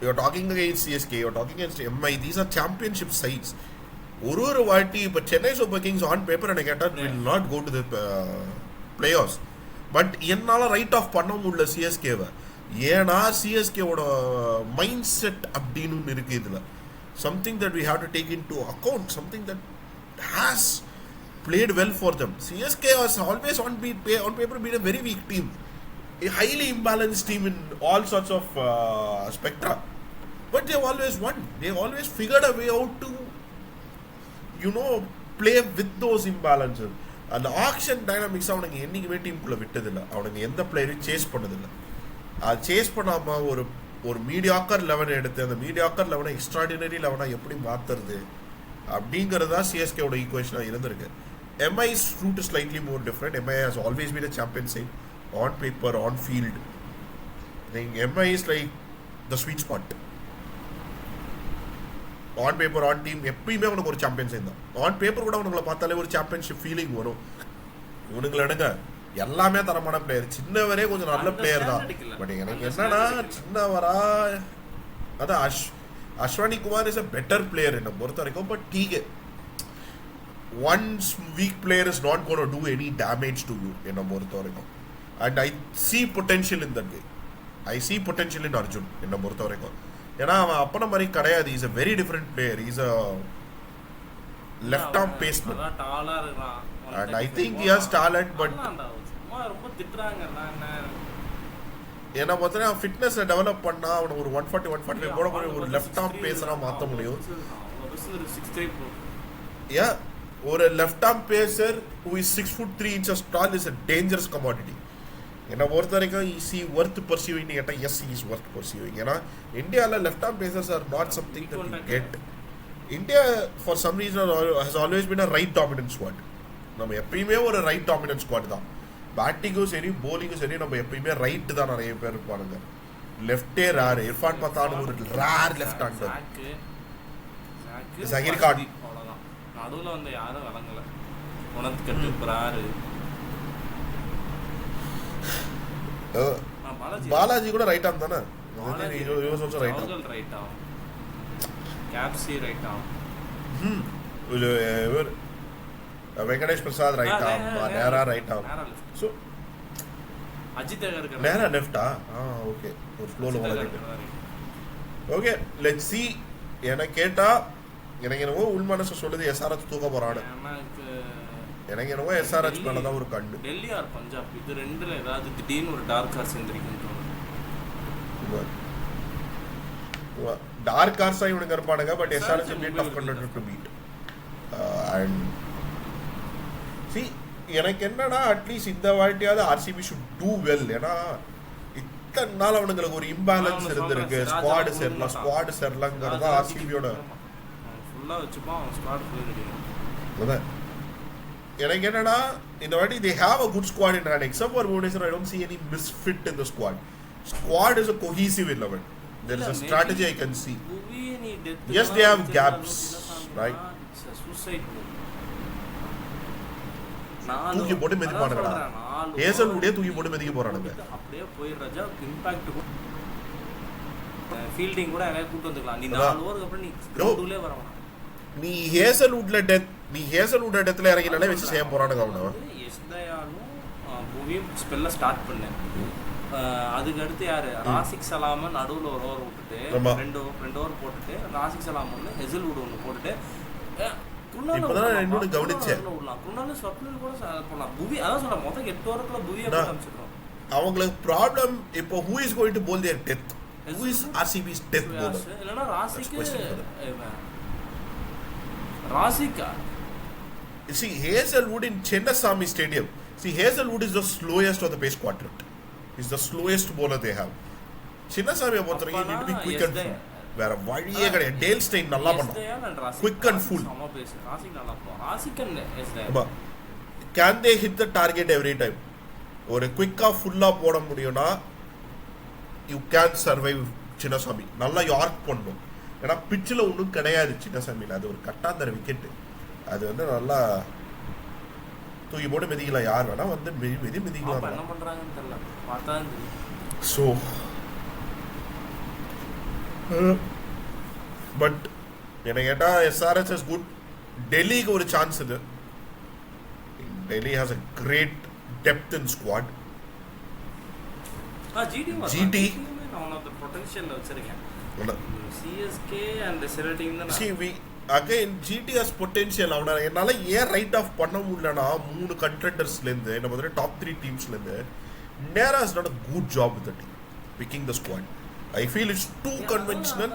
you are talking against CSK, you are talking against MI. These are championship sides. ஒரு வாட்டி இப்போ Chennai Super Kings on paper என்ன கேட்டால் will not go to the playoffs. But என்னால் ரைட் ஆஃப் பண்ண முடியல சிஎஸ்கேவை. ஏன்னா சிஎஸ்கேவோட மைண்ட் செட் அப்படின்னு ஒன்று இருக்குது இதில். Something that we have to take into account, something that has played well for them. CSK has always on paper been a very weak team. a highly imbalanced team in all sorts of spectra. But they've always won. They've always figured a way out to, play with those imbalances. அந்த action dynamics அவனுக்கு என்றைக்குமே டீமுக்குள்ளே விட்டதில்லை. அவனுக்கு எந்த பிளேயரையும் chase பண்ணதில்லை. அது chase பண்ணாமல் ஒரு mediocre லெவனை எடுத்து அந்த மீடியாக்கர் லெவனை எக்ஸ்ட்ராடினரி லெவனாக எப்படி மாற்றுறது அப்படிங்கிறது தான் சிஎஸ்கேவோட ஈக்குவேஷனாக இருந்திருக்கு. MI's route is slightly more different. MI has always been a champion side on paper, on field. I think MI is like the sweet spot. On paper on team எப்பயுமே உனக்கு ஒரு champion sign தான். On paper கூட உனங்களை பார்த்தாலே ஒரு championship feeling வரும். இவனுங்களை எடுங்க எல்லாமே தரமான பிளேயர், சின்னவரே கொஞ்சம் நல்ல பிளேயர் தான். பட் எனக்கு என்னன்னா சின்னவரா அதான் Ashwani Kumar is a better player என்னை பொறுத்த வரைக்கும். But DK once weak player is not gonna do any damage to you என்னை பொறுத்த வரைக்கும். And I see potential in that way. I see potential in Arjun என்னை பொறுத்த வரைக்கும். ஏன்னா அவன் அப்பன மாதிரி கிடையாது. Is a very different player. Is a left arm paceman and I think he has talent. But என்ன பார்த்தா ஃபிட்னஸ் டெவலப் பண்ணா அவனை ஒரு 140-145 போட முடியும். ஒரு லெஃப்ட் ஆர்ம் பேஸரா மாற்ற முடியும். ஒரு left arm pacer who is 6'3" tall is a dangerous commodity. என்னை பொறுத்த வரைக்கும் ஈஸி ஒர்த் பர்சியூவிங் கேட்டால் எஸ் இஸ் ஒர்த் பர்சியூவிங். ஏன்னா இந்தியாவில் left arm pacers are not something that you get. India for some reason has always been a right dominant squad. நம்ம எப்பயுமே ஒரு right dominant squad தான். பேட்டிங்கும் சரி போலிங்கும் சரி நம்ம எப்பயுமே ரைட்டு தான் நிறைய பேர் இருப்பானுங்க. லெஃப்டே ரேர். இர்ஃபான் பத்தான ஒரு rare left hander. Zaheer Khan
நடுவில் வந்து யாரும் வழங்கல. உனக்கு கட்டு
பாலாஜி கூட ரைட் ஆம் தானே. வெங்கடேஷ் பிரசாத் ரைட் ஆம், நேரா ரைட் ஆம். சோ
அஜித்
நேரா லெஃப்டா? ஓகே ஒரு ஃப்ளோல வளர்ந்து. Okay let's see. எனக்கு கேட்டா எனக்கு என்னவோ உள் மனசு சொல்லுது எஸ்ஆர்எச் தூக்க போறானு. எனக்கு என்னவோ எஸ்ஆர்எச் மேல தான் ஒரு கண்டு.
டெல்லி ஆர் பஞ்சாப் இது ரெண்டுல ஏதாவது திடீர்னு ஒரு டார்க் ஹார்ஸ் எந்திரிக்கும்.
டார்க் ஹார்ஸா இவனுக்கு இருப்பானுங்க. But SRH is a tough contender to beat. And see எனக்கு என்னன்னா அட்லீஸ்ட் இந்த வாட்டியாவது ஆர்சிபி should do well. ஏன்னா இத்தனை நாள் அவனுங்களுக்கு ஒரு இம்பேலன்ஸ் இருந்திருக்கு. ஸ்குவாடு செரலங்கிறது ஆர்சிபியோட
ஃபுல்லா வச்சுப்பான். ஸ்குவாட் ஃபுல்
அதான் எனக்கு என்னன்னா இந்த வாட்டி they have a good squad in hand. Except for Bhubaneswar, I don't see any misfit in the squad. Squad is a cohesive 11. There is a strategy I can see. Yes, they have gaps, right?
It's a suicide move.
தூக்கி போட்டு மெதிப்பானுங்கடா. ஹேசல்வுடே தூக்கி போட்டு மெதிக்க போறானுங்க.
அப்படியே போய் ரஜா impact fielding கூட எல்லாம் கூட்டி வந்துக்கலாம். நீ 4 ஓவருக்கு அப்புறம் நீ கிரவுண்டுலயே வரணும்.
நீ ஹேசல்வுட் இடத்துல இறங்கினாலே வச்சு செய்ய போறானுங்க அவன.
எஸ்தயாலும் பூவியும் ஸ்பெல்ல ஸ்டார்ட் பண்ணேன். அதுக்கு அடுத்து யாரு ராசிக் சலாம நடுவுல ஒரு ஓவர் விட்டுட்டு ரெண்டு ஓவர் போட்டுட்டு ராசிக் சலாம் ஒன்று ஹெசல்வுட் ஒன்று போட்டுட்டு
இன்னொன்னு கவனிச்சேன். அவங்களுக்கு ப்ராப்ளம் இப்போ who is going to bowl their death? Who is RCB's death bowler?
இல்லனா ராசிகா
see Hazelwood in Chennasamy Stadium. See Hazelwood is the slowest of the pace quadrant. He's the slowest bowler they have. Chennasamy பொறுத்தவரைக்கும் need to be quick and full. வேற வழியே கிடையாது. Dale stain நல்லா பண்ணான். Quick and full. Can they hit the target every time? ஒரு குவிக்கா ஃபுல்லா போட முடியும்னா யூ கேன் சர்வைவ் சின்னசாமி. நல்லா யார்க் பண்ணும். ஏன்னா பிச்சில் ஒன்றும் கிடையாது சின்னசாமியில். அது ஒரு கட்டாந்தர விக்கெட்டு. அது வந்து நல்லா தூக்கி போட்டு மிதிக்கலாம். யார் வேணா வந்து மிதிக்கலாம். ஸோ பட் என்ன கேட்டா எஸ்ஆர்எச் இஸ் குட். டெல்லிக்கு ஒரு சான்ஸ் இது. Delhi has a great depth in squad. GT
one of the potential வச்சிருக்கேன். CSK and selecting the
see we again GT has potential. அவன என்னால ஏன் ரைட் ஆஃப் பண்ண முடியலனா 3 கண்டெண்டர்ஸ்ல இருந்து நம்ம வந்து டாப் 3 டீம்ஸ்ல இருந்து Nera has done a good job with the team, picking the squad. I feel it's too conventional,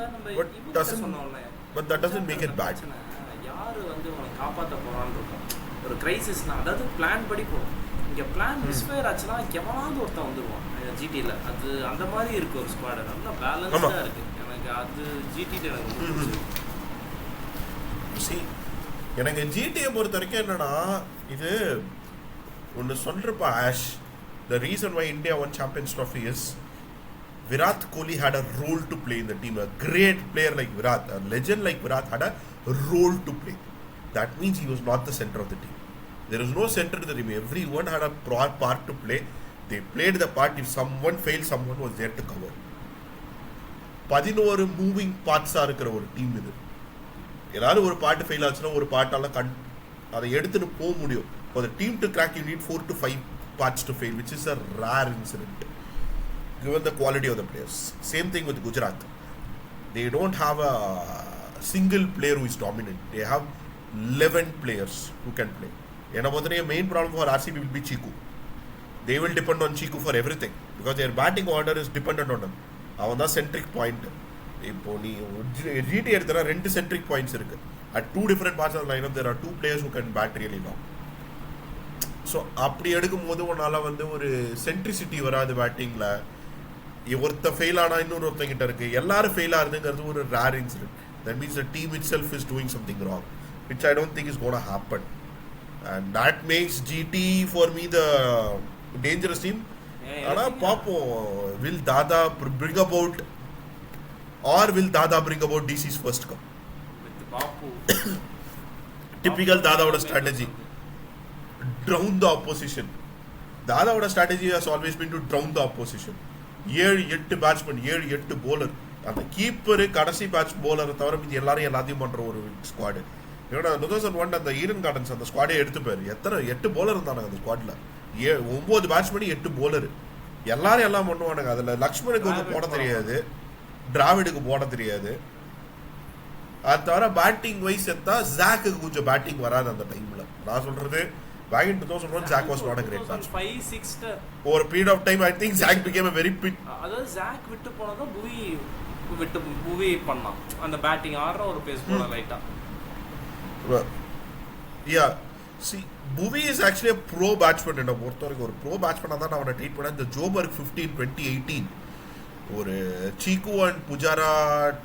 but that doesn't make it bad.
யார் வந்து உனக்கு காப்பாற்ற போகிறான்னு இருக்கும் ஒரு கிரைசிஸ்னா, அதாவது பிளான் படி போகும். இங்கே பிளான் மிஸ்ஃபயர் ஆச்சுன்னா எவனாவது ஒருத்தன் வந்துடுவான் ஜிடியில். அது அந்த மாதிரி இருக்குது ஒரு ஸ்குவாடு, நல்லா பேலன்ஸ்டாக இருக்குது. எனக்கு அது ஜிடியில் எனக்கு
எனக்கு ஜிடியை பொறுத்த வரைக்கும் என்னன்னா, இது ஒன்று சொல்கிறப்ப ash, the reason why India won Champions Trophy is Virat Kohli had a role to play in the team. A great player like Virat, a legend like Virat had a role to play. That means he was not the center of the team. There was no center to the team. Everyone had a part to play. They played the part. If someone failed, someone was there to cover. 11 moving பார்ட்ஸாக இருக்கிற ஒரு team இது. ஏதாவது ஒரு part fail ஆச்சுன்னா ஒரு பார்ட்டால் அதை எடுத்துட்டு போக முடியும். For the team to crack, you need 4 to 5 parts to fail, which is a rare incident given the quality of the players. Same thing with Gujarat. They don't have a single player who is dominant. They have 11 players who can play. The main problem for RCB will be Chiku. They will depend on Chiku for everything because their batting order is dependent on him. அவன் தான் centric point. இப்போ நீ GT எடுத்தனா 2 centric points இருக்கு. At 2 different parts of the lineup there are 2 players who can bat really long. So அப்படி எடுக்கும்போது உன்னால் வந்து ஒரு சென்ட்ரிசிட்டி வராது பேட்டிங்கில். ஒருத்த ஃபெயில் ஆனால் இன்னொருத்தங்கிட்ட இருக்குது. எல்லாரும் ஃபெயில் ஆகுதுங்கிறது ஒரு rare incident. That means the team itself is doing something wrong, which I don't think is gonna happen. And that makes GT for me the dangerous team. ஆனால் பார்ப்போம், will Dada bring about or will Dada bring about DC's first cup? Typical தாதாவோட strategy, drown the opposition. தாதாவோட strategy has always been to drown the opposition. 7-8 batsman, 7-8 bowler. அந்த keeper கடைசி batch bowler தவிர மீதி எல்லாத்தையும் பண்ற ஒரு ஸ்குவாடு. ஏன்னா 2001 அந்த ஈடன் கார்டன்ஸ் அந்த ஸ்குவாடே எடுத்து போயிரு. எத்தனை 8 bowler இருந்தானுங்க அந்த ஸ்குவாட்ல. 9 பேட்ஸ்மேன் 8 bowler. எல்லாம் பண்ணுவானுங்க. அதுல லக்ஷ்மணுக்கு வந்து போட தெரியாது, டிராவிடுக்கு போட தெரியாது. அது தவிர பேட்டிங் வைஸ் எடுத்தா ஜாக்கு கொஞ்சம் பேட்டிங் வராது அந்த டைம்ல. நான் சொல்றது back in 2001 Zach was not a great batsman.
5-6
over a period of time I think Zach became a very pit.
அதாவது Zach விட்டு போனதா புவி பண்ணான் அந்த பேட்டிங் ஆடுற ஒரு பேஸ் போல லைட்டா.
Yeah, see Bhuvi is actually a pro batsman. என்ன பொறுத்தவரைக்கும் ஒரு pro batsman தான் நான் அவனை ட்ரீட் பண்ணேன். இந்த ஜோபர்க் 2018 ஒரு Chiku and Pujara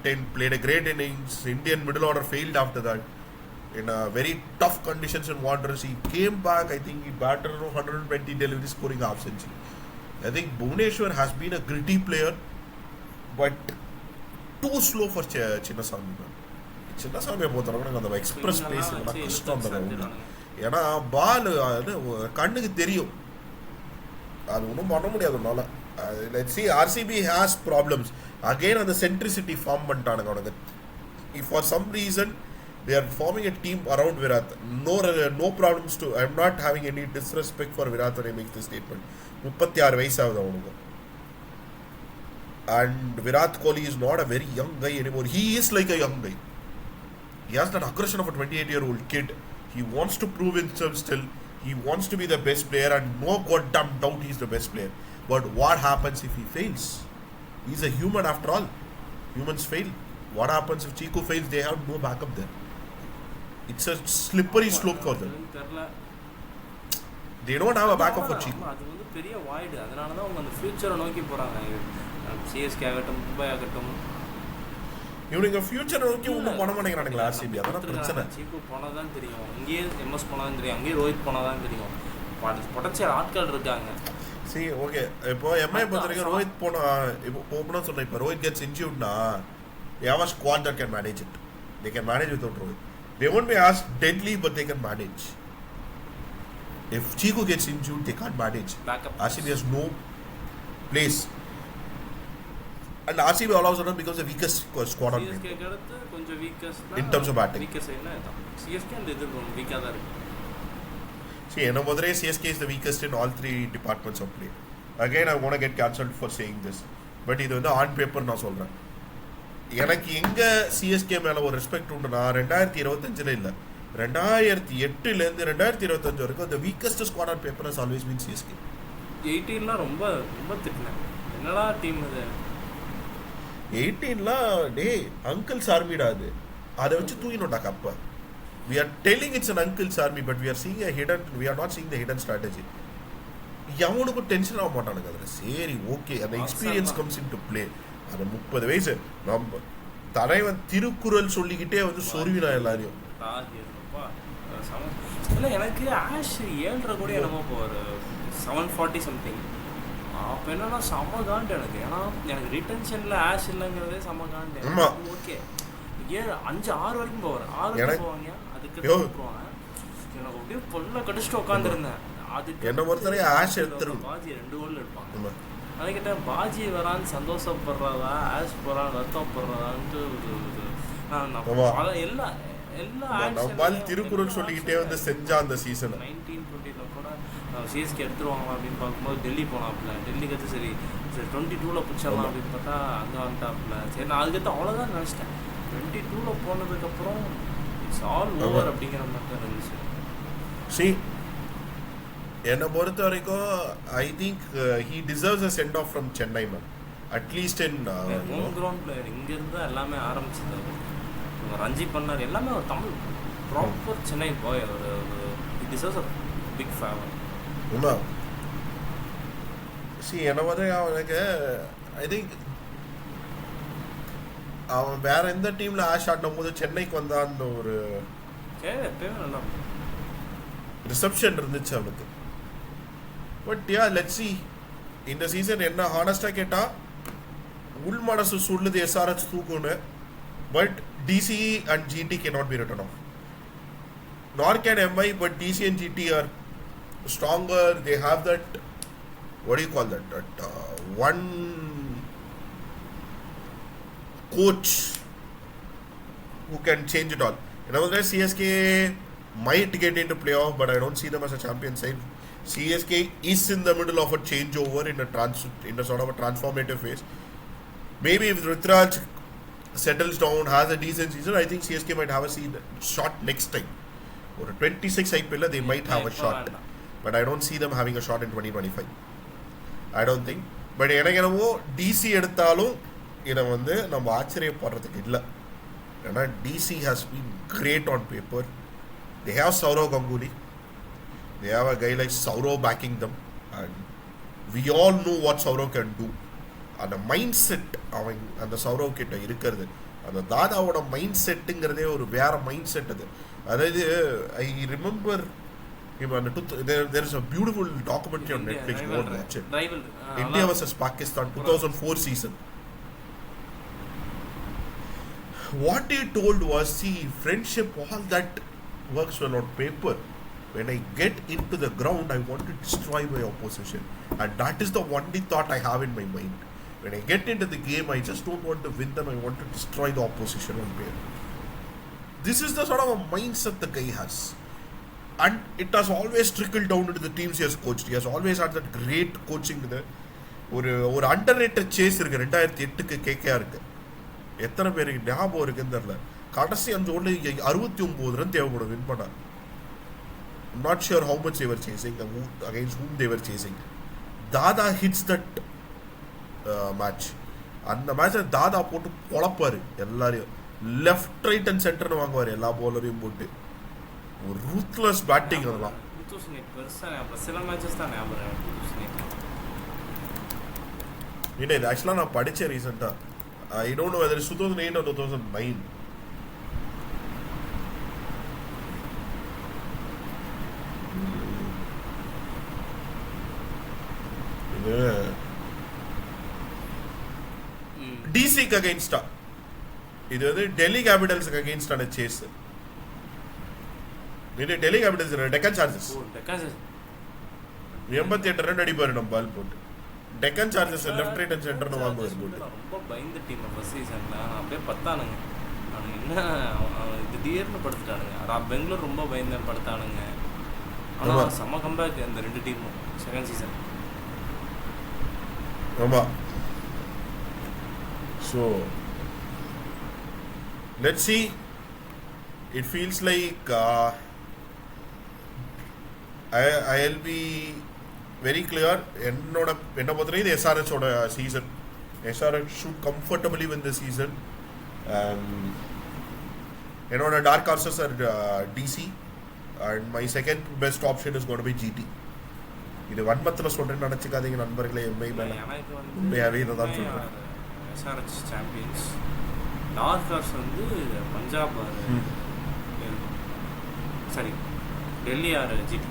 10 played a great innings. Indian middle order failed after that in a very tough conditions in Wanderers. He came back, I think he batted 120 deliveries, scoring half century. I think Bhuvneshwar has been a gritty player but too slow for Chinnaswamy. Chinnaswamy போறவங்க அந்த express base கஷ்டம் தான். ஏன்னா பால் கண்ணுக்கு தெரியும், அது ஒன்றும் பண்ண முடியாது உன்னால. Let's see, RCB has problems again on the centricity form பண்ணிட்டானுங்க அவனுங்க. If for some reason they are forming a team around Virat, no problems to. I am not having any disrespect for Virat when I make this statement. 36 வயசாகுது அவனுக்கு. And Virat Kohli is not a very young guy anymore. He is like a young guy. He has that aggression of a 28-year-old kid. He wants to prove himself still. He wants to be the best player and no goddamn doubt he is the best player. But what happens if he fails? He is a human after all. Humans fail. What happens if Chiku fails? They have no backup there. It's a slippery slope for them. They don't have a backup for Chiku.
அது வந்து பெரிய void. அதனால தான் அவங்க அந்த ஃபியூச்சரை நோக்கி போறாங்க. சிஎஸ்கே ஆகட்டும், மும்பை ஆகட்டும்,
இவனுங்க ஃபியூச்சரை நோக்கி ஒன்றும் பண்ண மாட்டேங்கிறானுங்களா ஆர்சிபி? அதான் பிரச்சனை.
சீக்கு போனால் தான் தெரியும், இங்கேயே எம்எஸ் போனால் தான் தெரியும், அங்கேயே ரோஹித் போனால் தான் தெரியும். புடச்ச ஆட்கள் இருக்காங்க.
சரி, ஓகே. இப்போ எம்ஐ பொறுத்த வரைக்கும் ரோஹித் போனால் இப்போ போகணும்னு சொல்கிறேன். இப்போ ரோஹித் கெட்ஸ் இன்ஜூர்ட்னா they have a squad that can manage it. They can manage without Rohit. They won't be as deadly, but they can manage. If Chiku gets injured, they can't manage. RCB has no place. And RCB all of a sudden becomes the weakest squad on paper. In terms of batting. See, CSK is the weakest in all 3 departments of play. Again, I want to get cancelled for saying this. But இது வந்து on paper நான் சொல்கிறேன். எனக்கு எங்கே CSK மேலே ஒரு respect உண்டுனா 2025 இல்லை, 2008 2025 வரைக்கும் the weakest squad on paper has always been CSK.
18லாம் ரொம்ப ரொம்ப திட்டினேன். என்னடா டீம் இது?
18லாம் டே அங்கிள்ஸ் ஆர்மிடா அது. அதை வச்சு தூக்கினோம்டா கப்ப. We are telling it's an uncle's army, but we are seeing a hidden. We are not seeing the hidden strategy. எவனுக்கும் tension ஆக மாட்டானுங்க அதில். சரி ஓகே, அந்த experience comes in to play. அந்த 30 வயசு நம்ம தலைவன் திருக்குறள் சொல்லிக்கிட்டே வந்து சொருவினா எல்லாரையும்.
இல்லை எனக்கு ஆஷ் 7.5 கூட என்னமோ இப்போ ஒரு 740 சம்திங். அப்போ என்னன்னா செம்ம காண்டு எனக்கு. ஏன்னா எனக்கு ரிட்டன்ஷனில் ஆஷ் இல்லைங்கிறதே செம்ம காண்டு. ஓகே 5-6 வரைக்கும் போவார். 6 வரைக்கும் போவாங்க. அதுக்கு போவாங்க. எனக்கு அப்படியே பொல்ல கடிச்சிட்டு உட்காந்துருந்தேன். அதுக்கு என்ன பொறுத்தவரை ஆஷ் எடுத்துரும். பாஜி 2 கோல் எடுப்பாங்க. அதுக்கிட்ட பாஜி வரான்னு சந்தோஷப்படுறதா, ஆஷ் போகிறான் ரத்தப்படுறதான்ட்டு எல்லா நம்மால் திருக்குறள் சொல்லிக்கிட்டே வந்து செஞ்சா அந்த சீசன் 1920 கூட சிஎஸ்கே எடுத்துருவாங்களா அப்படின்னு பார்க்கும்போது டெல்லி போனாப்புல. டெல்லிக்கு வந்து சரி 22ல் பிடிச்சிடலாம் அப்படின்னு பார்த்தா அங்கே வந்துட்டாப்புல. சரி நான் அதுக்கடுத்து அவ்வளோதான் நினச்சிட்டேன். 22ல் போனதுக்கப்புறம் இட்ஸ் ஆல் ஓவர் அப்படிங்கிற மாதிரி தான் இருந்துச்சு.
சி என்னை பொறுத்த வரைக்கும் I think he deserves a send off from Chennai ma'am. At least in
home ground player. இங்கேருந்து எல்லாமே ஆரம்பிச்சது. ரஞ்சி பண்ணார் எல்லாமே ஒரு தமிழ் ப்ராப்பர் சென்னை பாய். ஒரு it deserves a big favour.
உண்மை. சி என்னை வந்து அவனுக்கு ஐ திங்க் அவன் வேற எந்த டீமில் ஆஷ் ஆடும் போது சென்னைக்கு வந்தான்னு ஒரு
நல்லா
ரிசப்ஷன் இருந்துச்சு அவனுக்கு. பட் யா லெட்ஸ் சி இந்த சீசன் என்ன ஹானஸ்டாக கேட்டால் உள் மனசு சொல்லுது எஸ்ஆர்எச் தூக்குன்னு. But DCE and GT cannot be written off. Nor can MI, but DC and GT are stronger. They have that, what do you call that? That one coach who can change it all. In other words, CSK might get into playoff, but I don't see them as a champion side. CSK is in the middle of a changeover in a sort of a transformative phase. Maybe if Rutraj settles down, has a decent season, I think CSK might have a shot next time. Or 26 IPL, they might have a shot. But I don't see them having a shot in 2025. I don't think. But எனக்கு என்னவோ DC எடுத்தாலும் இதை வந்து நம்ம ஆச்சரியப்படுறதுக்கு இல்லை. ஏன்னா DC has been great on paper. They have Saurav Ganguly. They have a guy like Saurav backing them. And we all know what Saurav can do. அந்த mind set அவன் அந்த சௌரவ் கிட்ட இருக்கிறது, அந்த தாதாவோட மைண்ட் செட்டுங்கிறதே ஒரு வேற மைண்ட் செட் அது. அதாவது I remember there is a beautiful documentary on Netflix. Watch it. India vs Pakistan 2004 season. What he told was, see, friendship, all that works well on paper. When I get into the ground, I want to destroy my opposition, and that is the only thought I have in my mind. When I get into the game, I just don't want to win them. I want to destroy the opposition on paper. This is the sort of a mindset the guy has. And it has always trickled down into the teams he has coached. He has always had that great coaching. ஒரு underrated chase இருக்கு 2008க்கு KKR இருக்கு. எத்தனை பேருக்கு ஞாபகம் இருக்குன்னு தெரியல. கடைசி 5 ஓவர்ல 69 ரன் தேவைப்படும் வின் பண்ண. I'm not sure how much they were chasing, against whom they were chasing. Dada hits that match. அந்த மேட்ச்சில் தாதா போட்டு பொழப்பாரு எல்லாரையும். லெஃப்ட் ரைட் அண்ட் சென்டர்னு வாங்குவார் எல்லா பவுலரையும் போட்டு. ஒரு ரூத்லெஸ் பேட்டிங் அதெல்லாம். இல்லை இது ஆக்சுவலாக நான் படித்தேன் ரீசெண்டாக. I don't know whether it's 2008 or 2009. டிசிக்கு அகைன்ஸ்டா, இது வந்து டெல்லி கேபிட்டல்ஸுக்கு அகைன்ஸ்டான சேஸ். இது Delhi Capitals Deccan Chargers 88 run அடிப்பாரு நம்ம பால் போட்டு. Deccan Chargers left right and சென்டர்னு வாங்குவார் போட்டு.
ரொம்ப பயந்த டீம் ஃபர்ஸ்ட் சீசன்ல அப்படியே பத்தானுங்க. அவனுங்க என்ன திடீர்னு படுத்துட்டானுங்க. பெங்களூர் ரொம்ப பயந்து படுத்தானுங்க. ஆனால் செம்ம கம்பேக் அந்த 2 டீமும் செகண்ட் சீசன்.
ஆமாம். So let's see. It feels like I'll be very clear. என்னை பொறுத்தவரைக்கும் இது எஸ்ஆர்ஹெச்சோட சீசன். SRH should comfortably win the season. என்னோட dark horses are DC and my second best option is got by GT. இது வன்மத்தில் சொல்கிறேன்னு நினச்சிக்காதீங்க நண்பர்களே. எம்ஐ மேலே
எனக்கு
உண்மையாகவே இதை தான் சொல்கிறேன்.
வந்து எஸ்ஆர்ஹெச் சாம்பியன்ஸ், டார்க் ஹார்ஸ் வந்து பஞ்சாப் சரி டெல்லி ஆர் ஜிடி.